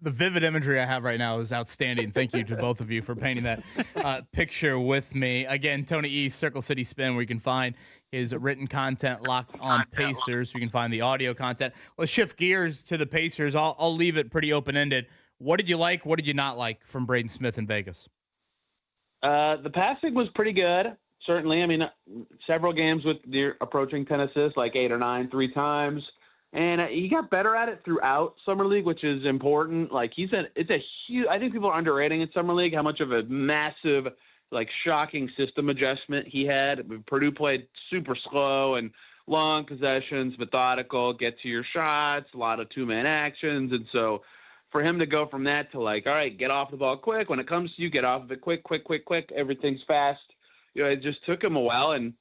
the vivid imagery I have right now is outstanding. Thank you to both of you for painting that picture with me. Again, Tony E, Circle City Spin, where you can find his written content, Locked on Pacers. You can find the audio content. Let's shift gears to the Pacers. I'll leave it pretty open-ended. What did you like? What did you not like from Braden Smith in Vegas? The passing was pretty good. Certainly. I mean, several games with near approaching 10 assists, like 8 or 9, 3 times. And he got better at it throughout Summer League, which is important. Like it's a huge, I think people are underrating in Summer League how much of a massive, like shocking system adjustment he had. Purdue played super slow and long possessions, methodical, get to your shots, a lot of 2-man actions. And so for him to go from that to like, all right, get off the ball quick. When it comes to you, get off of it quick. Everything's fast. It just took him a while. And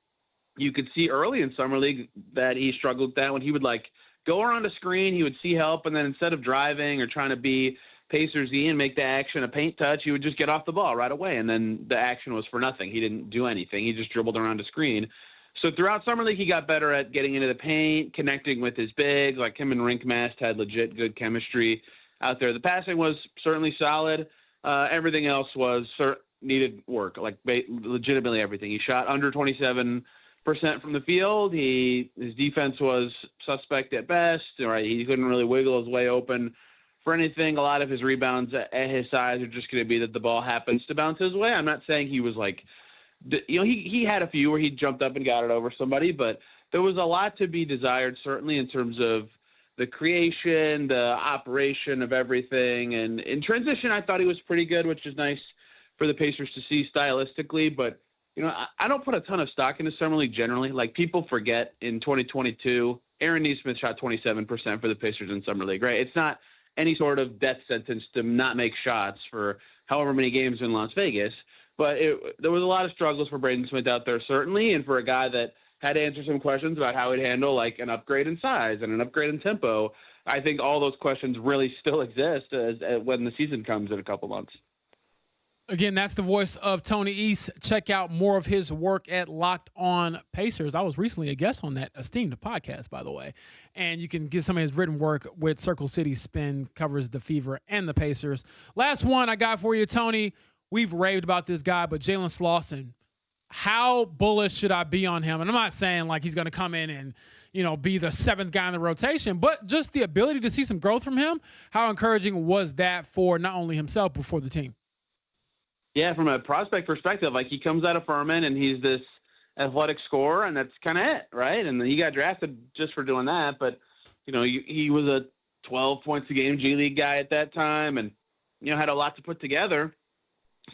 you could see early in Summer League that he struggled with that when he would like go around a screen, he would see help. And then instead of driving or trying to be Pacers-y and make the action a paint touch, he would just get off the ball right away. And then the action was for nothing. He didn't do anything. He just dribbled around a screen. So throughout Summer League, he got better at getting into the paint, connecting with his bigs. Like him and Rinkmast had legit good chemistry out there. The passing was certainly solid. Everything else needed work, like legitimately everything. He shot under 27% from the field. His defense was suspect at best. Right, he couldn't really wiggle his way open for anything. A lot of his rebounds at his size are just going to be that the ball happens to bounce his way. I'm not saying he was like, he had a few where he jumped up and got it over somebody, but there was a lot to be desired, certainly in terms of the creation, the operation of everything. And in transition, I thought he was pretty good, which is nice for the Pacers to see stylistically, but I don't put a ton of stock into Summer League generally. Like, people forget in 2022, Aaron Nesmith shot 27% for the Pacers in Summer League, right? It's not any sort of death sentence to not make shots for however many games in Las Vegas. But there was a lot of struggles for Braden Smith out there, certainly, and for a guy that had to answer some questions about how he'd handle, like, an upgrade in size and an upgrade in tempo. I think all those questions really still exist when the season comes in a couple months. Again, that's the voice of Tony East. Check out more of his work at Locked On Pacers. I was recently a guest on that esteemed podcast, by the way. And you can get some of his written work with Circle City Spin, covers the Fever and the Pacers. Last one I got for you, Tony. We've raved about this guy, but Jalen Slauson, how bullish should I be on him? And I'm not saying like he's going to come in and, be the seventh guy in the rotation, but just the ability to see some growth from him. How encouraging was that for not only himself, but for the team? Yeah, from a prospect perspective, like, he comes out of Furman and he's this athletic scorer, and that's kind of it, right? And he got drafted just for doing that. But, he was a 12 points a game G League guy at that time, and, had a lot to put together.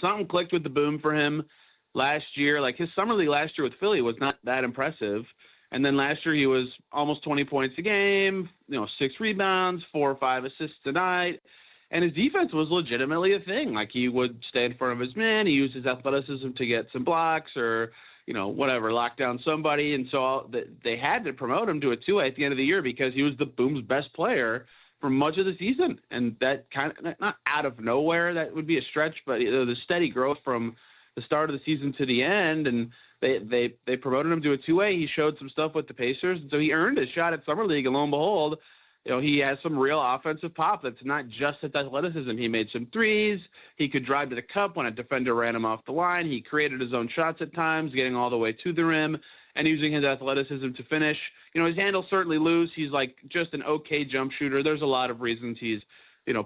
Something clicked with the boom for him last year. Like, his Summer League last year with Philly was not that impressive. And then last year he was almost 20 points a game, 6 rebounds, 4 or 5 assists a night. And his defense was legitimately a thing. Like, he would stay in front of his man. He used his athleticism to get some blocks or, whatever, lock down somebody. And so they had to promote him to a 2A at the end of the year because he was the Boom's best player for much of the season. And that kind of, not out of nowhere, that would be a stretch, but the steady growth from the start of the season to the end. And they promoted him to a 2A. He showed some stuff with the Pacers. And so he earned his shot at Summer League. And lo and behold, he has some real offensive pop. That's not just his athleticism. He made some threes. He could drive to the cup when a defender ran him off the line. He created his own shots at times, getting all the way to the rim and using his athleticism to finish. His handle's certainly loose. He's like just an okay jump shooter. There's a lot of reasons he's,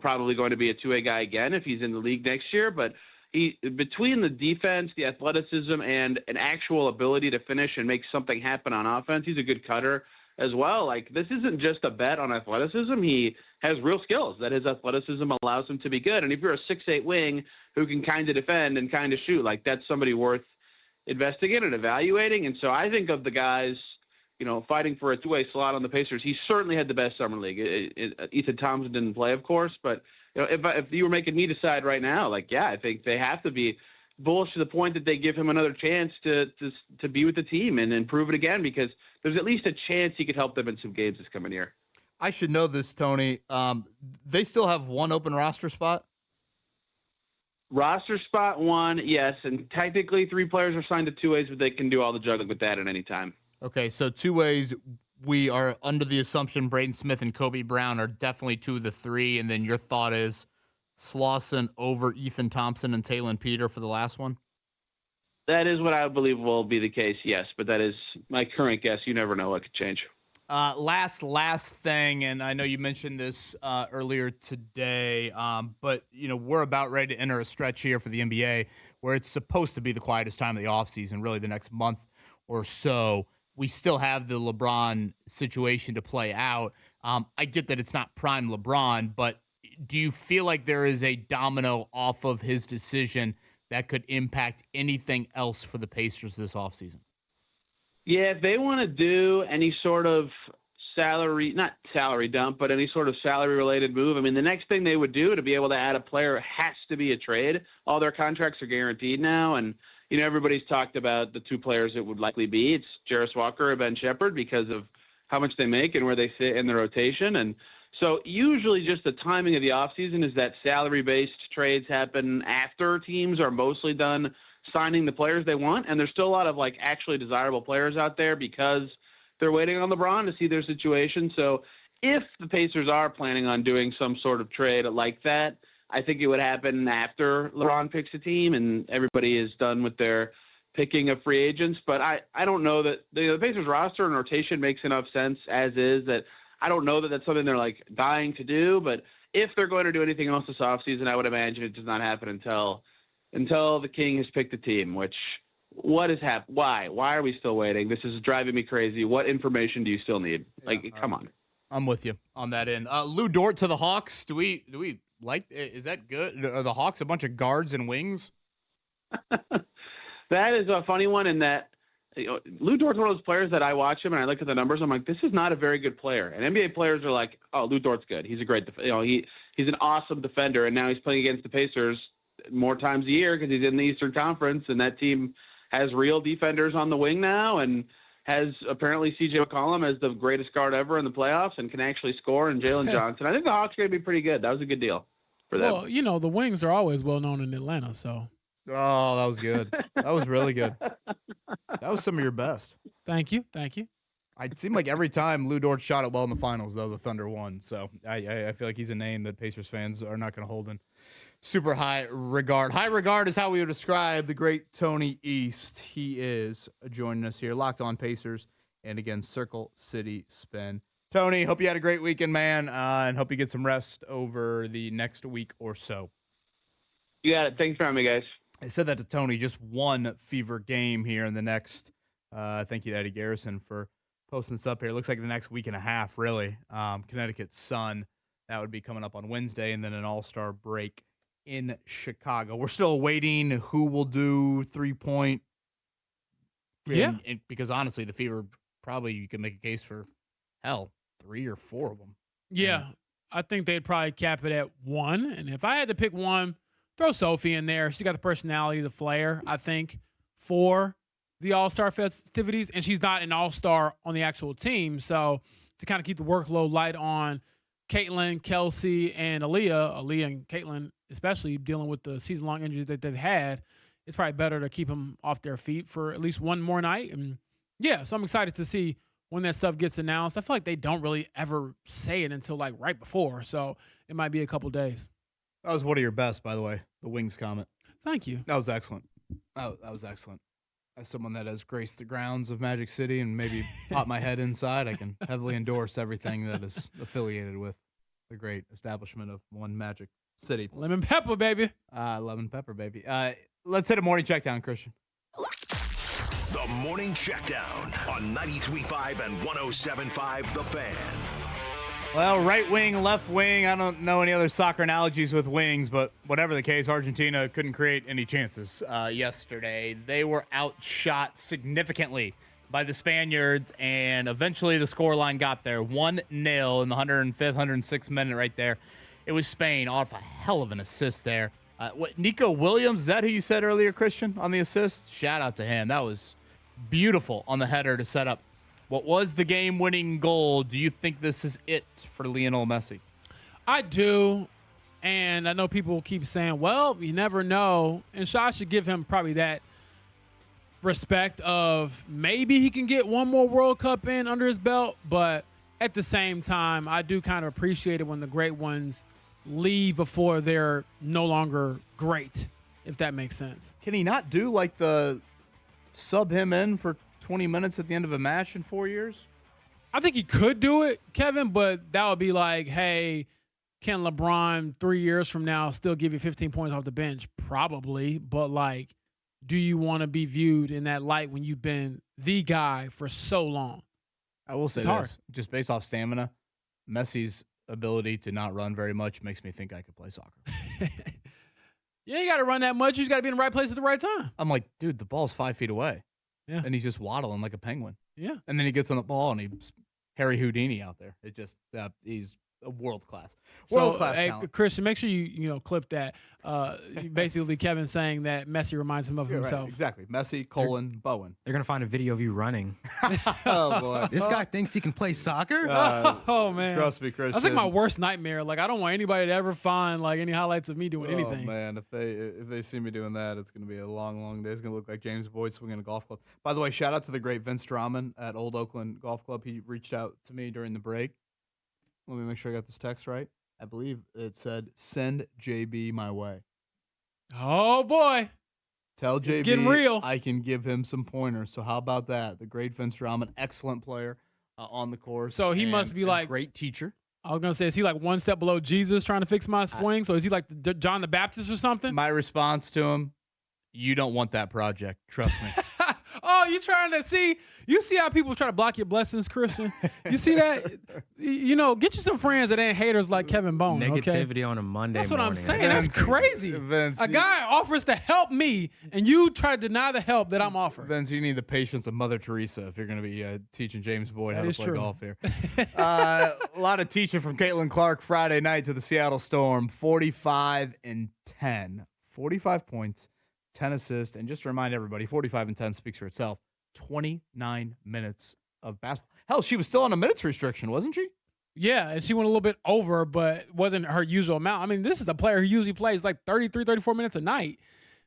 probably going to be a 2A guy again if he's in the league next year. But between the defense, the athleticism, and an actual ability to finish and make something happen on offense, he's a good cutter as well. Like, this isn't just a bet on athleticism. He has real skills that his athleticism allows him to be good. And if you're a 6'8" wing who can kind of defend and kind of shoot, like, that's somebody worth investing in and evaluating. And so I think of the guys, fighting for a 2A slot on the Pacers, he certainly had the best Summer League. Ethan Thompson didn't play, of course, but if you were making me decide right now, like, yeah, I think they have to be bullish to the point that they give him another chance to be with the team and improve it again, because there's at least a chance he could help them in some games this coming year. I should know this, Tony. They still have one open roster spot? Roster spot 1, yes, and technically 3 players are signed to 2As, but they can do all the juggling with that at any time. Okay, so 2As, we are under the assumption Braden Smith and Kobe Brown are definitely 2 of the 3, and then your thought is Slauson over Ethan Thompson and Taylen Peter for the last one? That is what I believe will be the case, yes, but that is my current guess. You never know what could change. Last thing, and I know you mentioned this earlier today, but we're about ready to enter a stretch here for the NBA where it's supposed to be the quietest time of the offseason, really the next month or so. We still have the LeBron situation to play out. I get that it's not prime LeBron, but do you feel like there is a domino off of his decision that could impact anything else for the Pacers this offseason? Yeah, if they want to do any sort of not salary dump, but any sort of salary-related move, I mean, the next thing they would do to be able to add a player has to be a trade. All their contracts are guaranteed now, and everybody's talked about the 2 players it would likely be. It's Jarris Walker or Ben Shepherd because of how much they make and where they sit in the rotation. And so usually just the timing of the offseason is that salary-based trades happen after teams are mostly done signing the players they want. And there's still a lot of like actually desirable players out there because they're waiting on LeBron to see their situation. So if the Pacers are planning on doing some sort of trade like that, I think it would happen after LeBron picks a team and everybody is done with their picking of free agents. But I don't know that the Pacers roster and rotation makes enough sense as is that I don't know that that's something they're like dying to do. But if they're going to do anything else this offseason, I would imagine it does not happen until the King has picked a team, which what is happening? Why are we still waiting? This is driving me crazy. What information do you still need? Come on. I'm with you on that end. Lou Dort to the Hawks. Do we like, is that good? Are the Hawks a bunch of guards and wings? That is a funny one in that Lou Dort's one of those players that I watch him and I look at the numbers. I'm like, this is not a very good player. And NBA players are like, oh, Lou Dort's good. He's a great, he's an awesome defender. And now he's playing against the Pacers more times a year because he's in the Eastern Conference, and that team has real defenders on the wing now and has apparently C.J. McCollum as the greatest guard ever in the playoffs and can actually score, and Jalen Johnson. I think the Hawks are going to be pretty good. That was a good deal for them. Well, the Wings are always well known in Atlanta, so. Oh, that was good. That was really good. That was some of your best. Thank you. It seemed like every time Lou Dort shot it well in the finals, though, the Thunder won. So I feel like he's a name that Pacers fans are not going to hold in super high regard. High regard is how we would describe the great Tony East. He is joining us here, Locked On Pacers, and again, Circle City Spin. Tony, hope you had a great weekend, man, and hope you get some rest over the next week or so. You got it. Thanks for having me, guys. I said that to Tony, just one Fever game here in the next. Thank you to Eddie Garrison for posting this up here. It looks like the next week and a half, really. Connecticut Sun, that would be coming up on Wednesday, and then an all-star break in Chicago. We're still awaiting who will do 3-point. Yeah. Because honestly, the Fever, probably you can make a case for, 3 or 4 of them. Yeah. I think they'd probably cap it at 1. And if I had to pick one, throw Sophie in there. She's got the personality, the flair, I think, for the All-Star festivities. And she's not an All-Star on the actual team. So to kind of keep the workload light on Caitlin, Kelsey, and Aaliyah and Caitlin, especially dealing with the season-long injuries that they've had, it's probably better to keep them off their feet for at least one more night. And yeah, so I'm excited to see when that stuff gets announced. I feel like they don't really ever say it until like right before. So it might be a couple days. That was one of your best, by the way, the Wings comment. Thank you. That was excellent. That was excellent. As someone that has graced the grounds of Magic City and maybe popped my head inside, I can heavily endorse everything that is affiliated with the great establishment of One Magic City. Lemon pepper, baby. Lemon pepper, baby. Let's hit a morning check down, Christian. The Morning Checkdown on 93.5 and 107.5 The Fan. Well, right wing, left wing. I don't know any other soccer analogies with wings, but whatever the case, Argentina couldn't create any chances yesterday. They were outshot significantly by the Spaniards, and eventually the scoreline got there. 1-0 in the 105th, 106th minute right there. It was Spain off a hell of an assist there. Nico Williams, is that who you said earlier, Christian, on the assist? Shout out to him. That was beautiful on the header to set up what was the game-winning goal. Do you think this is it for Lionel Messi? I do, and I know people keep saying, well, you never know, and so I should give him probably that respect of maybe he can get one more World Cup in under his belt, but at the same time, I do kind of appreciate it when the great ones leave before they're no longer great, if that makes sense. Can he not do like the sub him in for 20 minutes at the end of a match in 4 years? I think he could do it, Kevin, but that would be like, hey, can LeBron 3 years from now still give you 15 points off the bench? Probably, but like, do you want to be viewed in that light when you've been the guy for so long? I will say It's this, hard. just based off stamina, Messi's ability to not run very much makes me think I could play soccer. Yeah, you got to run that much. You just got to be in the right place at the right time. I'm like, dude, the ball's 5 feet away. Yeah. And he's just waddling like a penguin. Yeah. And then he gets on the ball and he's Harry Houdini out there. It just, he's a world class. So, hey, Christian, make sure you clip that. Basically, Kevin saying that Messi reminds him of himself. Right, exactly. Messi, Bowen. They're going to find a video of you running. Oh, boy. This guy thinks he can play soccer? Oh, man. Trust me, Christian. That's like my worst nightmare. Like, I don't want anybody to ever find, like, any highlights of me doing anything. Oh, man. If they see me doing that, it's going to be a long, long day. It's going to look like James Boyd swinging a golf club. By the way, shout out to the great Vince Drummond at Old Oakland Golf Club. He reached out to me during the break. Let me make sure I got this text right. I believe it said, send JB my way. Oh, boy. Tell JB getting real. I can give him some pointers. So how about that? The great Vince Drummond, excellent player on the course. So he must be like great teacher. I was going to say, is he like one step below Jesus trying to fix my swing? So is he like John the Baptist or something? My response to him, you don't want that project. Trust me. Oh, you trying to see? You see how people try to block your blessings, Christian? You see that? Get you some friends that ain't haters like Kevin Bone. Negativity okay? on a Monday That's what I'm morning. saying. That's crazy. Vince, a guy offers to help me, and you try to deny the help that I'm offering. Vince, you need the patience of Mother Teresa if you're going to be teaching James Boyd how to play golf here. A lot of teaching from Caitlin Clark Friday night to the Seattle Storm. 45-10. 45 points, 10 assists. And just to remind everybody, 45-10 speaks for itself. 29 minutes of basketball. Hell, she was still on a minutes restriction, wasn't she? Yeah, and she went a little bit over, but wasn't her usual amount. I mean, this is the player who usually plays like 33, 34 minutes a night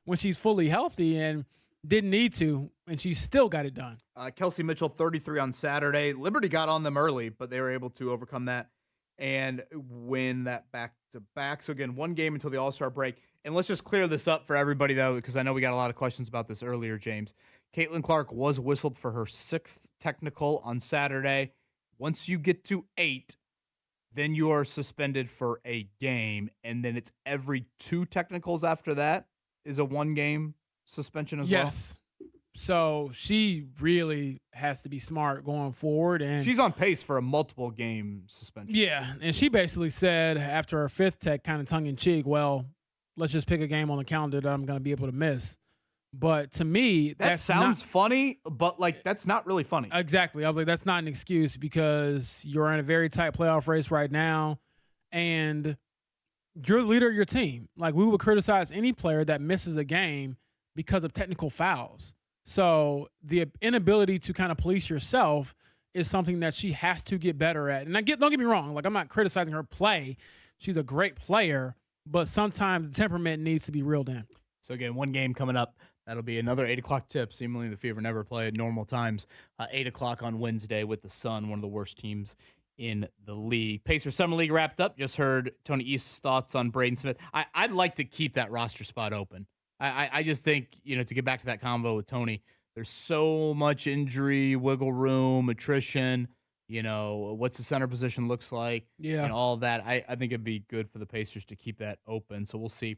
when she's fully healthy and didn't need to, and she still got it done. Kelsey Mitchell, 33 on Saturday. Liberty got on them early, but they were able to overcome that and win that back-to-back. So, again, one game until the All-Star break. And let's just clear this up for everybody, though, because I know we got a lot of questions about this earlier, James. Caitlin Clark was whistled for her 6th technical on Saturday. Once you get to 8, then you are suspended for a game, and then it's every 2 technicals after that is a 1-game suspension as well? Yes. So she really has to be smart going forward. And she's on pace for a multiple game suspension. Yeah, and she basically said after her 5th tech, kind of tongue-in-cheek, well, let's just pick a game on the calendar that I'm going to be able to miss. But to me, that sounds funny, but that's not really funny. Exactly. I was like, that's not an excuse because you're in a very tight playoff race right now, and you're the leader of your team. Like, we would criticize any player that misses a game because of technical fouls. So the inability to kind of police yourself is something that she has to get better at. And don't get me wrong. Like, I'm not criticizing her play. She's a great player, but sometimes the temperament needs to be reeled in. So, again, one game coming up. That'll be another 8 o'clock tip. Seemingly the Fever never play at normal times. 8 o'clock on Wednesday with the Sun, one of the worst teams in the league. Pacers Summer League wrapped up. Just heard Tony East's thoughts on Braden Smith. I'd like to keep that roster spot open. I just think, to get back to that combo with Tony, there's so much injury, wiggle room, attrition, what's the center position looks like, and all of that. I think it'd be good for the Pacers to keep that open. So we'll see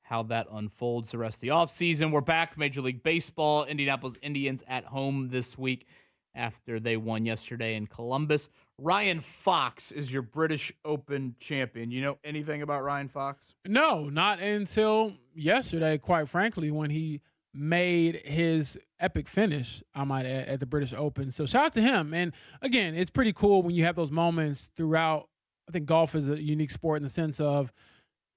how that unfolds the rest of the offseason. We're back. Major League Baseball. Indianapolis Indians at home this week after they won yesterday in Columbus. Ryan Fox is your British Open champion. You know anything about Ryan Fox? No, not until yesterday, quite frankly, when he made his epic finish, I might add, at the British Open. So shout out to him. And again, it's pretty cool when you have those moments throughout. I think golf is a unique sport in the sense of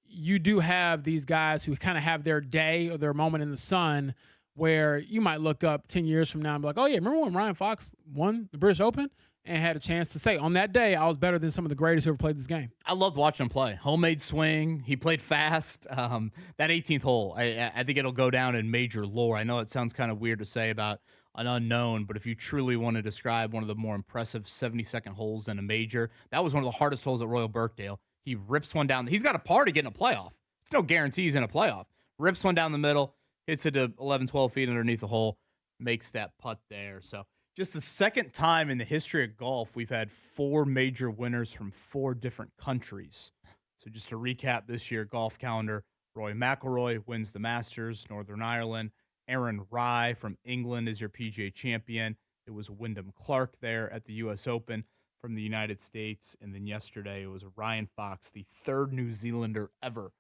you do have these guys who kind of have their day or their moment in the sun where you might look up 10 years from now and be like, oh, yeah, remember when Ryan Fox won the British Open and had a chance to say, on that day, I was better than some of the greatest who ever played this game. I loved watching him play. Homemade swing. He played fast. That 18th hole, I think it'll go down in major lore. I know it sounds kind of weird to say about an unknown, but if you truly want to describe one of the more impressive 72nd holes in a major, that was one of the hardest holes at Royal Birkdale. He rips one down. He's got a par to get in a playoff. There's no guarantees in a playoff. Rips one down the middle, hits it to 11, 12 feet underneath the hole, makes that putt there. So just the second time in the history of golf, we've had 4 major winners from 4 different countries. So just to recap this year golf calendar, Rory McIlroy wins the Masters, Northern Ireland. Aaron Rai from England is your PGA champion. It was Wyndham Clark there at the U.S. Open from the United States. And then yesterday it was Ryan Fox, the 3rd New Zealander ever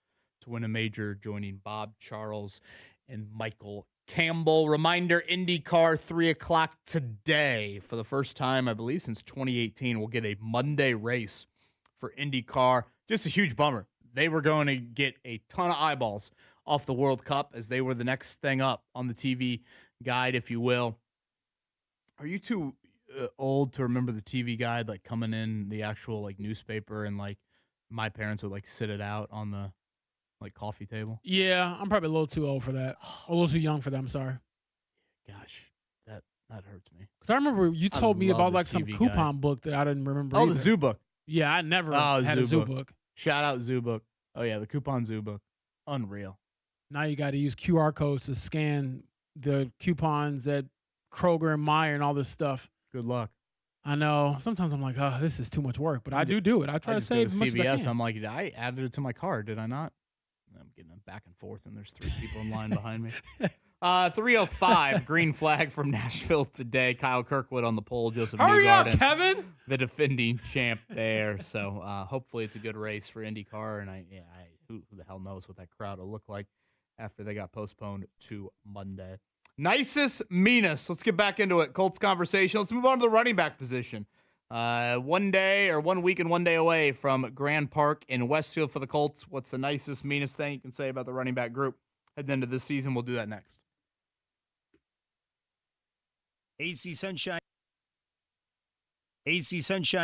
to win a major, joining Bob Charles and Michael Campbell. Reminder, IndyCar, 3 o'clock today. For the first time, I believe, since 2018, we'll get a Monday race for IndyCar. Just a huge bummer. They were going to get a ton of eyeballs off the World Cup as they were the next thing up on the TV guide, if you will. Are you too old to remember the TV guide, like coming in the actual like newspaper, and like my parents would like sit it out on the like coffee table? Yeah, I'm probably a little too old for that. A little too young for that. I'm sorry. Gosh, that hurts me. Because I remember you told me love about the like some TV coupon guide. book that I didn't remember. Oh, either. the Zoo Book. Yeah, I never Oh, had a Zoo Zoo Book. Book. Shout out Zoo Book. Oh yeah, the coupon Zoo Book. Unreal. Now you got to use QR codes to scan the coupons at Kroger and Meijer and all this stuff. Good luck. I know. Sometimes I'm like, oh, this is too much work, but I do it. I try to just go save as much CVS. as I can. I'm like, I added it to my card, did I not? I'm getting them back and forth, and there's 3 people in line behind me. 305, green flag from Nashville today. Kyle Kirkwood on the pole. Joseph Hurry up, Newgarden, Kevin. the defending champ there. So hopefully it's a good race for IndyCar. And who the hell knows what that crowd will look like after they got postponed to Monday. Nicest, meanest. Let's get back into it. Colts conversation. Let's move on to the running back position. 1 week and 1 day away from Grand Park in Westfield for the Colts. What's the nicest, meanest thing you can say about the running back group heading into this season? We'll do that next. AC Sunshine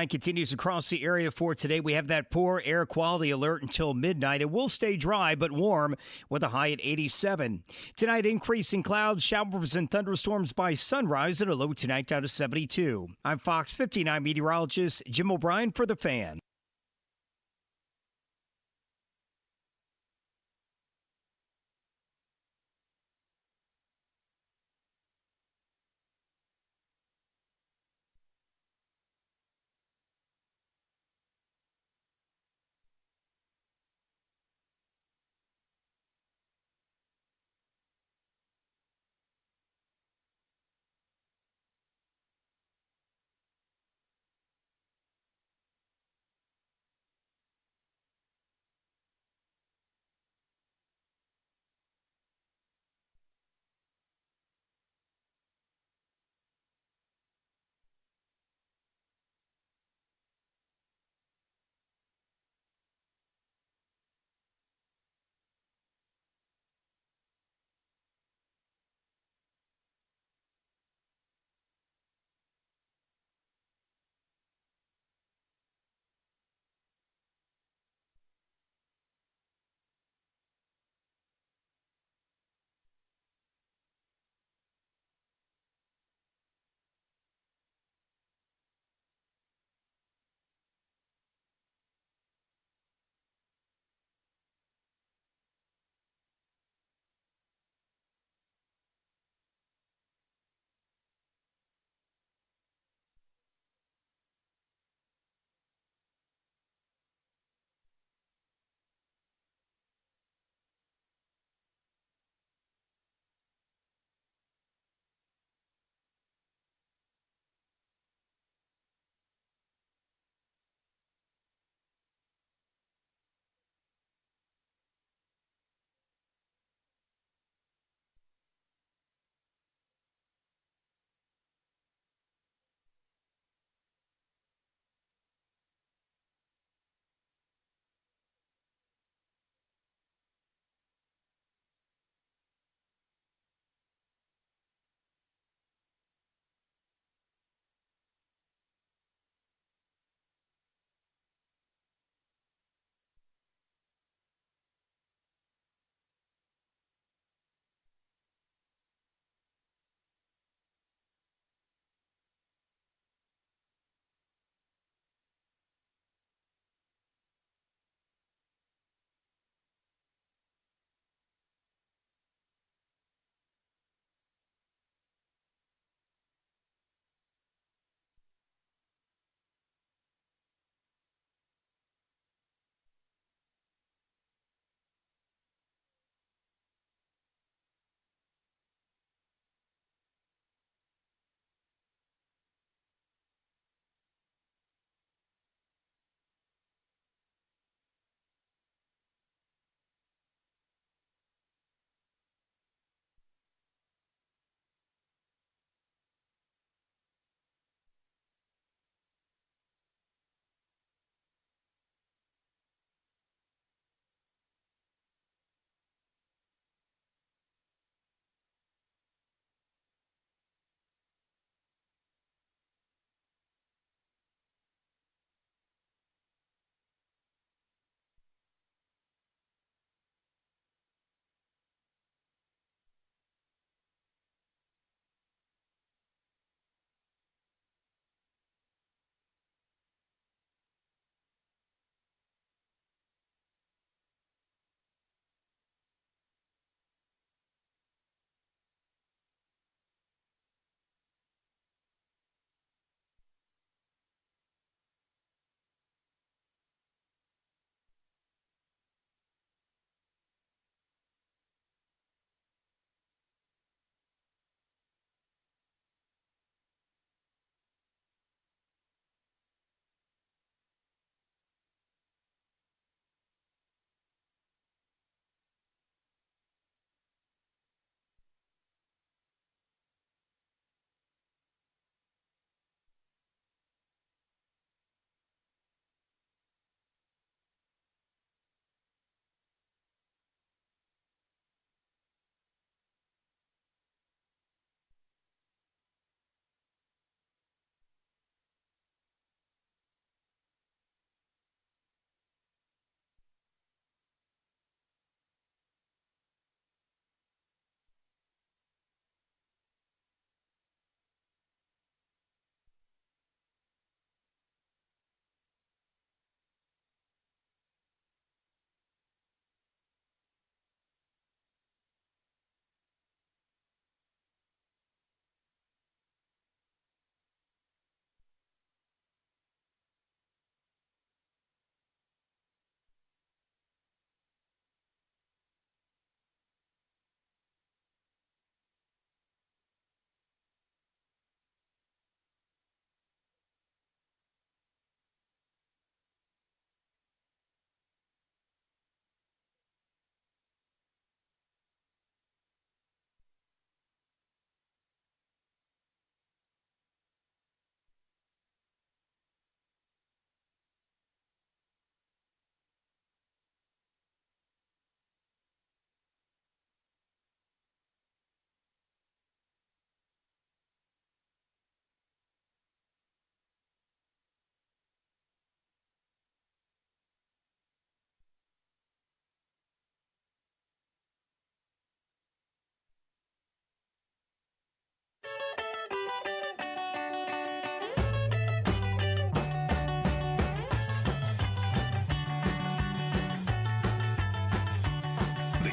continues across the area for today. We have that poor air quality alert until midnight. It will stay dry but warm with a high at 87. Tonight, increasing clouds, showers, and thunderstorms by sunrise and a low tonight down to 72. I'm Fox 59 meteorologist Jim O'Brien for The Fan.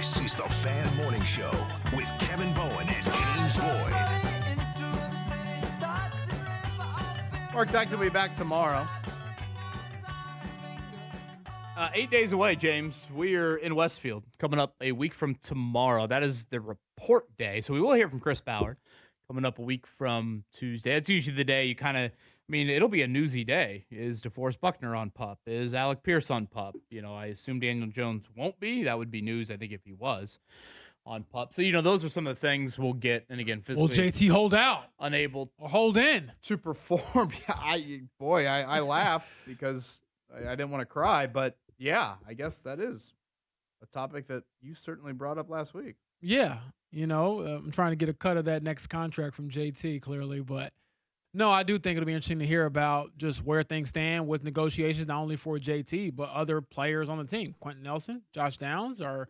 This is the Fan Morning Show with Kevin Bowen and James Boyd. Mark Dyke will be back tomorrow. 8 days away, James. We are in Westfield coming up a week from tomorrow. That is the report day. So we will hear from Chris Ballard coming up a week from Tuesday. It's usually the day you kind of, it'll be a newsy day. Is DeForest Buckner on PUP? Is Alec Pierce on PUP? I assume Daniel Jones won't be. That would be news, I think, if he was on PUP. So, those are some of the things we'll get. And again, physically. Will JT hold out? Unable or hold in to perform. I laugh because I didn't want to cry, but yeah, I guess that is a topic that you certainly brought up last week. Yeah. I'm trying to get a cut of that next contract from JT clearly, but no, I do think it'll be interesting to hear about just where things stand with negotiations, not only for JT, but other players on the team. Quentin Nelson, Josh Downs, are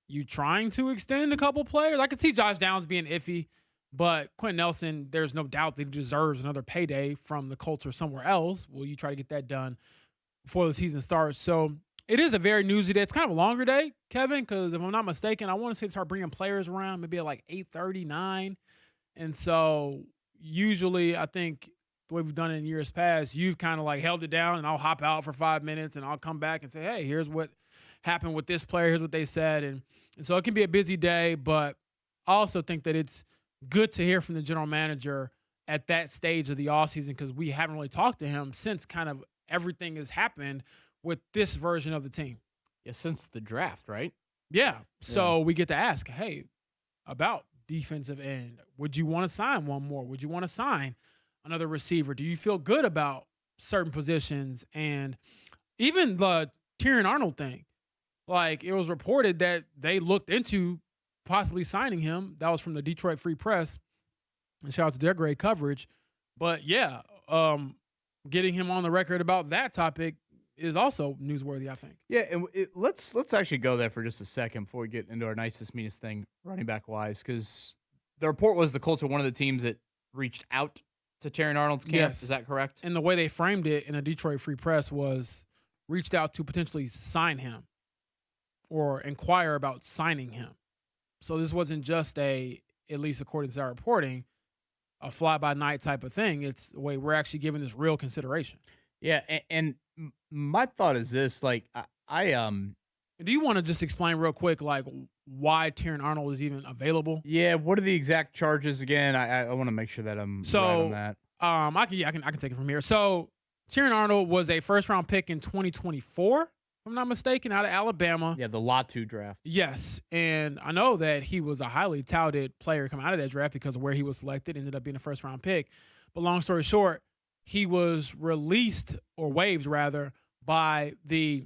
you trying to extend a couple players? I could see Josh Downs being iffy, but Quentin Nelson, there's no doubt that he deserves another payday from the Colts or somewhere else. Will you try to get that done before the season starts? So it is a very newsy day. It's kind of a longer day, Kevin, because if I'm not mistaken, I want to say start bringing players around maybe at like 8:30, 9. And so usually I think the way we've done it in years past, you've kind of like held it down and I'll hop out for 5 minutes and I'll come back and say, hey, here's what happened with this player. Here's what they said. And so it can be a busy day, but I also think that it's good to hear from the general manager at that stage of the offseason because we haven't really talked to him since kind of everything has happened with this version of the team. Yeah, since the draft, right? Yeah. So we get to ask, hey, about defensive end. Would you want to sign one more? Would you want to sign another receiver? Do you feel good about certain positions? And even the Tyrion Arnold thing, like it was reported that they looked into possibly signing him. That was from the Detroit Free Press. And shout out to their great coverage. But yeah, getting him on the record about that topic is also newsworthy, I think. Yeah, and let's actually go there for just a second before we get into our nicest, meanest thing running back wise, because the report was the Colts are one of the teams that reached out to Tyrion Arnold's camp. Yes. Is that correct? And the way they framed it in a Detroit Free Press was reached out to potentially sign him or inquire about signing him. So this wasn't just at least according to our reporting, a fly-by-night type of thing. It's the way we're actually giving this real consideration. Yeah, and my thought is this, like, do you want to just explain real quick, like, why Tyrion Arnold is even available? Yeah, what are the exact charges again? I want to make sure that I'm right on that. I can take it from here. So Tyrion Arnold was a first-round pick in 2024, if I'm not mistaken, out of Alabama. Yeah, the Latu draft. Yes, and I know that he was a highly touted player coming out of that draft because of where he was selected, ended up being a first-round pick. But long story short, he was released, or waived rather, by the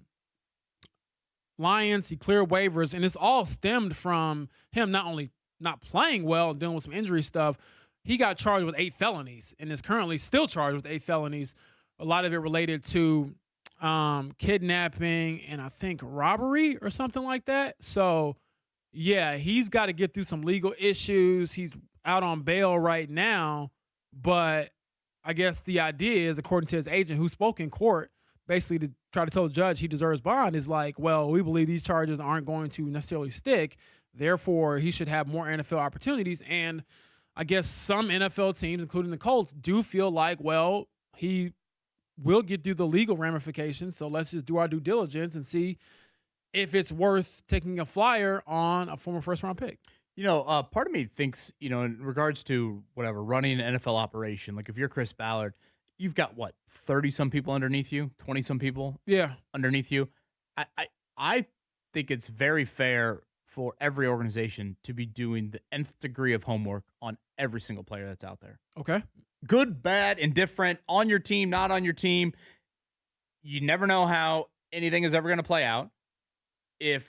Lions. He cleared waivers, and it's all stemmed from him not only not playing well and dealing with some injury stuff, he got charged with 8 felonies and is currently still charged with 8 felonies. A lot of it related to kidnapping and I think robbery or something like that. So, yeah, he's got to get through some legal issues. He's out on bail right now, but I guess the idea is, according to his agent who spoke in court, basically to try to tell the judge he deserves bond, is like, well, we believe these charges aren't going to necessarily stick. Therefore, he should have more NFL opportunities. And I guess some NFL teams, including the Colts, do feel like, well, he will get through the legal ramifications. So let's just do our due diligence and see if it's worth taking a flyer on a former first-round pick. Part of me thinks, in regards to whatever, running an NFL operation, like if you're Chris Ballard, you've got, 30-some people underneath you, 20-some people underneath you. I think it's very fair for every organization to be doing the nth degree of homework on every single player that's out there. Okay. Good, bad, indifferent, on your team, not on your team. You never know how anything is ever going to play out. If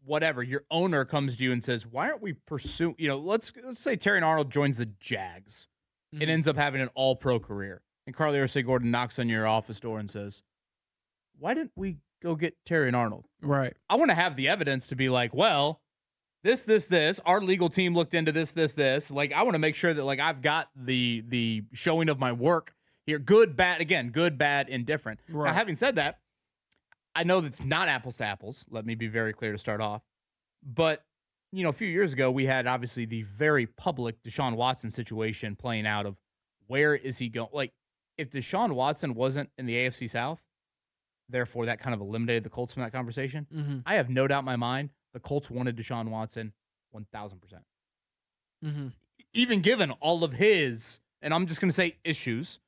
your owner comes to you and says, why aren't we pursuing, let's say Tyrion Arnold joins the Jags and ends up having an all-pro career. And Carly Gordon knocks on your office door and says, why didn't we go get Tyrion Arnold? Right. I want to have the evidence to be like, well, this, our legal team looked into this. Like, I want to make sure that, like, I've got the showing of my work here. Good, bad, indifferent. Right. Now, having said that, I know that's not apples to apples. Let me be very clear to start off. But, a few years ago, we had obviously the very public Deshaun Watson situation playing out of where is he going? Like, if Deshaun Watson wasn't in the AFC South, therefore that kind of eliminated the Colts from that conversation. Mm-hmm. I have no doubt in my mind the Colts wanted Deshaun Watson 1,000%. Mm-hmm. Even given all of his, and I'm just going to say issues,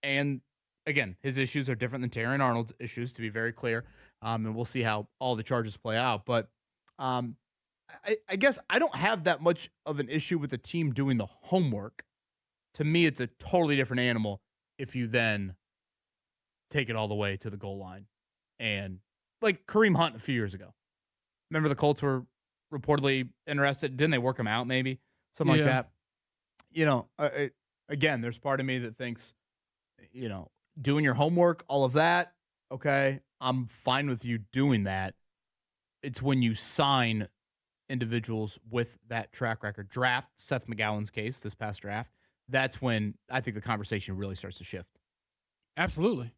and again, his issues are different than Terran Arnold's issues, to be very clear. And we'll see how all the charges play out. But I guess I don't have that much of an issue with the team doing the homework. To me, it's a totally different animal if you then take it all the way to the goal line. And like Kareem Hunt a few years ago. Remember the Colts were reportedly interested? Didn't they work him out maybe? Something like that. Again, there's part of me that thinks, doing your homework, all of that, okay, I'm fine with you doing that. It's when you sign individuals with that track record. Draft, Seth McGowan's case, this past draft, that's when I think the conversation really starts to shift. Absolutely.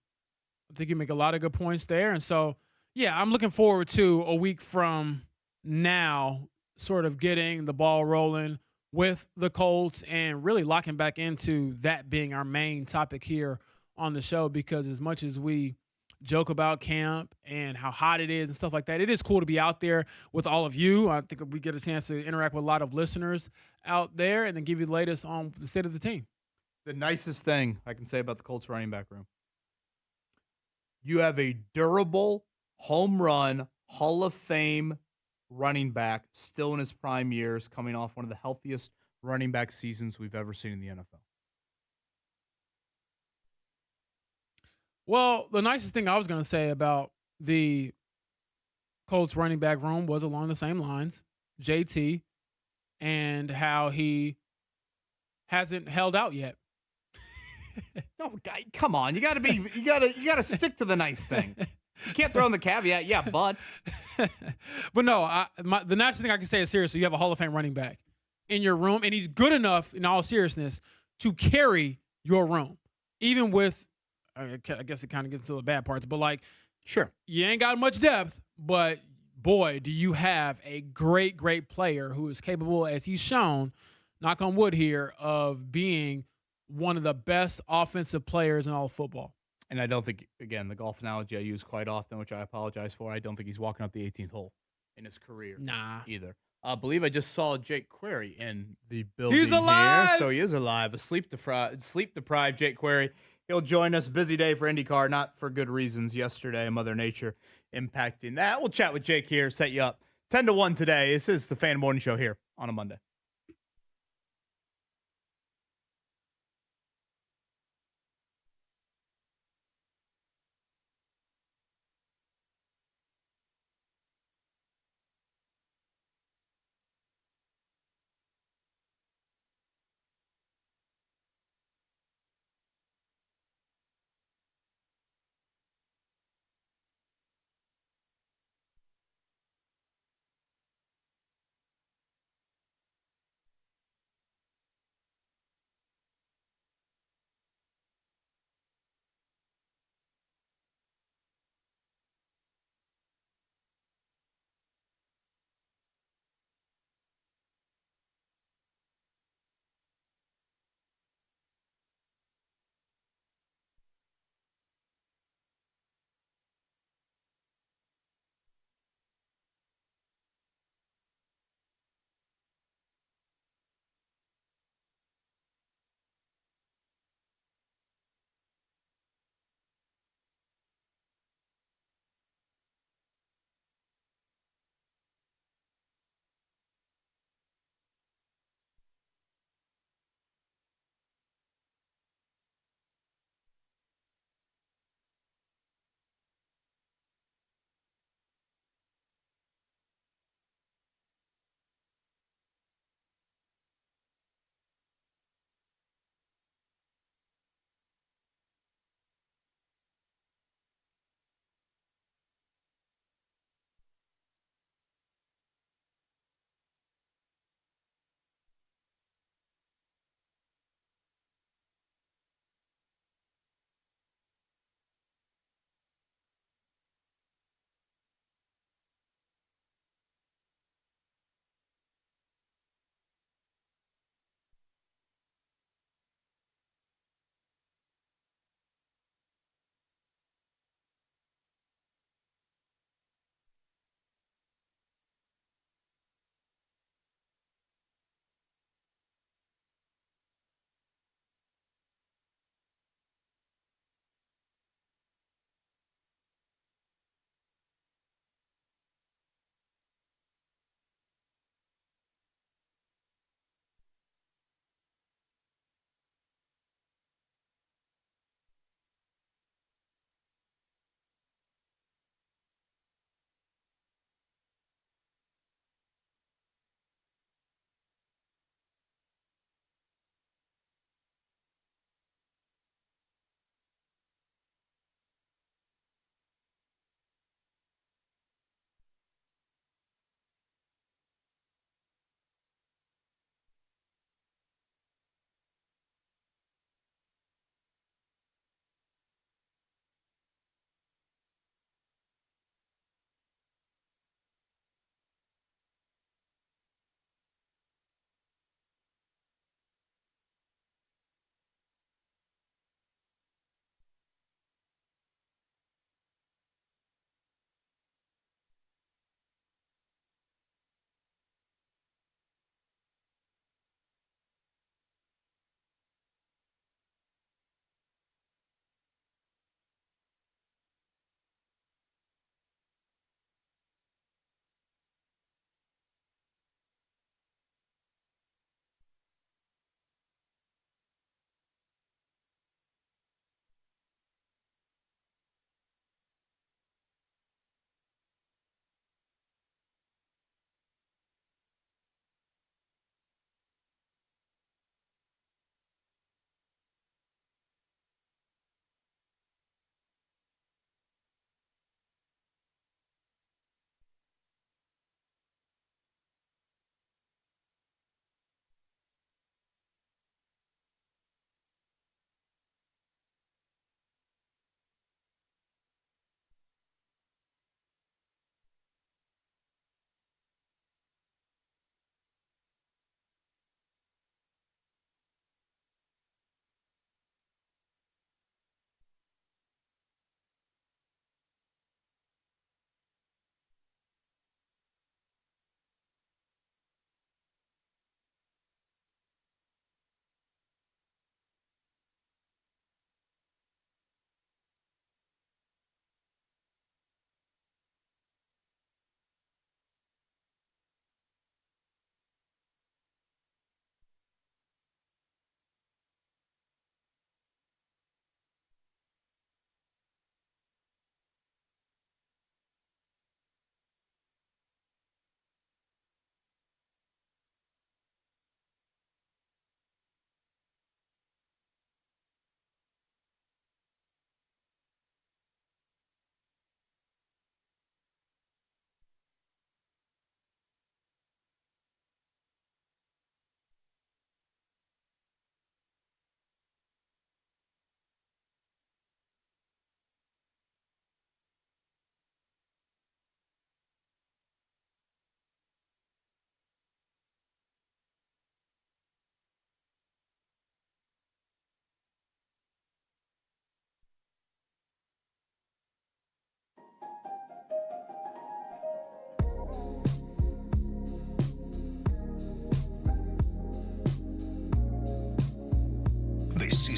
I think you make a lot of good points there. And so, yeah, I'm looking forward to a week from now sort of getting the ball rolling with the Colts and really locking back into that being our main topic here on the show, because as much as we joke about camp and how hot it is and stuff like that, it is cool to be out there with all of you. I think we get a chance to interact with a lot of listeners out there and then give you the latest on the state of the team. The nicest thing I can say about the Colts running back room, you have a durable, home run, Hall of Fame running back still in his prime years, coming off one of the healthiest running back seasons we've ever seen in the NFL. Well, the nicest thing I was going to say about the Colts running back room was along the same lines, JT, and how he hasn't held out yet. No, guy, come on. You gotta stick to the nice thing. You can't throw in the caveat, yeah, but. But no, the nicest thing I can say is seriously, you have a Hall of Fame running back in your room, and he's good enough, in all seriousness, to carry your room. Even with, I guess it kind of gets to the bad parts, but like, sure, you ain't got much depth, but boy, do you have a great, great player who is capable, as he's shown, knock on wood here, of being one of the best offensive players in all of football. And I don't think, again, the golf analogy I use quite often, which I apologize for, I don't think he's walking up the 18th hole in his career. Nah. Either. I believe I just saw Jake Query in the building. He's alive! Here, so he is alive. A sleep-deprived Jake Query. He'll join us. Busy day for IndyCar, not for good reasons. Yesterday, Mother Nature impacting that. We'll chat with Jake here, set you up. 10-1 today. This is the Fan Morning Show here on a Monday.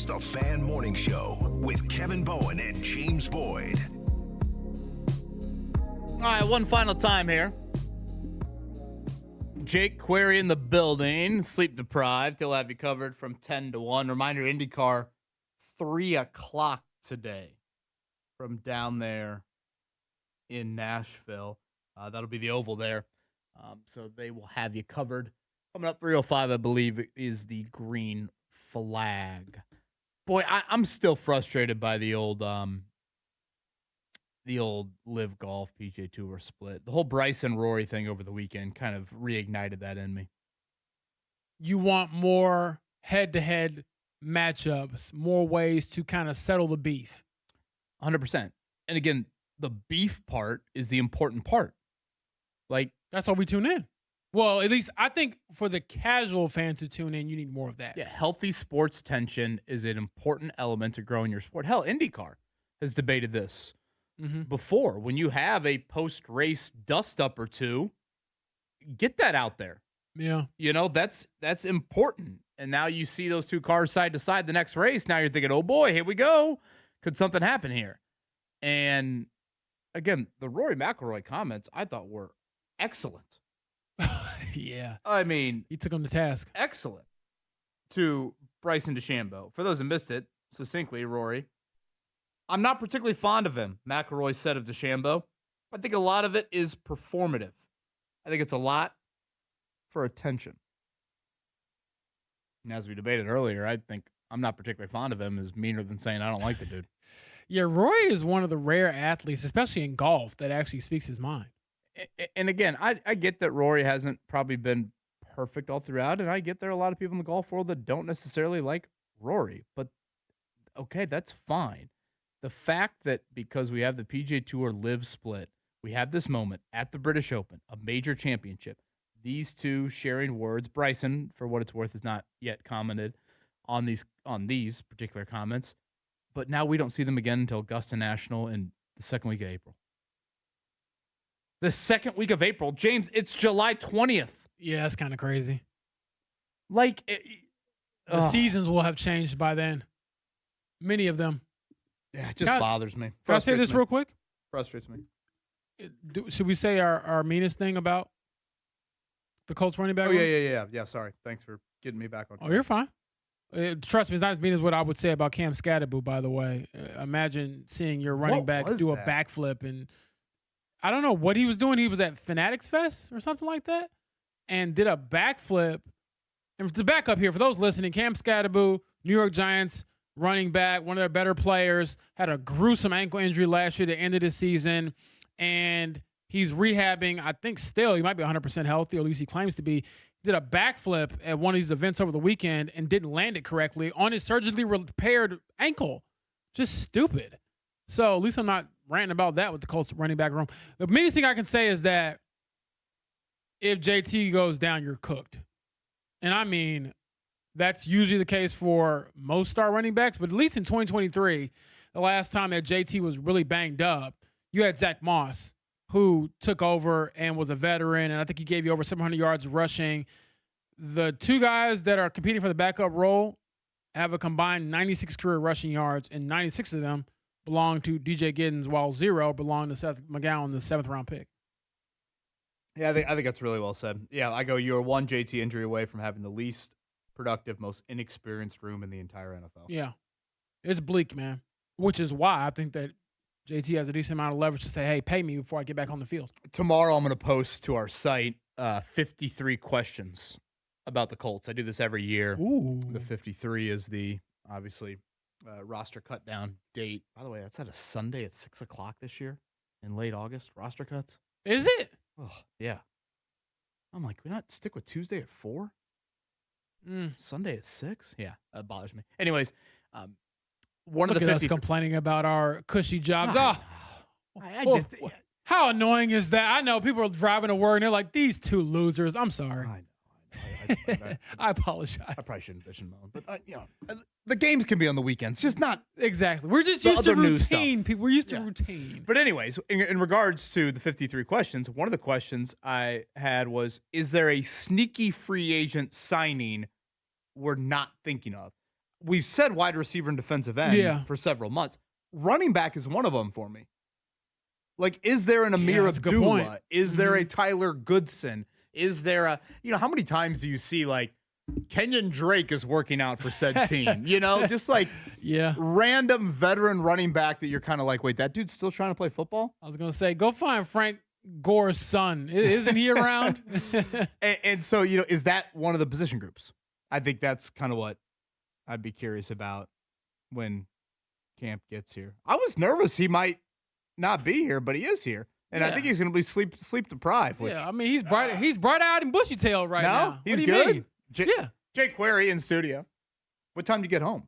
is the Fan Morning Show with Kevin Bowen and James Boyd. All right, one final time here. Jake Query in the building, sleep deprived. He'll have you covered from 10 to 1. Reminder, IndyCar, 3 o'clock today from down there in Nashville. That'll be the oval there. So they will have you covered. Coming up 3:05, I believe, is the green flag. Boy, I'm still frustrated by the old Live Golf PGA Tour split. The whole Bryson Rory thing over the weekend kind of reignited that in me. You want more head-to-head matchups, more ways to kind of settle the beef. 100%. And again, the beef part is the important part. Like, that's why we tune in. Well, at least I think for the casual fans to tune in, you need more of that. yeah, healthy sports tension is an important element to growing your sport. Hell, IndyCar has debated this before. When you have a post-race dust-up or two, get that out there. Yeah. You know, that's important. And now you see those two cars side to side the next race. Now you're thinking, oh, boy, here we go. Could something happen here? And, again, the Rory McIlroy comments I thought were excellent. Yeah. I mean, he took him to task. Excellent to Bryson DeChambeau. For those who missed it, succinctly, Rory, I'm not particularly fond of him, McIlroy said of DeChambeau. I think a lot of it is performative. I think it's a lot for attention. And as we debated earlier, I think I'm not particularly fond of him is meaner than saying I don't like the dude. Yeah, Roy is one of the rare athletes, especially in golf, that actually speaks his mind. And again, I get that Rory hasn't probably been perfect all throughout, and I get there are a lot of people in the golf world that don't necessarily like Rory. But, okay, that's fine. The fact that because we have the PGA Tour Live split, we have this moment at the British Open, a major championship, these two sharing words. Bryson, for what it's worth, has not yet commented on these particular comments. But now we don't see them again until Augusta National in the second week of April. The second week of April. James, it's July 20th. Yeah, that's kind of crazy. Like, the seasons will have changed by then. Many of them. Yeah, it just bothers me. Can I say this real quick? Frustrates me. Should we say our meanest thing about the Colts running back? Oh, yeah. Sorry. Thanks for getting me back on track. Oh, you're fine. Trust me, it's not as mean as what I would say about Cam Scatterboo, by the way. Imagine seeing your running back do a backflip, and I don't know what he was doing. He was at Fanatics Fest or something like that and did a backflip. And to back up here, for those listening, Cam Scatterboo, New York Giants running back, one of their better players, had a gruesome ankle injury last year at the end of the season, and he's rehabbing. I think still he might be 100% healthy, or at least he claims to be. Did a backflip at one of these events over the weekend and didn't land it correctly on his surgically repaired ankle. Just stupid. So at least I'm not ranting about that with the Colts running back room. The meanest thing I can say is that if JT goes down, you're cooked. And I mean, that's usually the case for most star running backs, but at least in 2023, the last time that JT was really banged up, you had Zach Moss, who took over and was a veteran, and I think he gave you over 700 yards rushing. The two guys that are competing for the backup role have a combined 96 career rushing yards, and 96 of them belong to DJ Giddens, while 0 belong to Seth McGowan, the 7th-round pick. Yeah, I think that's really well said. Yeah, I go, you're one JT injury away from having the least productive, most inexperienced room in the entire NFL. Yeah. It's bleak, man, which is why I think that JT has a decent amount of leverage to say, hey, pay me before I get back on the field. Tomorrow I'm going to post to our site 53 questions about the Colts. I do this every year. Ooh. The 53 is the, obviously, roster cut down date. By the way, that's at a Sunday at 6 o'clock this year in late August, roster cuts. Is it? Oh, yeah. I'm like, can we not stick with Tuesday at 4? Sunday at 6? Yeah, that bothers me. Anyways, one Look of the at us complaining about our cushy jobs. I how annoying is that? I know people are driving to work and they're like, these two losers. I'm sorry. I know. I apologize. I probably shouldn't bitch and moan, but the games can be on the weekends, just not exactly. We're just used to routine. People, we're used to routine. But anyways, in regards to the 53 questions, one of the questions I had was, is there a sneaky free agent signing we're not thinking of? we've said wide receiver and defensive end for several months. Running back is one of them for me. Like, is there an Amir Abdullah? Is there a Tyler Goodson? Is there a, how many times do you see like Kenyon Drake is working out for said team? Just like random veteran running back that you're kind of like, wait, that dude's still trying to play football? I was going to say, go find Frank Gore's son. Isn't he around? and so, is that one of the position groups? I think that's kind of what I'd be curious about when Camp gets here. I was nervous he might not be here, but he is here. And I think he's going to be sleep deprived. Which, I mean, he's bright eyed and bushy tailed right now. He's good. Jake Query in studio. What time do you get home?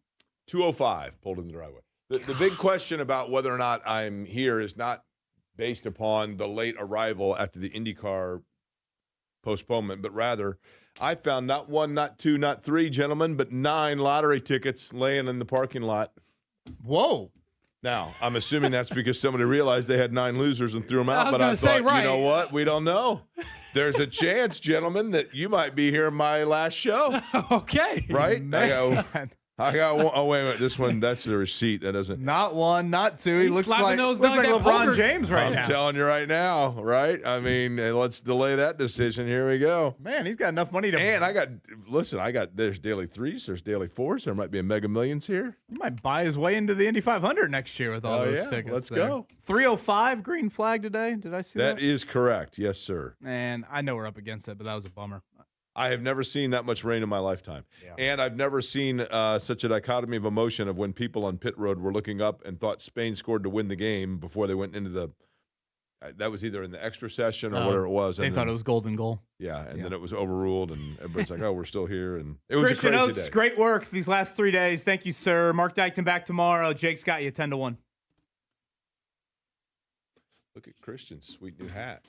2:05, pulled in the driveway. The big question about whether or not I'm here is not based upon the late arrival after the IndyCar postponement, but rather I found not 1, not 2, not 3, gentlemen, but 9 lottery tickets laying in the parking lot. Whoa. Now, I'm assuming that's because somebody realized they had 9 losers and threw them out. But I say, thought, you know what? We don't know. There's a chance, gentlemen, that you might be here my last show. Okay. Right? I got one. Oh, wait a minute. This one, that's the receipt. That doesn't. Not 1, not 2. He looks like those LeBron poker. James right now. I'm telling you right now, right? I mean, let's delay that decision. Here we go. Man, he's got enough money to. And there's daily 3s, there's daily 4s. There might be a Mega Millions here. He might buy his way into the Indy 500 next year with all those tickets. Let's go. 305 green flag today. Did I see that? That is correct. Yes, sir. And I know we're up against it, but that was a bummer. I have never seen that much rain in my lifetime. Yeah. And I've never seen such a dichotomy of emotion of when people on pit road were looking up and thought Spain scored to win the game before they went into the that was either in the extra session or whatever it was. They thought it was golden goal. Yeah, and then it was overruled, and everybody's like, oh, we're still here. And it was Christian a crazy Oates, day. Great work these last 3 days. Thank you, sir. Mark Dykton back tomorrow. Jake's got you 10-1. Look at Christian's sweet new hat.